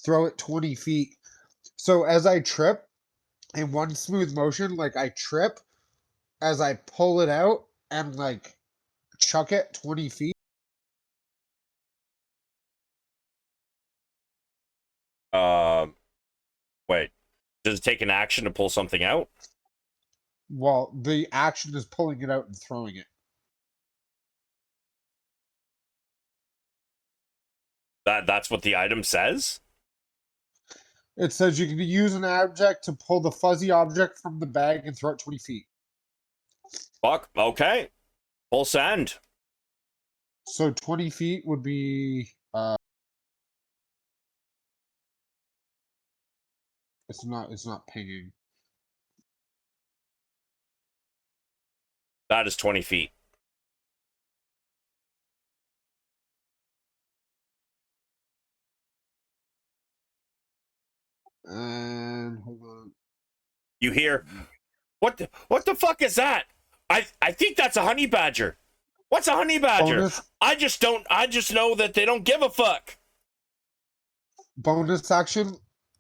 throw it 20 feet. So as I trip in one smooth motion, like I trip as I pull it out and like chuck it 20 feet. Wait. Does it take an action to pull something out? Well, the action is pulling it out and throwing it. That's what the item says? It says you can use an object to pull the fuzzy object from the bag and throw it 20 feet. Fuck, okay. Full send. So 20 feet would be it's not pinging. That is 20 feet. And hold on. You hear, what the fuck is that? I think that's a honey badger. What's a honey badger? Bonus, I just know that they don't give a fuck. bonus action.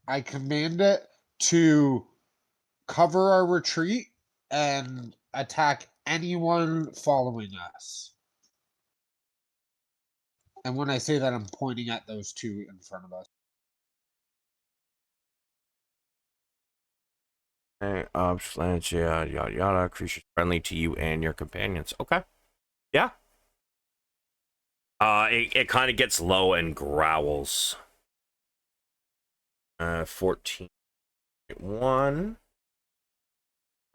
I command it to cover our retreat and attack anyone following us. And when I say that, I'm pointing at those two in front of us. Okay, lands, yada yada yada. Creatures friendly to you and your companions. Okay. Yeah. It kind of gets low and growls. 14.1.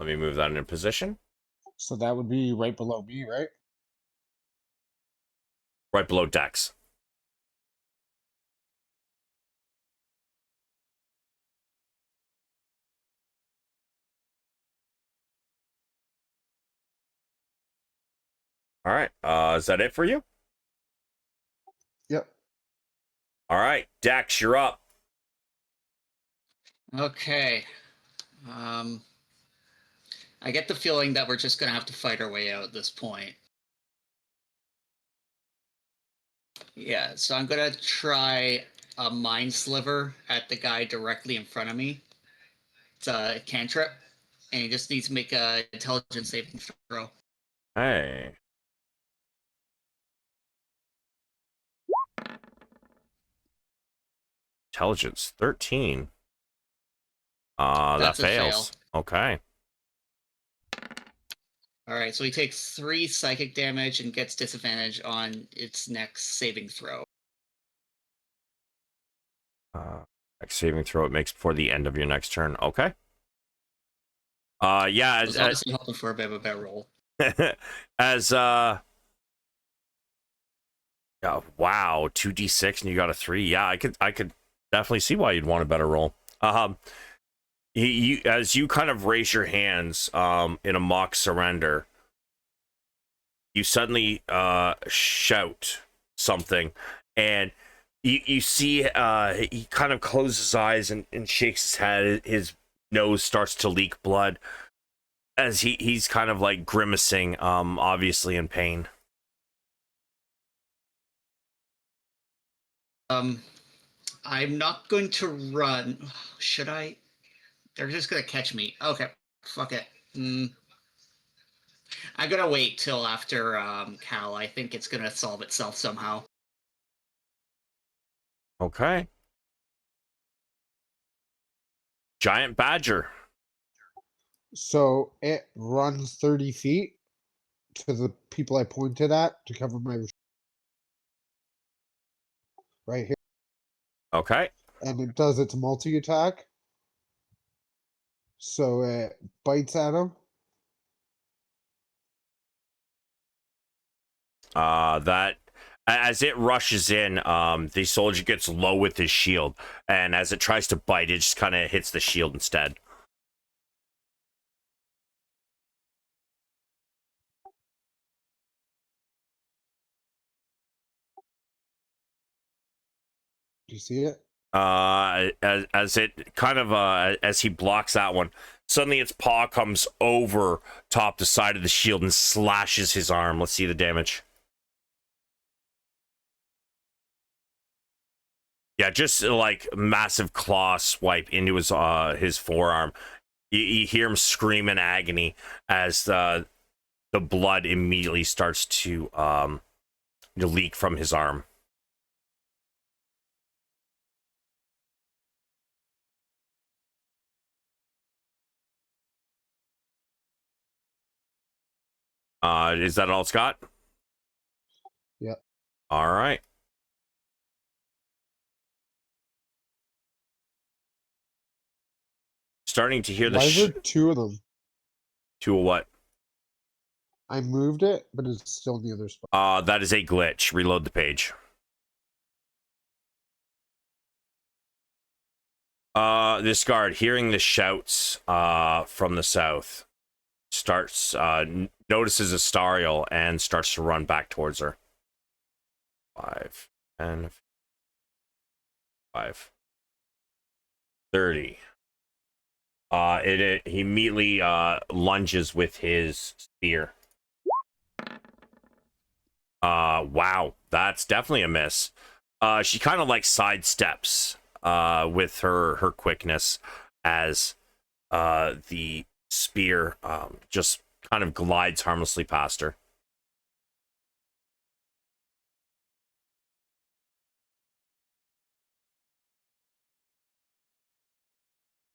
Let me move that into position. So that would be right below me, right? Right below Dex. All right. Is that it for you? Yep. All right, Dex, you're up. Okay. I get the feeling that we're just gonna have to fight our way out at this point. Yeah, so I'm gonna try a mind sliver at the guy directly in front of me. It's a cantrip, and he just needs to make a intelligence saving throw. Hey. Intelligence 13. That That's a fails. Okay. All right, so he takes 3 psychic damage and gets disadvantage on its next saving throw. Next saving throw it makes before the end of your next turn. Okay. Yeah, I was obviously hoping for a bit of a better roll. as yeah, wow, 2d6 and you got a 3. Yeah, I could definitely see why you'd want a better roll. You as you kind of raise your hands in a mock surrender, you suddenly shout something, and you see he kind of closes his eyes and shakes his head. His nose starts to leak blood as he's kind of like grimacing, obviously in pain. I'm not going to run. Should I? They're just gonna catch me. Okay, fuck it. I'm gonna wait till after Cal. I think it's gonna solve itself somehow. Okay. Giant badger. So it runs 30 feet to the people I pointed at to cover my right here. Okay. And it does its multi attack. So it bites at him. That as it rushes in, the soldier gets low with his shield, and as it tries to bite, it just kind of hits the shield instead. Do you see it? As it kind of as he blocks that one, suddenly its paw comes over top the side of the shield and slashes his arm. Let's see the damage. Yeah, just like massive claw swipe into his forearm. You hear him scream in agony as the blood immediately starts to leak from his arm. Is that all, Scott? Yep. All right. Starting to hear Why is there the 2 of them? to a what? I moved it, but it's still in the other spot. That is a glitch. Reload the page. This guard, hearing the shouts from the south, starts notices Astariel and starts to run back towards her. 5, 10, 5, 30. He immediately lunges with his spear. Wow, that's definitely a miss. She kind of like sidesteps with her quickness as the spear just kind of glides harmlessly past her.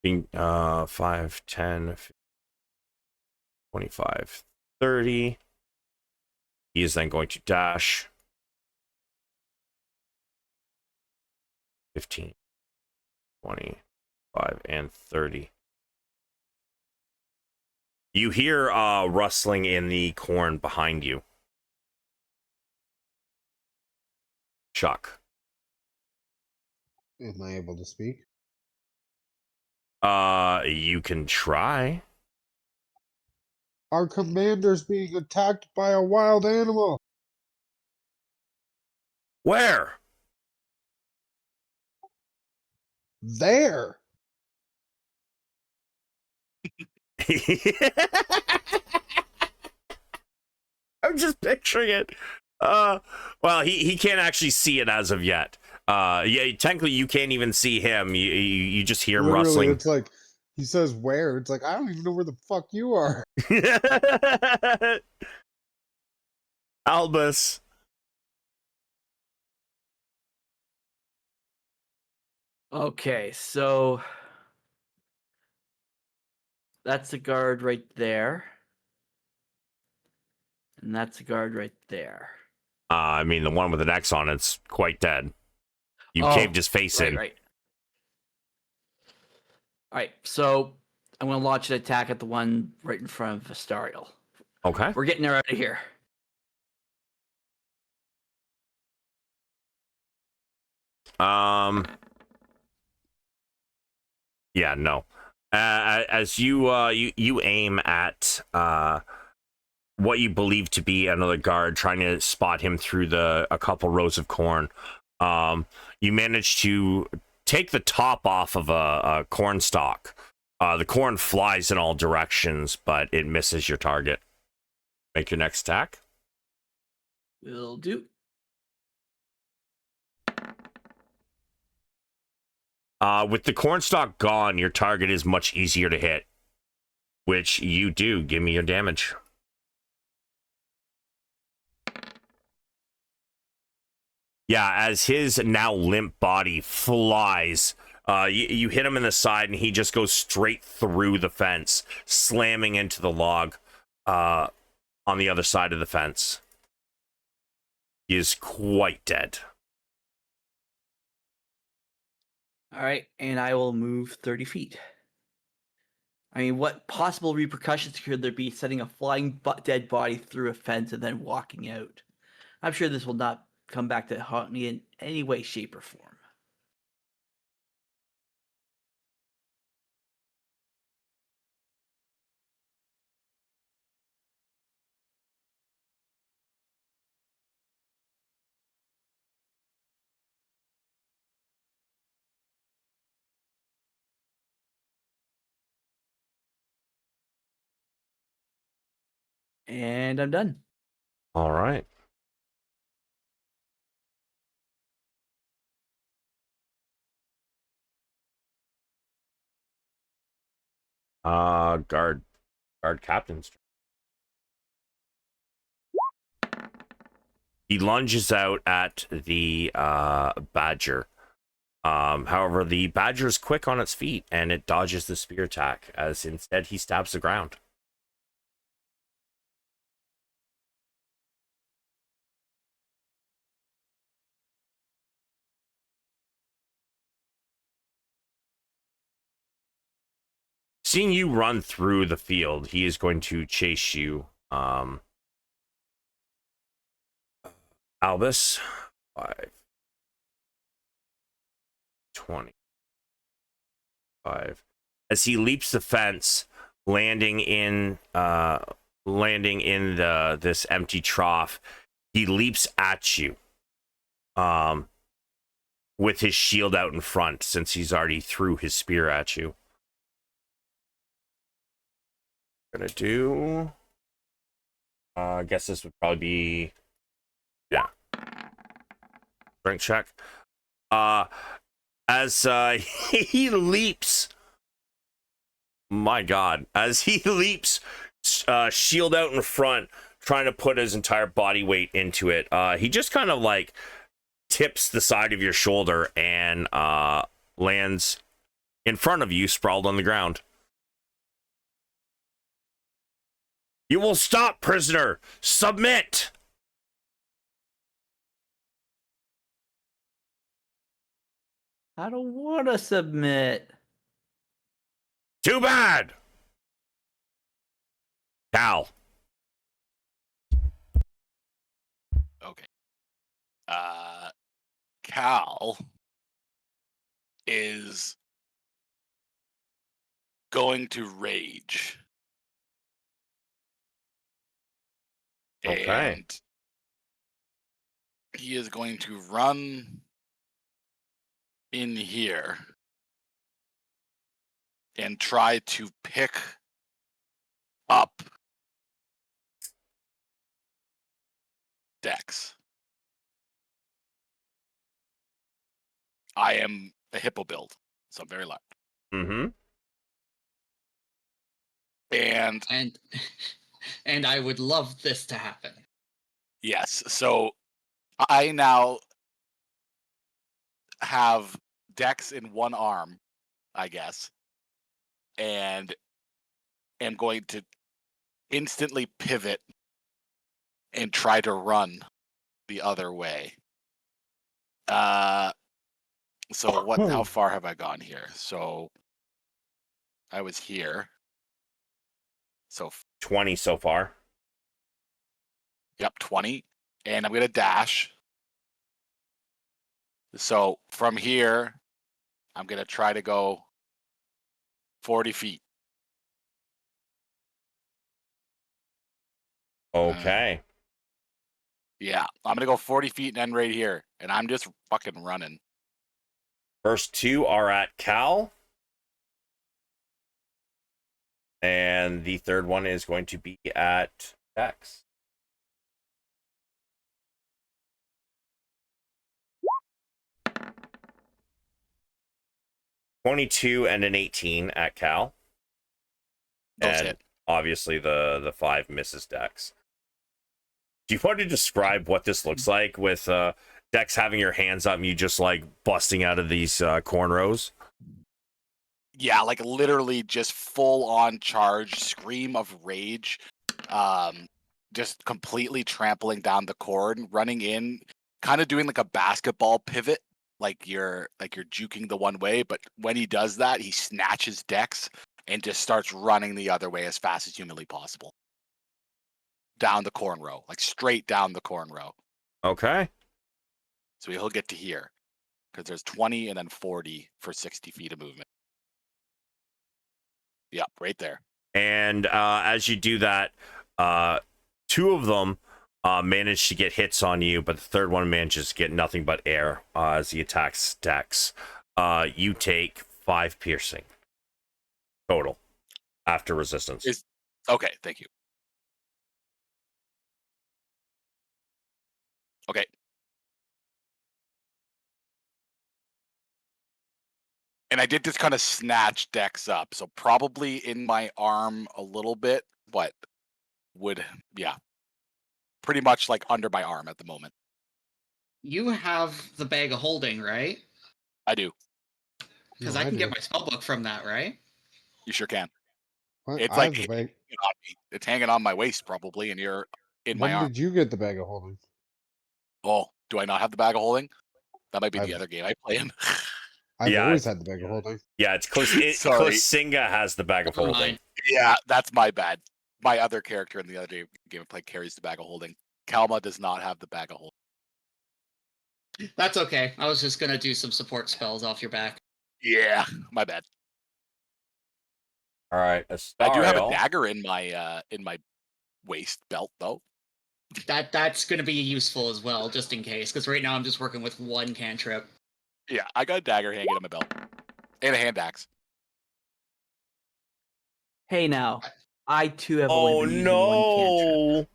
Being 5, 10, 25, 30. He is then going to dash. 15, 20, 5, and 30. You hear rustling in the corn behind you. Chuck. Am I able to speak? You can try. Our commander's being attacked by a wild animal. Where? There. I'm just picturing it. Well, he can't actually see it as of yet. Yeah, technically you can't even see him. You just hear him Literally, rustling. it's like he says where. It's like I don't even know where the fuck you are. Albus. Okay, so that's a guard right there. And that's a guard right there. I mean, the one with an X on it's quite dead. You Oh, caved his face in. Right. All right, so I'm going to launch an attack at the one right in front of Vestariel. Okay. We're getting her out of here. Yeah, no. As you aim at what you believe to be another guard, trying to spot him through a couple rows of corn, you manage to take the top off of a corn stalk. The corn flies in all directions, but it misses your target. Make your next attack. Will do. With the cornstalk gone, your target is much easier to hit, which you do. Give me your damage. Yeah, as his now limp body flies, you hit him in the side, and he just goes straight through the fence, slamming into the log on the other side of the fence. He is quite dead. All right, and I will move 30 feet. I mean, what possible repercussions could there be sending a flying dead body through a fence and then walking out? I'm sure this will not come back to haunt me in any way, shape, or form. And I'm done. All right. Guard captain's turn. He lunges out at the badger. However, the badger is quick on its feet, and it dodges the spear attack, as instead he stabs the ground. Seeing you run through the field, he is going to chase you. Albus, 5, 25. As he leaps the fence, landing in this empty trough, he leaps at you. With his shield out in front, since he's already threw his spear at you. Gonna do. I guess this would probably be. Yeah. Strength check. As he leaps. My God. As he leaps, shield out in front, trying to put his entire body weight into it. He just kind of like tips the side of your shoulder and lands in front of you, sprawled on the ground. You will stop, prisoner. Submit. I don't want to submit. Too bad. Cal. Okay. Cal is going to rage. Okay. And he is going to run in here and try to pick up Dex. I am a hippo build, so I'm very loud. Mm-hmm. And And I would love this to happen. yes, so I now have Dex in one arm, I guess, and am going to instantly pivot and try to run the other way. So what? How far have I gone here? So I was here. So 20 so far. yep, 20, and I'm gonna dash. So from here, I'm gonna try to go 40 feet. Okay. Yeah, I'm gonna go 40 feet and end right here, and I'm just fucking running. First two are at Cal. And the third one is going to be at Dex. $22 and an 18 at Cal. Those And hit. obviously the 5 misses Dex. Do you want to describe what this looks like with Dex having your hands up and you just like busting out of these cornrows? Yeah, like literally just full on charge, scream of rage, just completely trampling down the cord, running in, kind of doing like a basketball pivot, like you're juking the one way, but when he does that, he snatches Dex and just starts running the other way as fast as humanly possible. Down the corn row, like straight down the corn row. Okay. So he'll get to here because there's 20 and then 40 for 60 feet of movement. Yeah, right there. And as you do that, two of them manage to get hits on you, but the third one manages to get nothing but air as he attacks Dex. You take 5 piercing total after resistance. Okay, thank you. Okay. And I did just kind of snatch Dex up, so probably in my arm a little bit, but yeah, pretty much like under my arm at the moment. You have the bag of holding, right? I do. Because No, I I can get do. my spell book from that, right? You sure can. What? It's I like have the bag. hanging on me. It's hanging on my waist probably, and you're in my When arm. did you get the bag of holding? Oh, do I not have the bag of holding? That might be the I've- other game I play in. I've Yeah, always had the bag of holding. Yeah, it's close. Sorry. Kosinga has the bag of Never holding. mind. Yeah, that's my bad. My other character in the other game I play carries the bag of holding. Kalma does not have the bag of holding. That's okay. I was just gonna do some support spells off your back. Yeah, my bad. All right, I do have a Astariel. dagger in my waist belt though. That's gonna be useful as well, just in case. Because right now I'm just working with one cantrip. Yeah, I got a dagger hanging in my belt and a hand axe. Hey now, I too have Oh only been using one cantrip.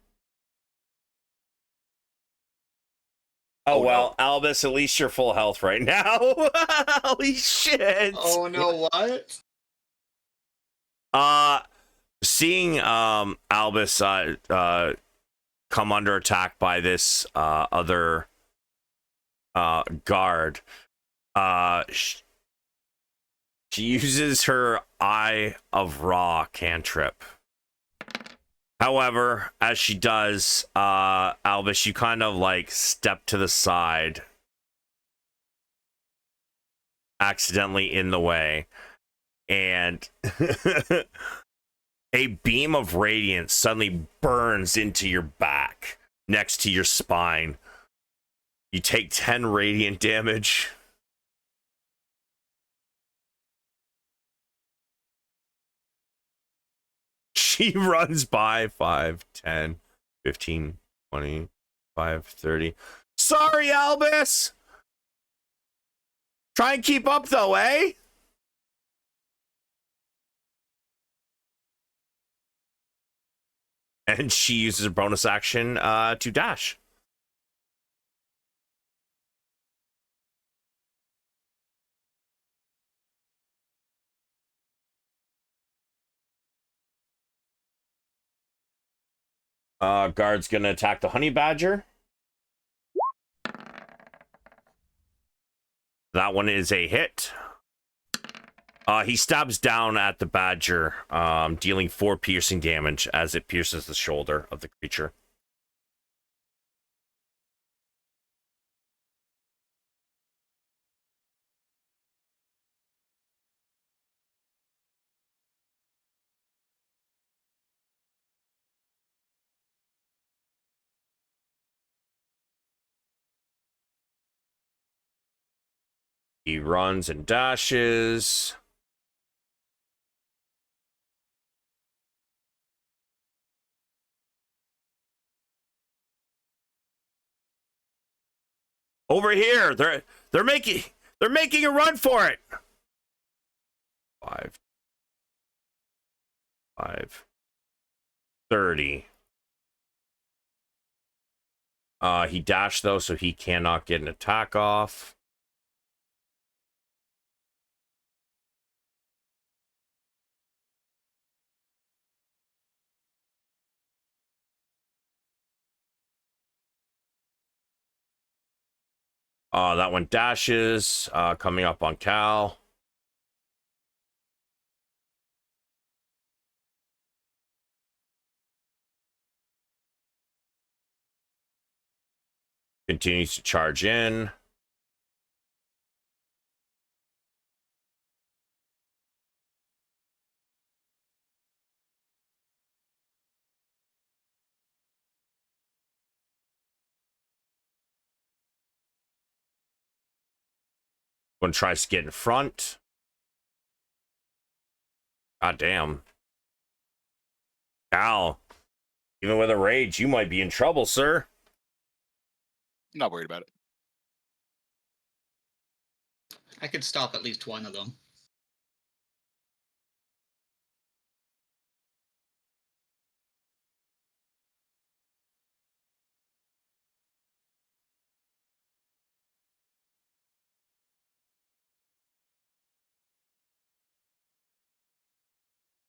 no! Oh well, Albus, at least you're full health right now. Holy shit! Oh no, what? Seeing Albus come under attack by this other guard, she uses her Eye of Ra cantrip. However, as she does, Albus, you kind of like step to the side, accidentally in the way, and A beam of radiance suddenly burns into your back, next to your spine. You take 10 radiant damage. She runs by 5, 10, 15, 20, 5, 30. Sorry, Albus! Try and keep up, though, eh? And she uses her bonus action to dash. Guard's gonna attack the honey badger. That one is a hit. He stabs down at the badger, dealing 4 piercing damage as it pierces the shoulder of the creature. He runs and dashes. Over here, they're making a run for it. 5, 30. He dashed though, so he cannot get an attack off. That one dashes, coming up on Cal. Continues to charge in. One tries to get in front. God damn. Cal, even with a rage, you might be in trouble, sir. Not worried about it. I could stop at least one of them.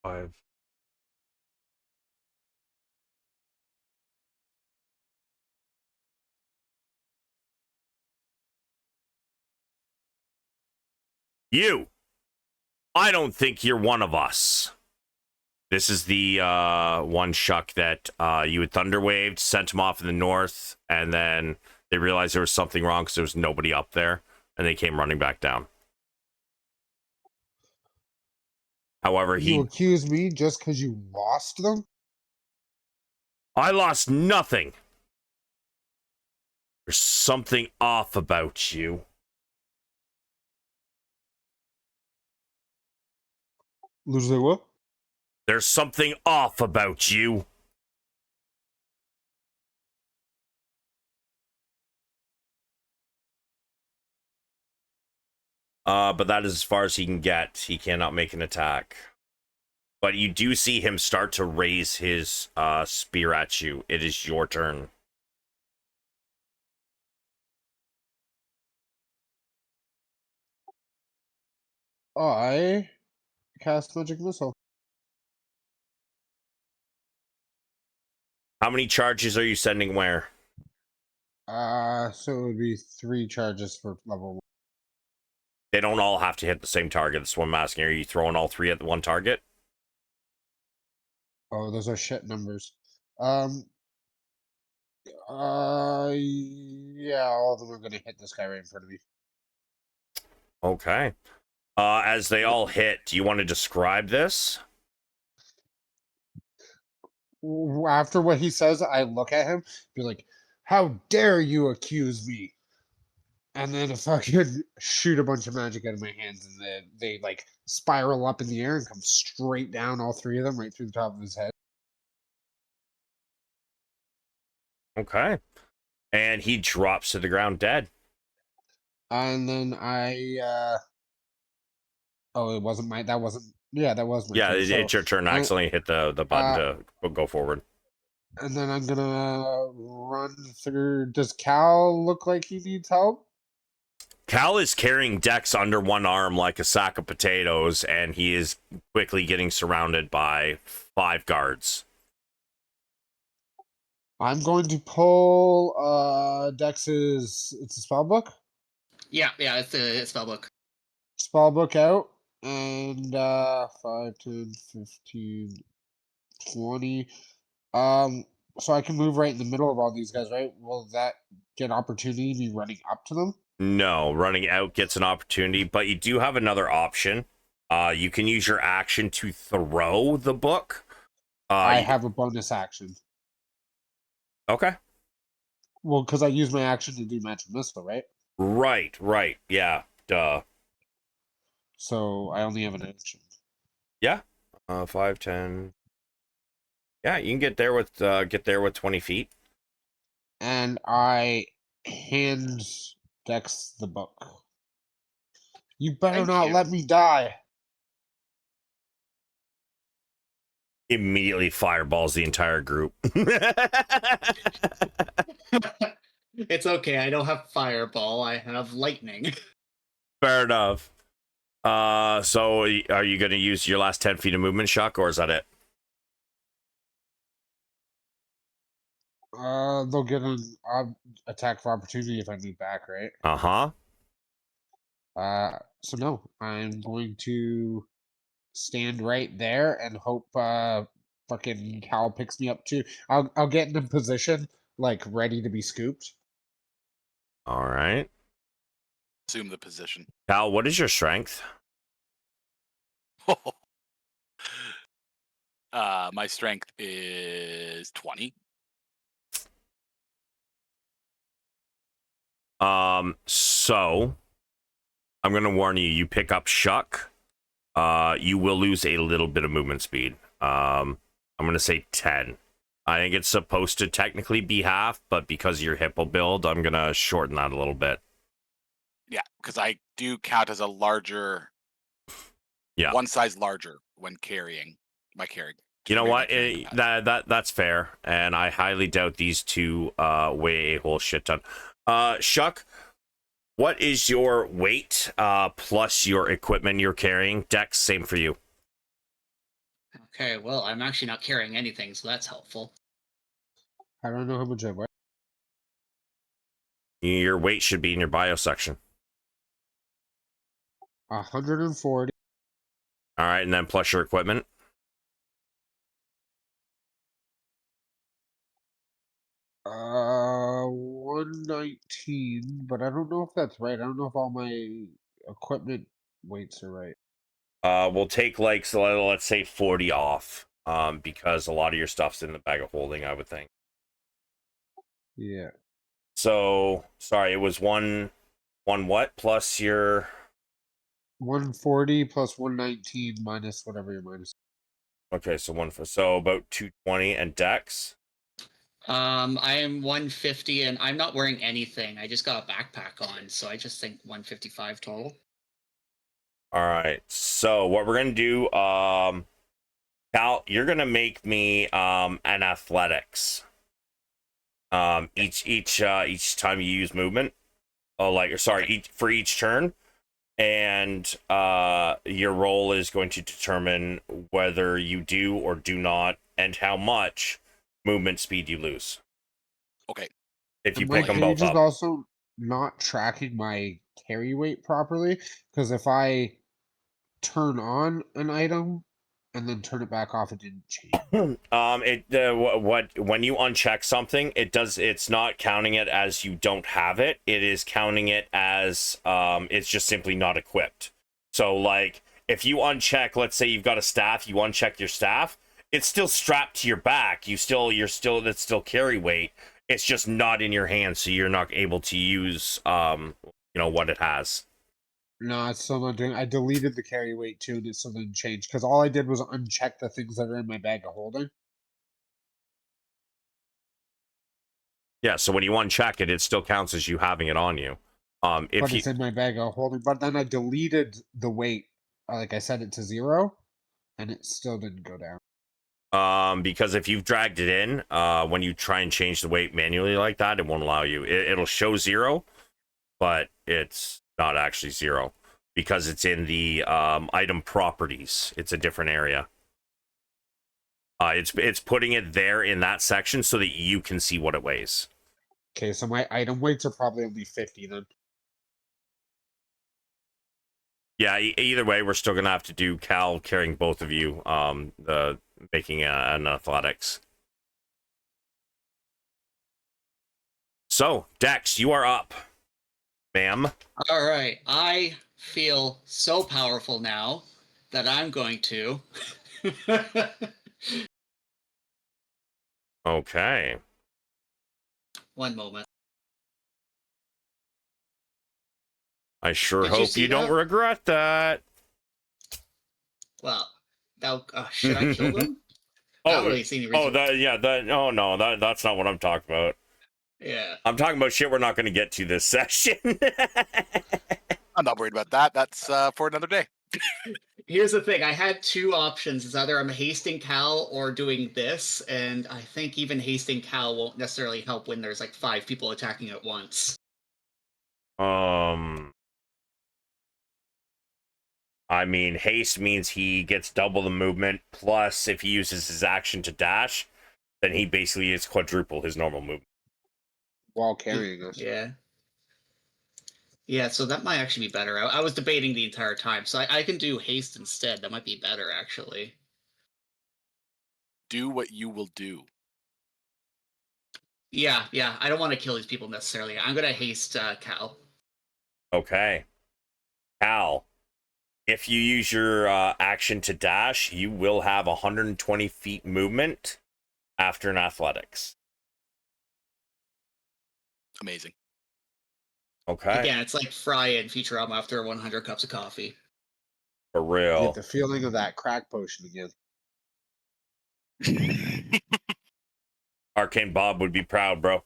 Five. You. I don't think you're one of us. This is the one Shuck that you had thunderwaved, sent him off in the north, and then they realized there was something wrong because there was nobody up there, and they came running back down. However, You accuse me just because you lost them? I lost nothing. There's something off about you. Lose what? There's something off about you. But that is as far as he can get. He cannot make an attack. But you do see him start to raise his spear at you. It is your turn. I cast Magic Missile. How many charges are you sending where? So it would be 3 charges for level 1. They don't all have to hit the same target. That's what I'm asking. Are you throwing all 3 at the one target? Oh, those are shit numbers. Yeah, all of them are gonna hit this guy right in front of me. Okay. As they all hit, do you want to describe this? After what he says, I look at him, be like, "How dare you accuse me?" And then if I could shoot a bunch of magic out of my hands, and then they like spiral up in the air and come straight down, all three of them, right through the top of his head. Okay. And he drops to the ground dead. And then oh, it wasn't my. That wasn't. Yeah, that was my Yeah, turn. it's your turn. I accidentally hit the button to go forward. And then I'm gonna run through. Does Cal look like he needs help? Cal is carrying Dex under one arm like a sack of potatoes, and he is quickly getting surrounded by 5 guards. I'm going to pull Dex's. It's a spell book. Yeah, it's the spell book. Spell book out, and 5, 10, 15, 20. So I can move right in the middle of all these guys, right? Will that get opportunity me running up to them? No, running out gets an opportunity, but you do have another option. You can use your action to throw the book. I have a bonus action. Okay. Well, because I use my action to do magic missile, right? Right. Yeah. Duh. So I only have an action. Yeah. 5, 10. Yeah, you can get there with 20 feet. And I hand Dex the book. You better Thank not you. let me die. Immediately fireballs the entire group. It's okay. I don't have fireball. I have lightning. Fair enough. So are you going to use your last 10 feet of movement, Shuck, or is that it? They'll get an attack for opportunity if I move back, right? Uh-huh. So no, I'm going to stand right there and hope fucking Cal picks me up too. I'll get in a position like ready to be scooped. All right. Assume the position. Cal, what is your strength? My strength is 20. So I'm gonna warn you, you pick up Shuck, you will lose a little bit of movement speed. I'm gonna say 10. I think it's supposed to technically be half, but because of your hippo build, I'm gonna shorten that a little bit. Yeah, because I do count as a larger, one size larger when carrying my carrying. You know what? That's fair, and I highly doubt these two weigh a whole shit ton. Shuck, what is your weight plus your equipment you're carrying? Dex, same for you. Okay, well, I'm actually not carrying anything, so that's helpful. I don't know how much I weigh. Your weight should be in your bio section. 140. All right, and then plus your equipment. Uh, 119, but I don't know if that's right. I don't know if all my equipment weights are right. We'll take like, so let's say 40 off, because a lot of your stuff's in the bag of holding, I would think. Yeah. So sorry, it was one what plus your 140 plus 119 minus whatever your minus. okay, so about 220 and Dex. I am 150 and I'm not wearing anything. I just got a backpack on, so I just think 155 total. All right. So what we're gonna do, Cal, you're gonna make me an athletics. Each time you use movement. For each turn. And your roll is going to determine whether you do or do not, and how much movement speed you lose. Okay. If you My pick them both page is up. also not tracking my carry weight properly, because if I turn on an item and then turn it back off, it didn't change. When you uncheck something, it's not counting it as you don't have it. It is counting it as it's just simply not equipped. So like if you uncheck, let's say you've got a staff, you uncheck your staff, it's still strapped to your back. That's still carry weight. It's just not in your hand, so you're not able to use what it has. No, it's still not doing. I deleted the carry weight too, and it still didn't change because all I did was uncheck the things that are in my bag of holding. Yeah, so when you uncheck it, it still counts as you having it on you. If But you it's in my bag of holding. But then I deleted the weight. Like I set it to 0, and it still didn't go down. because if you've dragged it in, when you try and change the weight manually like that, it won't allow you. It'll show 0, but it's not actually 0 because it's in the item properties. It's a different area. It's putting it there in that section so that you can see what it weighs. Okay, so my item weights are probably only 50 then. Yeah, either way, we're still gonna have to do Cal carrying both of you. The making an athletics. So, Dex, you are up, ma'am. All right. I feel so powerful now that I'm going to. Okay. One moment. I sure Did you hope see you don't that? regret that. Well, that should I kill them? That Oh, really seemed reasonable. oh no, that's not what I'm talking about. Yeah. I'm talking about shit we're not going to get to this session. I'm not worried about that. That's for another day. Here's the thing. I had 2 options. It's either I'm hasting Cal or doing this, and I think even hasting Cal won't necessarily help when there's like 5 people attacking at once. I mean, haste means he gets double the movement. Plus, if he uses his action to dash, then he basically gets quadruple his normal movement. While carrying us. Yeah. Yeah, so that might actually be better. I was debating the entire time, so I can do haste instead. That might be better, actually. Do what you will do. Yeah, I don't want to kill these people necessarily. I'm gonna haste Cal. Okay. Cal, if you use your action to dash, you will have 120 feet movement after an athletics. Amazing. Okay. Again, it's like Fry in Futurama after 100 cups of coffee. For I real. get the feeling of that crack potion again. Arcane Bob would be proud, bro.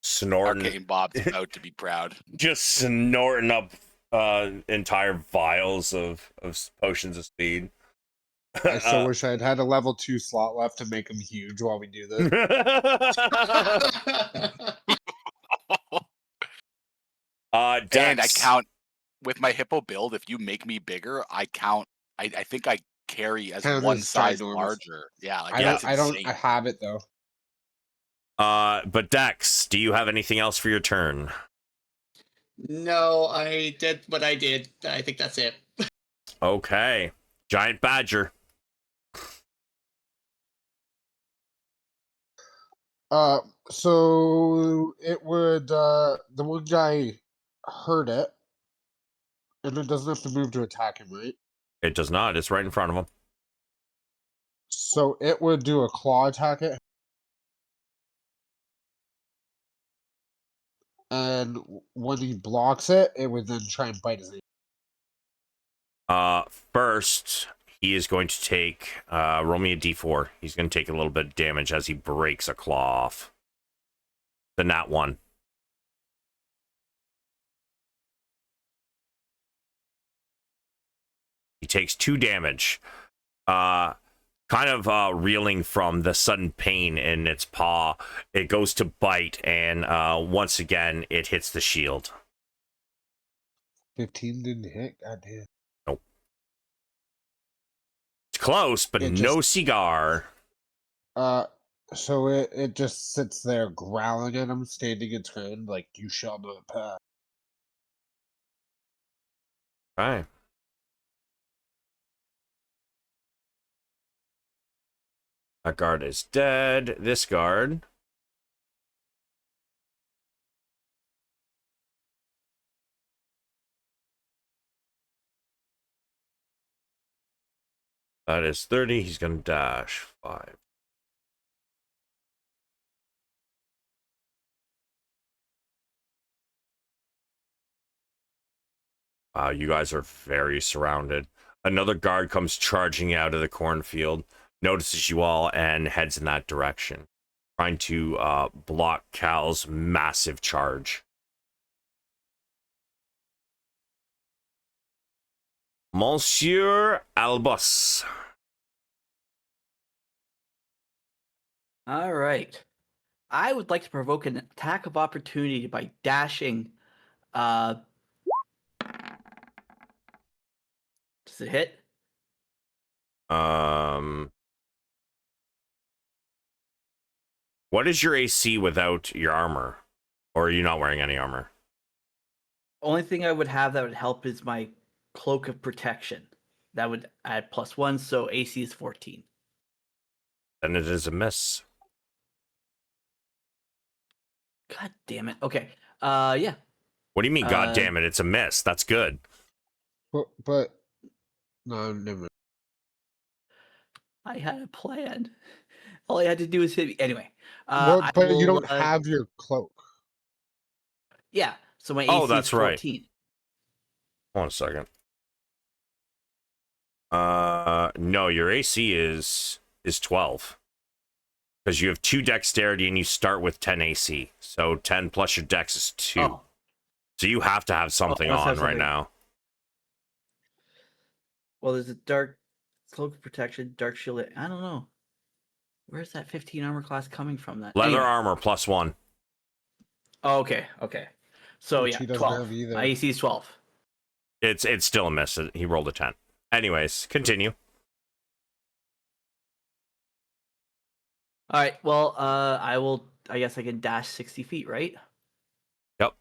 Snorting. Arcane Bob's about to be proud. Just snorting up entire vials of potions of speed. I so wish I had a level 2 slot left to make him huge while we do this. Dex. And I count with my hippo build. If you make me bigger, I count. I think I carry as Count one as size ginormous. larger. Yeah, like I that's don't insane. I have it though. But Dex, do you have anything else for your turn? No, I did what I did. I think that's it. Okay. Giant Badger. So it would the one guy heard it, and it doesn't have to move to attack him, right? It does not. It's right in front of him. So it would do a claw attack at him. And when he blocks it, it would then try and bite his knee. First, he is going to take roll me a d4. He's going to take a little bit of damage as he breaks a claw off. The nat 1. He takes 2 damage. Kind of reeling from the sudden pain in its paw. It goes to bite, and once again, it hits the shield. 15 didn't hit. Goddamn. Nope. It's close, but It no just- cigar. So it just sits there growling at him, standing its ground like you shall not pass. Okay. That guard is dead. This guard. That is 30. He's going to dash 5. Wow, you guys are very surrounded. Another guard comes charging out of the cornfield, notices you all, and heads in that direction, trying to block Cal's massive charge. Monsieur Albus. All right. I would like to provoke an attack of opportunity by dashing. Does it hit? What is your AC without your armor? Or are you not wearing any armor? Only thing I would have that would help is my cloak of protection. That would add +1, so AC is 14. Then it is a miss. God damn it. Okay. Yeah. What do you mean, God damn it? It's a miss. That's good. But no, never mind. I had a plan. All I had to do was hit me. Anyway. But you don't have your cloak. Yeah. So my AC Oh, that's is right. 14. Hold on a second. No, your AC is 12. Because you have 2 dexterity and you start with 10 AC. So 10 plus your dex is 2. Oh. So you have to have something must on have right something. now. Well, there's a dark cloak of protection, dark shield. I don't know. Where's that 15 armor class coming from? That Leather anyway. armor +1. Oh, okay. So Which yeah, he doesn't 12. have either. My AC is 12. It's still a miss. He rolled a 10. Anyways, continue. All right. Well, I guess I can dash 60 feet, right? Yep.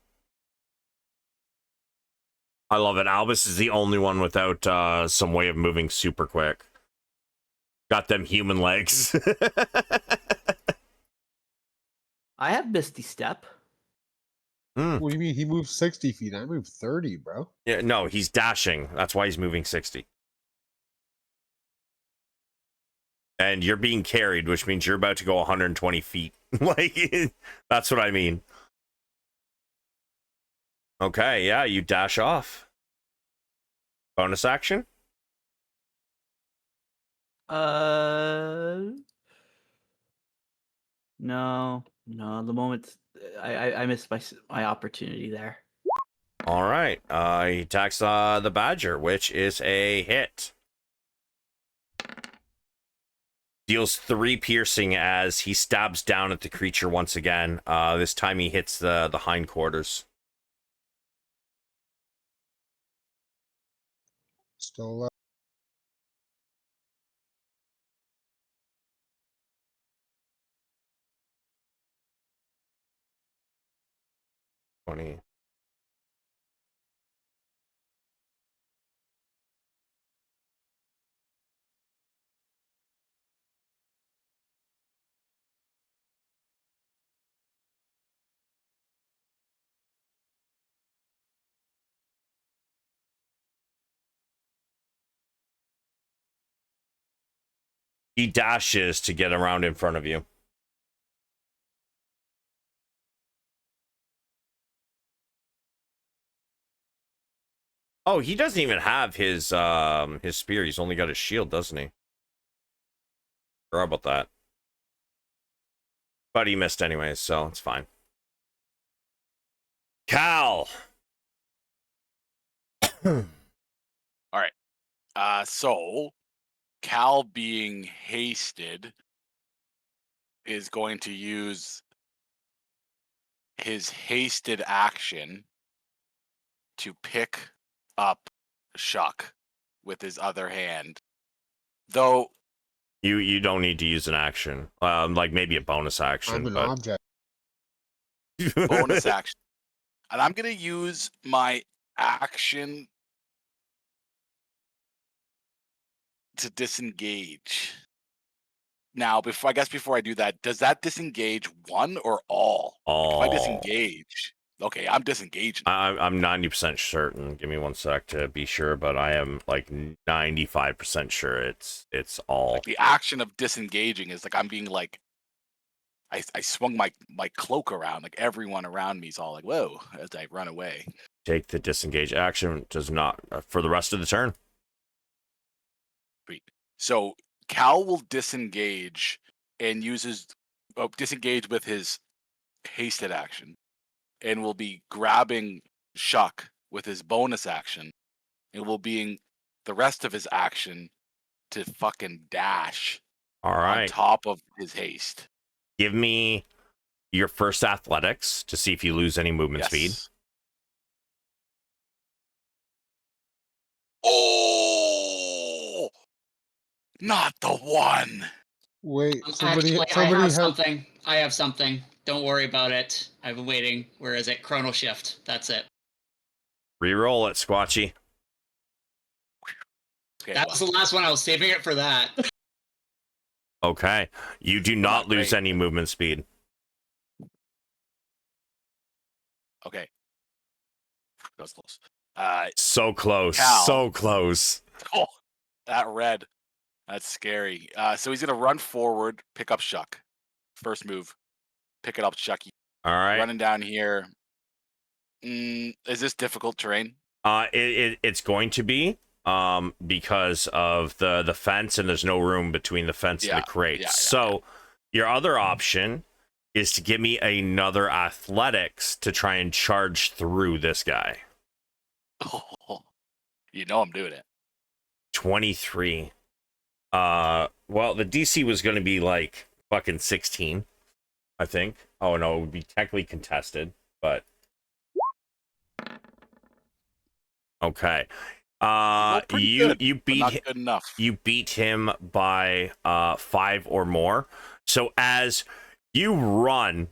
I love it. Albus is the only one without some way of moving super quick. Got them human legs. I have Misty Step. What do you mean? He moves 60 feet. I move 30, bro. Yeah, no, he's dashing. That's why he's moving 60. And you're being carried, which means you're about to go 120 feet. Like, that's what I mean. Okay, yeah, you dash off. Bonus action? No. The moment I missed my opportunity there. All right. He attacks the badger, which is a hit. Deals 3 piercing as he stabs down at the creature once again. This time he hits the hindquarters. Still alive. Twenty. He dashes to get around in front of you. Oh, he doesn't even have his spear. He's only got his shield, doesn't he? Forgot about that. But he missed anyways, so it's fine. Cal. All right. So Cal being hasted is going to use his hasted action to pick up Shuck with his other hand. Though You don't need to use an action. Like maybe a bonus action. I'm an but... object. bonus action. And I'm going to use my action to disengage. Now, before I do that, does that disengage one or all? All. Like if I disengage, Okay, I'm disengaging. I'm 90% certain. Give me one sec to be sure, but I am like 95% sure it's all. Like the action of disengaging is like I'm being like I swung my cloak around, like everyone around me is all like, whoa, as I run away. Take the disengage action. Does not for the rest of the turn. Sweet. So Cal will disengage and uses disengage with his hasted action, and will be grabbing Shuck with his bonus action, and will being the rest of his action to fucking dash All on right. top of his haste. Give me your first athletics to see if you lose any movement speed. Oh, not the one. Wait, Actually, I somebody have has something. I have something. Don't worry about it. I've been waiting. Where is it? Chrono Shift. That's it. Reroll it, Squatchy. Okay, That was the last one. I was saving it for that. Okay. You do not lose great. any movement speed. Okay. That was close. So close. Cal. So close. Oh, that red. That's scary. So he's gonna run forward, pick up Shuck. First move, pick it up, Shucky. All right. Running down here. Is this difficult terrain? It's going to be because of the fence, and there's no room between the fence and the crate. So your other option is to give me another athletics to try and charge through this guy. Oh, you know I'm doing it. 23. Well, the DC was going to be like fucking 16, I think. Oh no, it would be technically contested, but okay. You beat him by 5 or more. So as you run,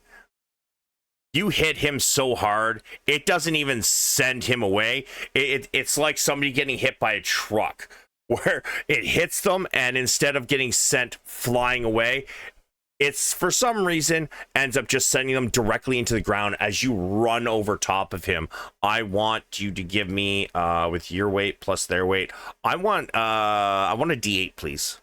you hit him so hard, it doesn't even send him away. It's like somebody getting hit by a truck, where it hits them, and instead of getting sent flying away, it's for some reason ends up just sending them directly into the ground as you run over top of him. I want you to give me with your weight plus their weight. I want a D8, please.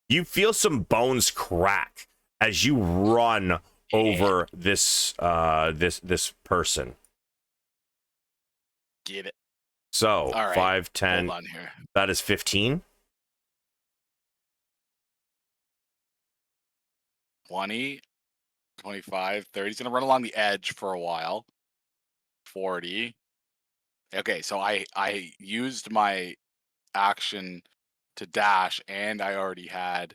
You feel some bones crack as you run over this this person. Get it. So, all right. 5, 10, hold on here. That is 15. 20, 25, 30. He's going to run along the edge for a while. 40. Okay, so I used my action to dash, and I already had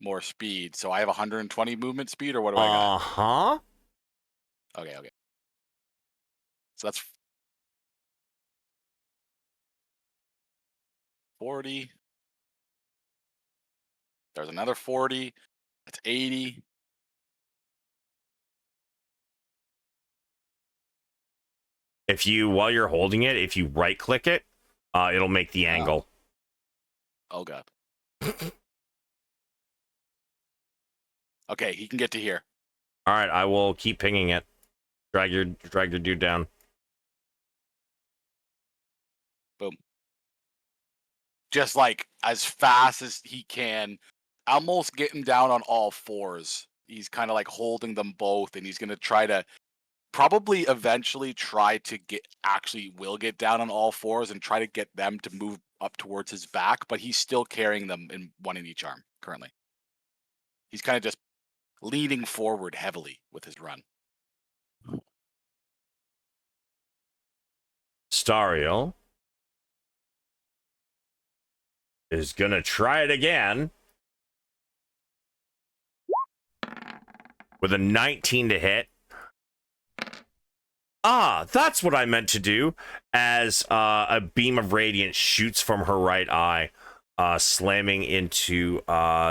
more speed. So I have 120 movement speed, or what do I got? Uh-huh. Okay. So that's 40. There's another 40. That's 80. If you, while you're holding it, if you right click it, it'll make the angle. Oh god. Okay, he can get to here. All right, I will keep pinging it. Drag your dude down. Boom. Just like as fast as he can, almost get him down on all fours. He's kind of like holding them both, and he's gonna try to probably eventually try to will get down on all fours and try to get them to move up towards his back, but he's still carrying them in one in each arm currently. He's kind of just leaning forward heavily with his run. Stariel is gonna try it again with a 19 to hit. That's what I meant to do, as a beam of radiance shoots from her right eye, slamming into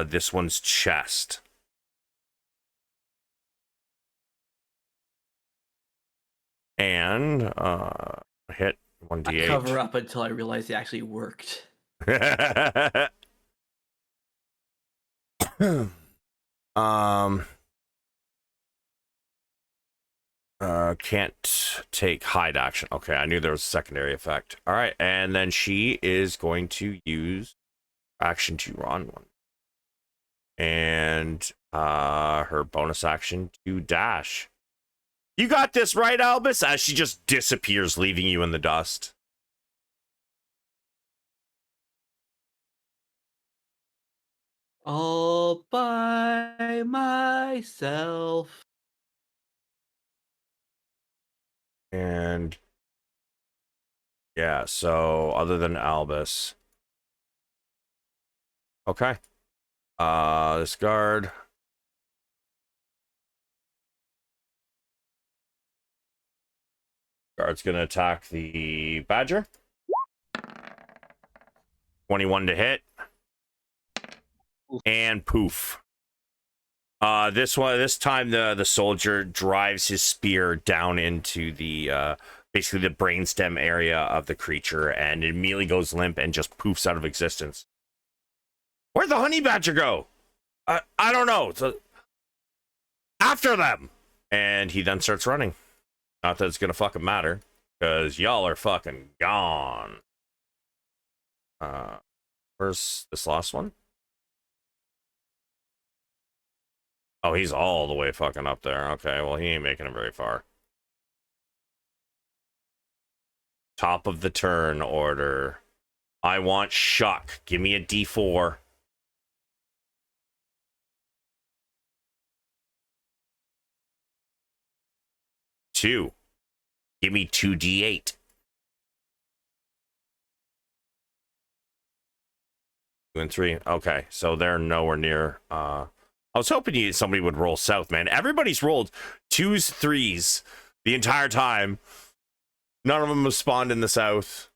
this one's chest. And hit 1d8. I cover up until I realize it actually worked. Can't take hide action. Okay, I knew there was a secondary effect. All right, and then she is going to use action to run one. And her bonus action to dash. You got this, right, Albus? As she just disappears, leaving you in the dust. All by myself. And yeah, so other than Albus. Okay. This guard. Guard's gonna attack the badger. 21 to hit. And poof. This time the soldier drives his spear down into the basically the brainstem area of the creature, and it immediately goes limp and just poofs out of existence. Where'd the honey badger go? I don't know. So, after them. And he then starts running. Not that it's gonna fucking matter, because y'all are fucking gone. Where's this last one? Oh, he's all the way fucking up there. Okay, well, he ain't making it very far. Top of the turn order. I want Shuck. Give me a D4. Two. Give me 2D8. Two and three. Okay, so they're nowhere near. I was hoping somebody would roll south, man. Everybody's rolled 2s, 3s the entire time. None of them have spawned in the south.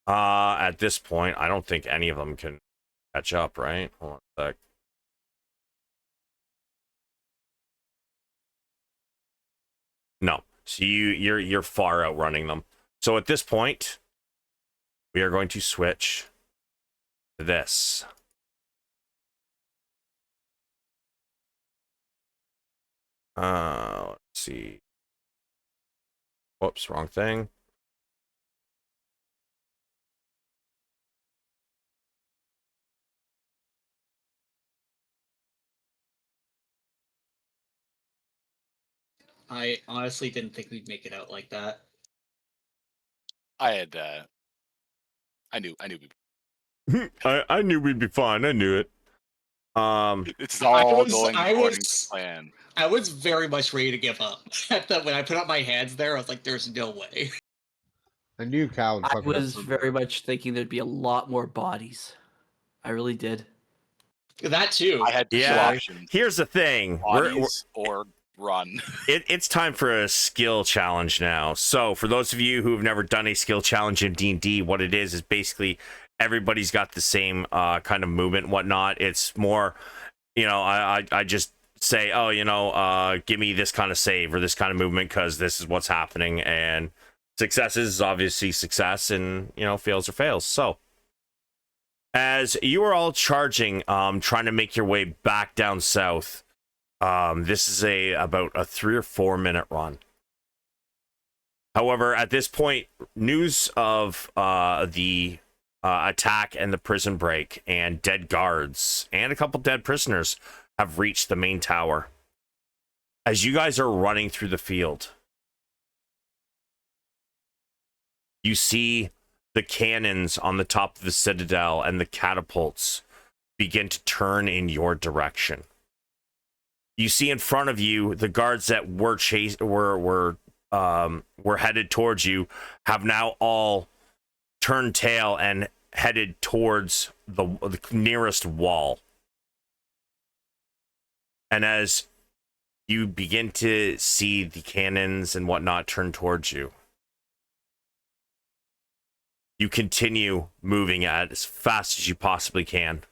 At this point, I don't think any of them can catch up, right? Hold on a sec. No. So you're far outrunning them. So at this point, we are going to switch to this. Let's see. Whoops, wrong thing. I honestly didn't think we'd make it out like that. I knew I knew we'd be fine. I knew it. it's all was- going I according was- to plan. I was very much ready to give up. When I put up my hands there, I was like, "There's no way." I knew Cal would I fuck it up was somehow. very much thinking there'd be a lot more bodies. I really did. That too. I had two Yeah. options: Here's the thing. We're, bodies or run. it's time for a skill challenge now. So for those of you who have never done a skill challenge in D&D, what it is basically everybody's got the same kind of movement and whatnot. It's more, I just say, oh, give me this kind of save or this kind of movement because this is what's happening. And successes is obviously success, and fails or fails. So as you are all charging, trying to make your way back down south, this is about a 3 or 4 minute run. However, at this point, news of the attack and the prison break and dead guards and a couple dead prisoners have reached the main tower. As you guys are running through the field, you see the cannons on the top of the citadel and the catapults begin to turn in your direction. You see in front of you the guards that were headed towards you have now all turned tail and headed towards the nearest wall. And as you begin to see the cannons and whatnot turn towards you, you continue moving at as fast as you possibly can.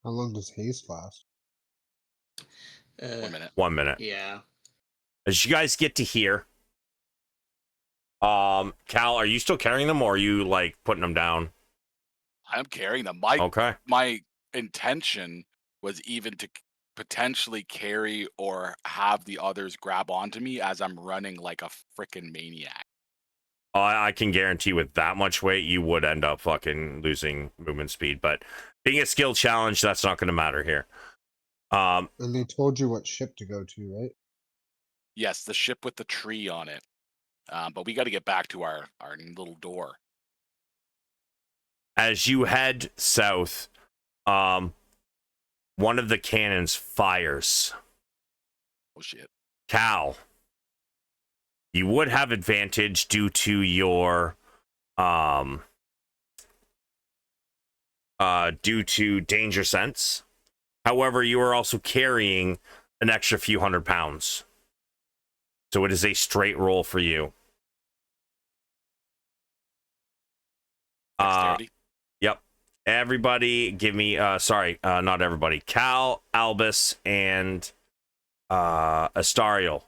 How long does haste last? 1 minute. 1 minute. Yeah. As you guys get to here, Cal, are you still carrying them, or are you like putting them down? I'm carrying them. Okay. My intention was even to potentially carry or have the others grab onto me as I'm running like a freaking maniac. I can guarantee with that much weight, you would end up fucking losing movement speed. But being a skill challenge, that's not going to matter here. And they told you what ship to go to, right? Yes, the ship with the tree on it. But we got to get back to our little door. As you head south, one of the cannons fires. Oh shit! Cal, you would have advantage due to your due to danger sense. However, you are also carrying an extra few 100 pounds, so it is a straight roll for you. Dexterity. Yep. Everybody give me not everybody. Cal, Albus, and Astariel.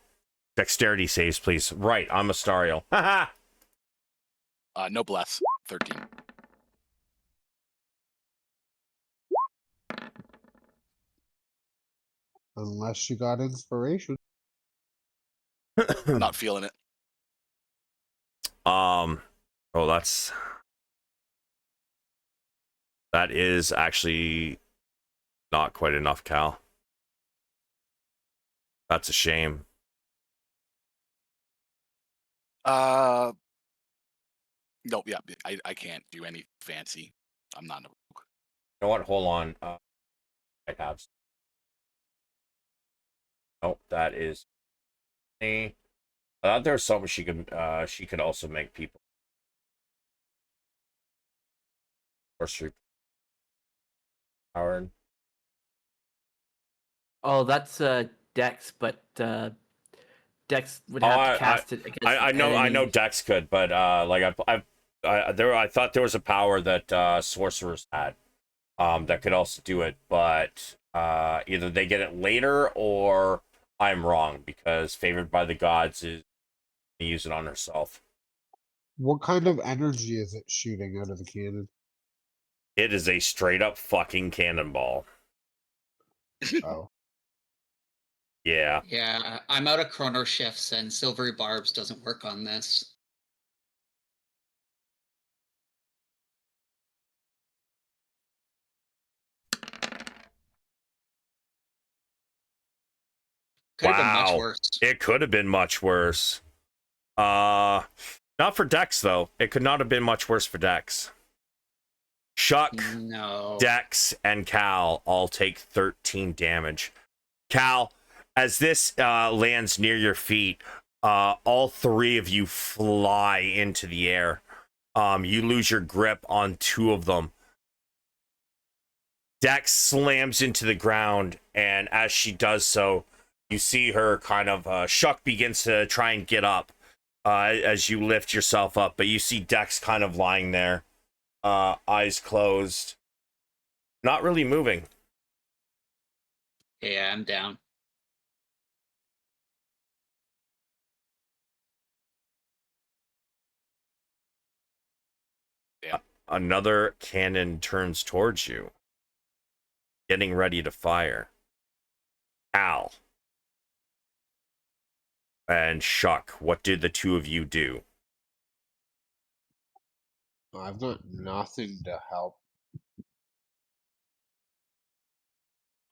Dexterity saves, please. Right, I'm Astariel. Haha. Noblesse. 13. Unless you got inspiration. Not feeling it. That is actually not quite enough, Cal. That's a shame. No, yeah, I can't do any fancy. I'm not a rogue. You know what? Hold on. I have. Nope, that is me. I thought there was something she could also make people. Sorcery powered. Oh, that's Dex, but Dex would have to cast it against I know enemy. Dex could, but like I thought there was a power that sorcerers had that could also do it, but either they get it later or I'm wrong, because favored by the gods is to use it on herself. What kind of energy is it shooting out of the cannon? It is a straight up fucking cannonball. Oh. Yeah. Yeah, I'm out of chrono shifts, and silvery barbs doesn't work on this. Could have been much Wow. worse. It could have been much worse. Not for Dex though. It could not have been much worse for Dex. Shuck, No. Dex, and Cal all take 13 damage. Cal, as this lands near your feet, all three of you fly into the air. You lose your grip on two of them. Dex slams into the ground, and as she does so, you see her kind of Shuck begins to try and get up as you lift yourself up, but you see Dex kind of lying there, eyes closed, not really moving. Yeah, I'm down. Another cannon turns towards you, getting ready to fire. Al and Shuck, what did the two of you do? I've got nothing to help.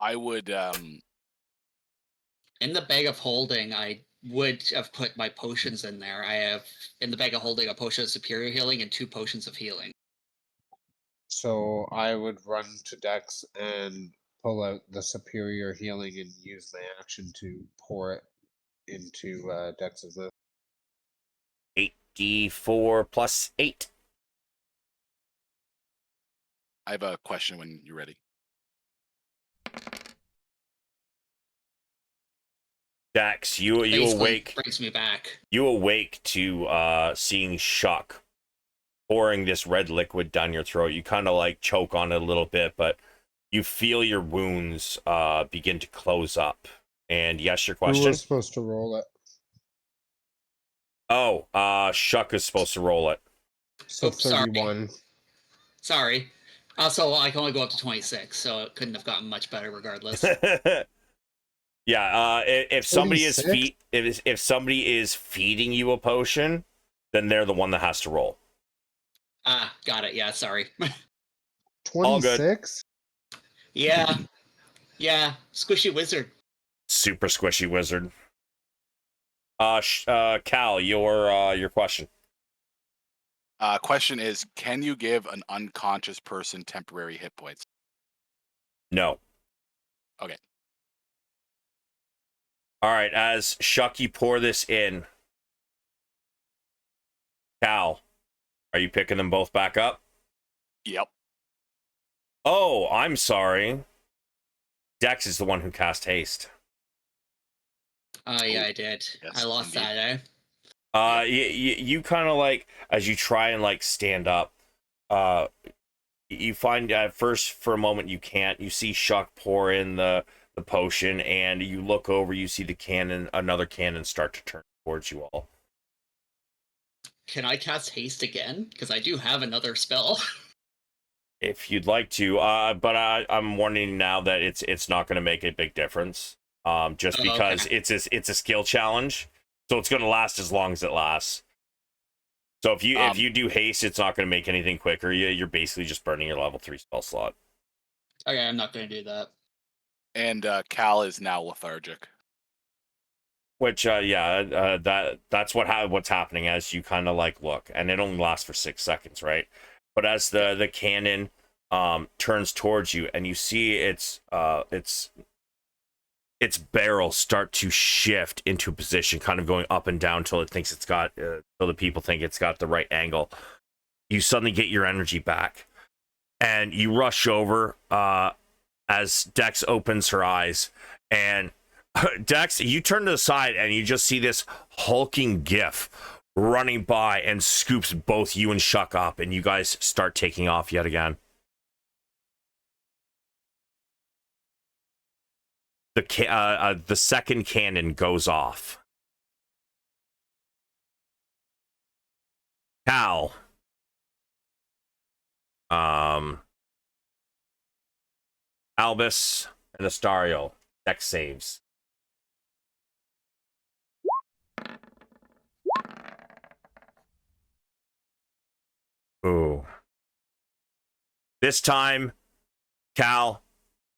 I would In the bag of holding, I would have put my potions in there. I have in the bag of holding a potion of superior healing and 2 potions of healing. So I would run to Dex and pull out the superior healing and use my action to pour it into Dex's list. 8d4 plus 8. I have a question when you're ready. Dax, you Basically awake. brings me back. You awake to seeing Shuck pouring this red liquid down your throat. You kind of like choke on it a little bit, but you feel your wounds begin to close up. And yes, your Who question. was supposed to roll it? Oh, Shuck is supposed to roll it. So Oops, sorry. 31. Sorry. Also, I can only go up to 26, so it couldn't have gotten much better regardless. Yeah, if somebody is 46? if somebody is feeding you a potion, then they're the one that has to roll. Ah, got it. Yeah, sorry. All good. 26? Yeah. Yeah. Squishy wizard. Super squishy wizard. Cal, your question. Question is, can you give an unconscious person temporary hit points? No. Okay. All right, as Shuck, you pour this in. Cal, are you picking them both back up? Yep. Oh, I'm sorry. Dex is the one who cast haste. Yeah, I did. Yes, I lost indeed. that, eh? You kind of like, as you try and like stand up, you find at first for a moment you can't. You see Shuck pour in the potion, and you look over, you see another cannon start to turn towards you all. Can I cast haste again? Because I do have another spell. If you'd like to, but I'm warning you now that it's not going to make a big difference. Just Oh, because okay. it's a skill challenge, so it's going to last as long as it lasts. So if you do haste, it's not going to make anything quicker. You're basically just burning your level 3 spell slot. Okay, I'm not going to do that. And Cal is now lethargic. Which that's what's happening as you kind of like look, and it only lasts for 6 seconds, right? But as the cannon turns towards you, and you see its barrel start to shift into a position, kind of going up and down till till the people think it's got the right angle. You suddenly get your energy back, and you rush over as Dex opens her eyes, and Dex, you turn to the side and you just see this hulking GIF running by and scoops both you and Shuck up, and you guys start taking off yet again. The second cannon goes off. Cal, Albus, and Astario, Dex saves. Ooh. This time, Cal,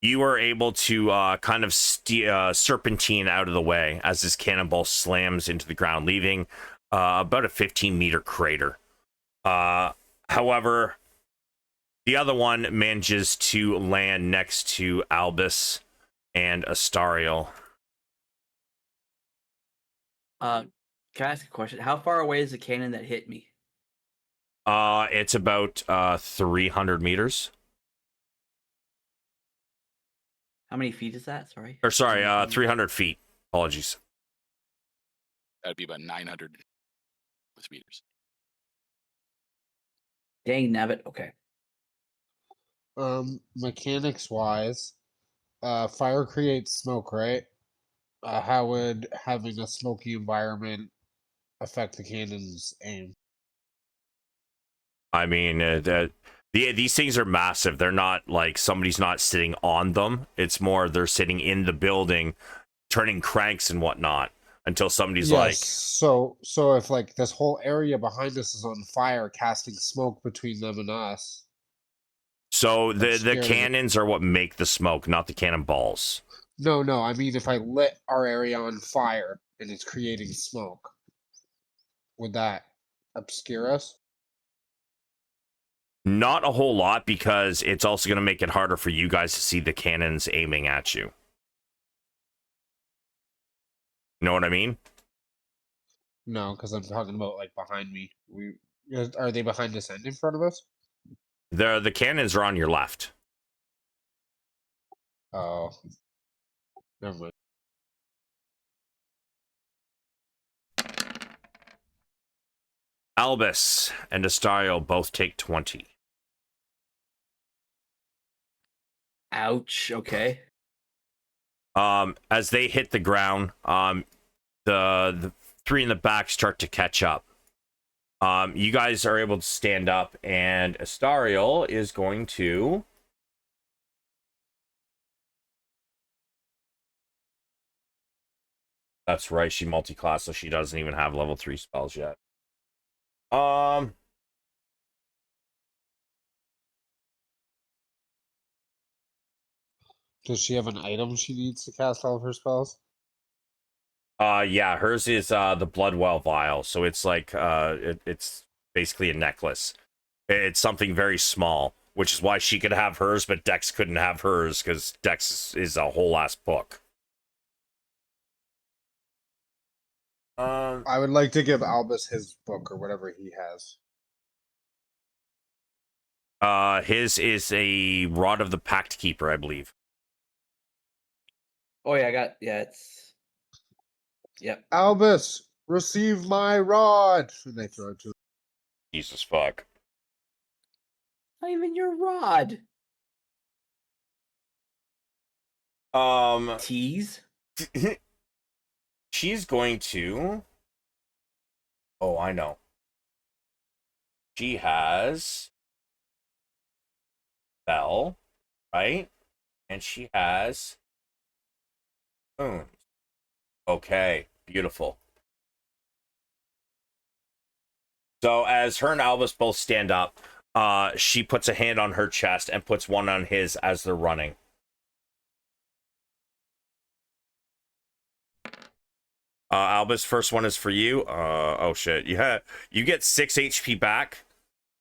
you were able to kind of serpentine out of the way as this cannonball slams into the ground, leaving about a 15-meter crater. However, the other one manages to land next to Albus and Astario. Can I ask a question? How far away is the cannon that hit me? It's about 300 meters. How many feet is that? Sorry. Or sorry, 300 feet. Apologies. That'd be about 900 meters. Dang nabbit. Okay. Mechanics wise, fire creates smoke, right? How would having a smoky environment affect the cannon's aim? I mean, these things are massive. They're not like somebody's not sitting on them. It's more they're sitting in the building, turning cranks and whatnot until somebody's like. So if like this whole area behind us is on fire, casting smoke between them and us. So the Obscures it. cannons are what make the smoke, not the cannonballs. No, I mean if I lit our area on fire and it's creating smoke, would that obscure us? Not a whole lot, because it's also going to make it harder for you guys to see the cannons aiming at you. You know what I mean? No, because I'm talking about like behind me. Are they behind us and in front of us? The cannons are on your left. Oh, never mind. Albus and Astario both take 20. Ouch. Okay. As they hit the ground, the three in the back start to catch up. You guys are able to stand up, and Astariel is going to... That's right, she multi-class, so she doesn't even have level 3 spells yet. Does she have an item she needs to cast all of her spells? Yeah, hers is the Bloodwell vial, so it's like it's basically a necklace. It's something very small, which is why she could have hers, but Dex couldn't have hers because Dex is a whole ass book. I would like to give Albus his book or whatever he has. His is a Rod of the Pact Keeper, I believe. Oh yeah, it's. Yep. Albus, receive my rod! And I throw it to him. Jesus fuck. Not even your rod. Tease. She's going to... Oh, I know. She has Bell, right? And she has Moon. Okay, beautiful. So as her and Albus both stand up, she puts a hand on her chest and puts one on his as they're running. Albus, first one is for you. Oh shit. Yeah, you get 6 HP back,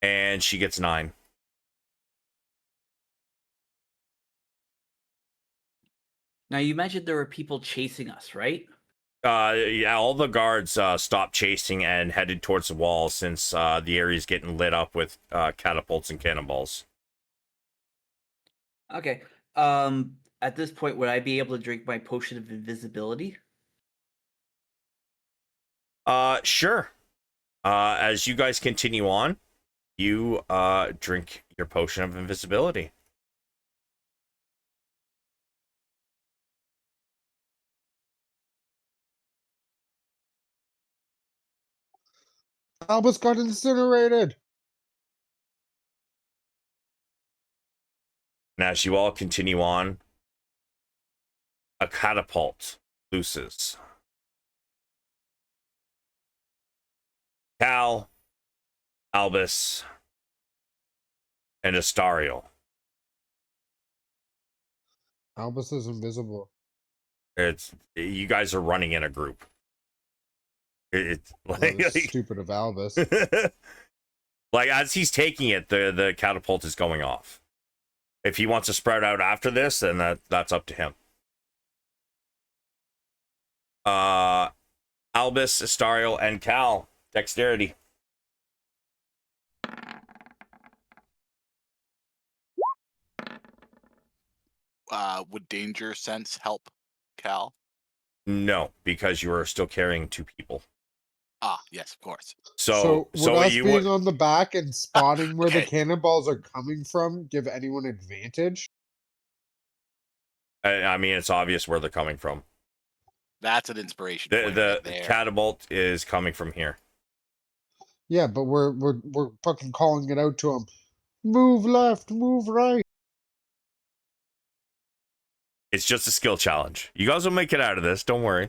and she gets 9. Now you mentioned there were people chasing us, right? Yeah, all the guards stopped chasing and headed towards the wall since the area's getting lit up with catapults and cannonballs. Okay. At this point, would I be able to drink my potion of invisibility? Sure. As you guys continue on, you drink your potion of invisibility. Albus got incinerated! And as you all continue on, a catapult looses. Cal, Albus, and Astariel. Albus is invisible. It's you guys are running in a group. It's Well, like, that's stupid of Albus. like as he's taking it, the catapult is going off. If he wants to spread out after this, then that's up to him. Albus, Astariel, and Cal, dexterity. Would danger sense help, Cal? No, because you are still carrying 2 people. Ah, yes, of course. So would us you being would, on the back and spotting where the Okay. cannonballs are coming from give anyone advantage? I mean, it's obvious where they're coming from. That's an inspiration The point the right there. catapult is coming from here. Yeah, but we're fucking calling it out to them. Move left, move right. It's just a skill challenge. You guys will make it out of this. Don't worry.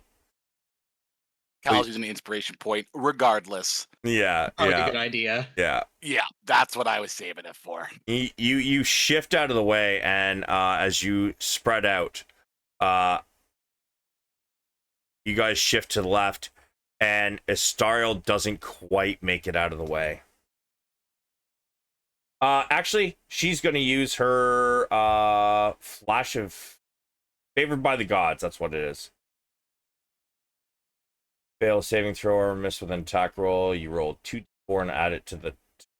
Cal's using the inspiration point regardless. Yeah, Probably a yeah, good idea. yeah. Yeah, that's what I was saving it for. You shift out of the way, and as you spread out, you guys shift to the left, and Astariel doesn't quite make it out of the way. Actually, she's going to use her flash of favored by the gods. That's what it is. Fail a saving throw or miss with an attack roll. You roll 2d4 and add it to the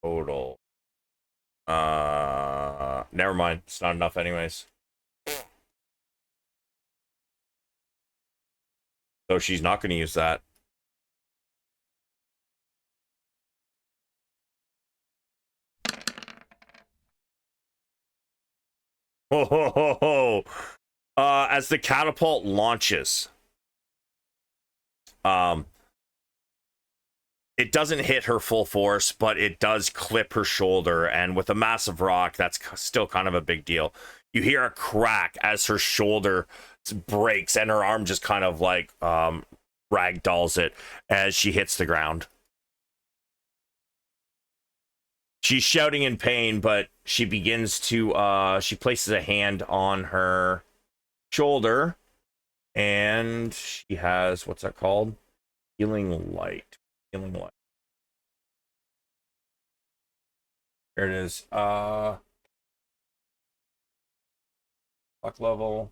total. Never mind. It's not enough anyways. So she's not going to use that. Ho ho ho ho! As the catapult launches, it doesn't hit her full force, but it does clip her shoulder, and with a massive rock, that's still kind of a big deal. You hear a crack as her shoulder breaks, and her arm just kind of like ragdolls it as she hits the ground. She's shouting in pain, but she begins to she places a hand on her shoulder, and she has, what's that called? Healing light. Healing light. There it is. Luck level.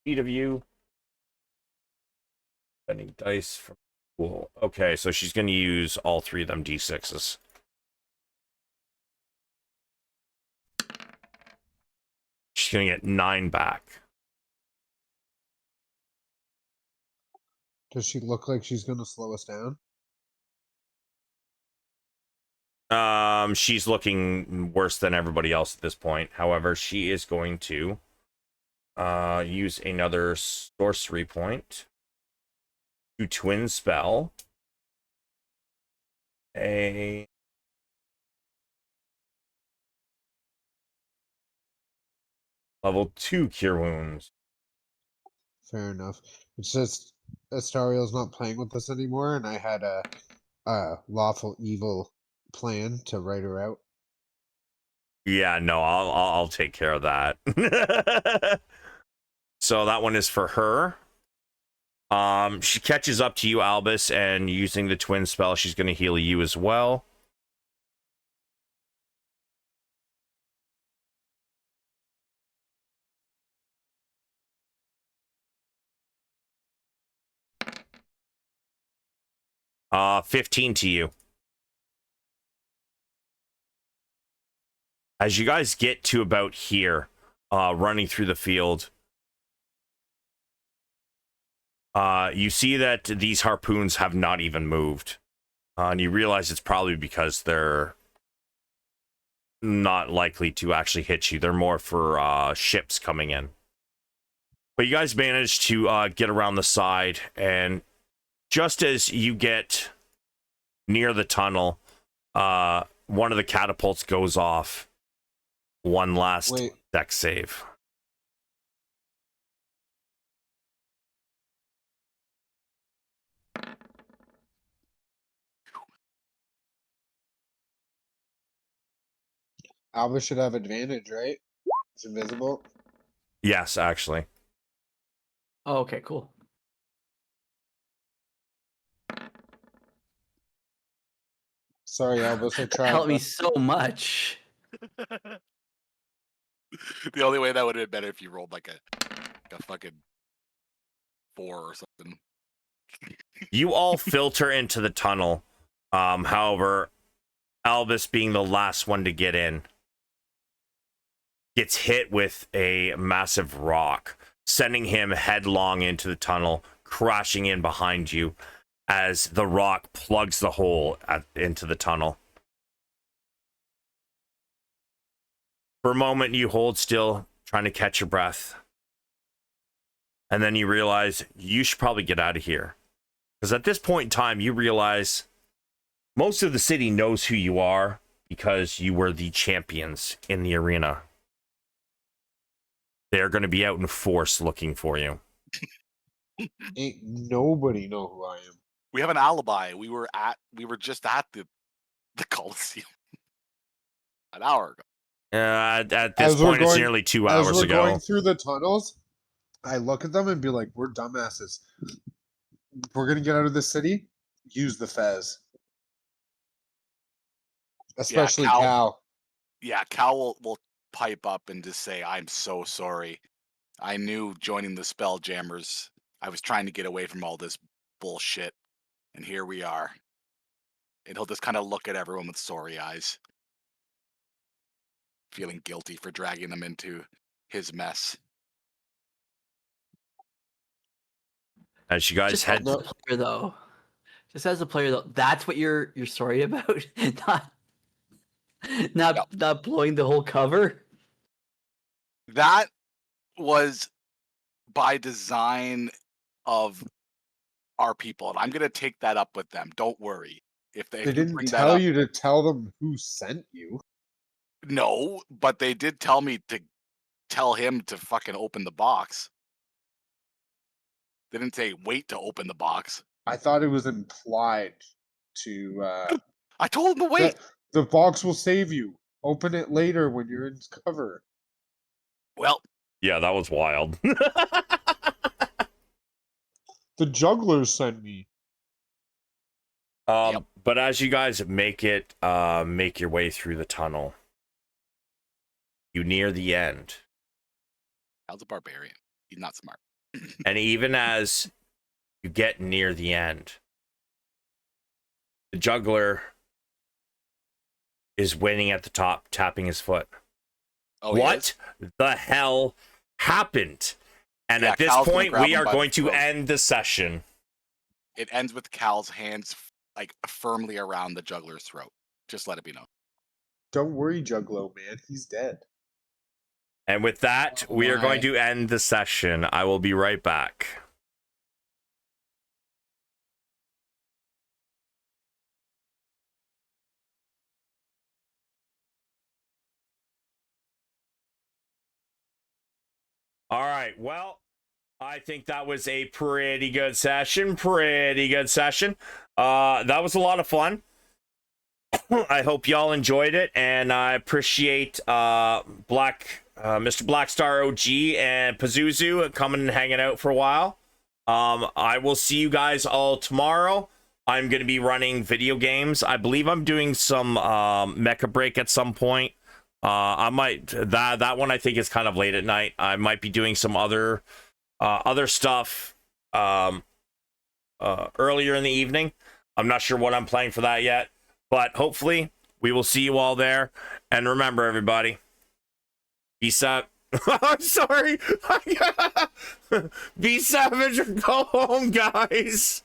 Speed of you. Spending dice from pool. Okay, so she's going to use all 3 of them D6s. She's going to get 9 back. Does she look like she's going to slow us down? She's looking worse than everybody else at this point. However, she is going to use another sorcery point to twin spell a level 2 cure wounds. Fair enough. It's just Astariel's not playing with us anymore, and I had a lawful evil plan to write her out. Yeah, no, I'll take care of that. So that one is for her. She catches up to you, Albus, and using the twin spell, she's going to heal you as well. Uh, 15 to you. As you guys get to about here, running through the field, you see that these harpoons have not even moved. And you realize it's probably because they're not likely to actually hit you. They're more for ships coming in. But you guys managed to get around the side, and just as you get near the tunnel, one of the catapults goes off. One last deck save. Albus should have advantage, right? It's invisible. Yes, actually. Oh, okay, cool. Sorry, Albus, I tried. Helped me but- so much. The only way that would have been better if you rolled like a fucking 4 or something. You all filter into the tunnel. However, Albus, being the last one to get in, gets hit with a massive rock, sending him headlong into the tunnel, crashing in behind you as the rock plugs the hole into the tunnel. For a moment, you hold still, trying to catch your breath. And then you realize you should probably get out of here. Because at this point in time, you realize most of the city knows who you are because you were the champions in the arena. They're going to be out in force looking for you. Ain't nobody know who I am. We have an alibi. We were just at the Coliseum an hour ago. At this As we're point, it's going- nearly 2 As hours we're ago. going through the tunnels, I look at them and be like, "We're dumbasses. We're gonna get out of the city. Use the Fez, especially Cal. Cal. Yeah, Cal will pipe up and just say, "I'm so sorry. I knew joining the Spelljammers, I was trying to get away from all this bullshit, and here we are." And he'll just kind of look at everyone with sorry eyes, feeling guilty for dragging them into his mess. As you guys Just head... as a player, though. Just as a player, though, that's what you're sorry about, not blowing the whole cover. That was by design of our people, and I'm gonna take that up with them. Don't worry. If They you didn't bring that tell up, you to tell them who sent you. no, but they did tell me to tell him to fucking open the box. They didn't say wait to open the box. I thought it was implied to I told him to wait. that the box will save you. Open it later when you're in cover. Well, Yeah, that was wild. The juggler sent me. Yep. But as you guys make your way through the tunnel, you near the end. Cal's a barbarian. He's not smart. And even as you get near the end, the juggler is waiting at the top, tapping his foot. Oh, he What is? the hell happened? And Yeah, at this Cal's gonna point, grab we him are by the going to throat. end the session. It ends with Cal's hands like firmly around the juggler's throat. Just let it be known. Don't worry, Juggalo, man. He's dead. And with that, Oh we are going my. to end the session. I will be right back. All right, well, I think that was a pretty good session. That was a lot of fun. I hope y'all enjoyed it, and I appreciate Mr. Blackstar OG and Pazuzu coming and hanging out for a while. I will see you guys all tomorrow. I'm going to be running video games. I believe I'm doing some Mecha Break at some point. I might that one I think is kind of late at night. I might be doing some other stuff earlier in the evening. I'm not sure what I'm playing for that yet, but hopefully we will see you all there. And remember, everybody, peace out. I'm sorry. Be savage or go home, guys.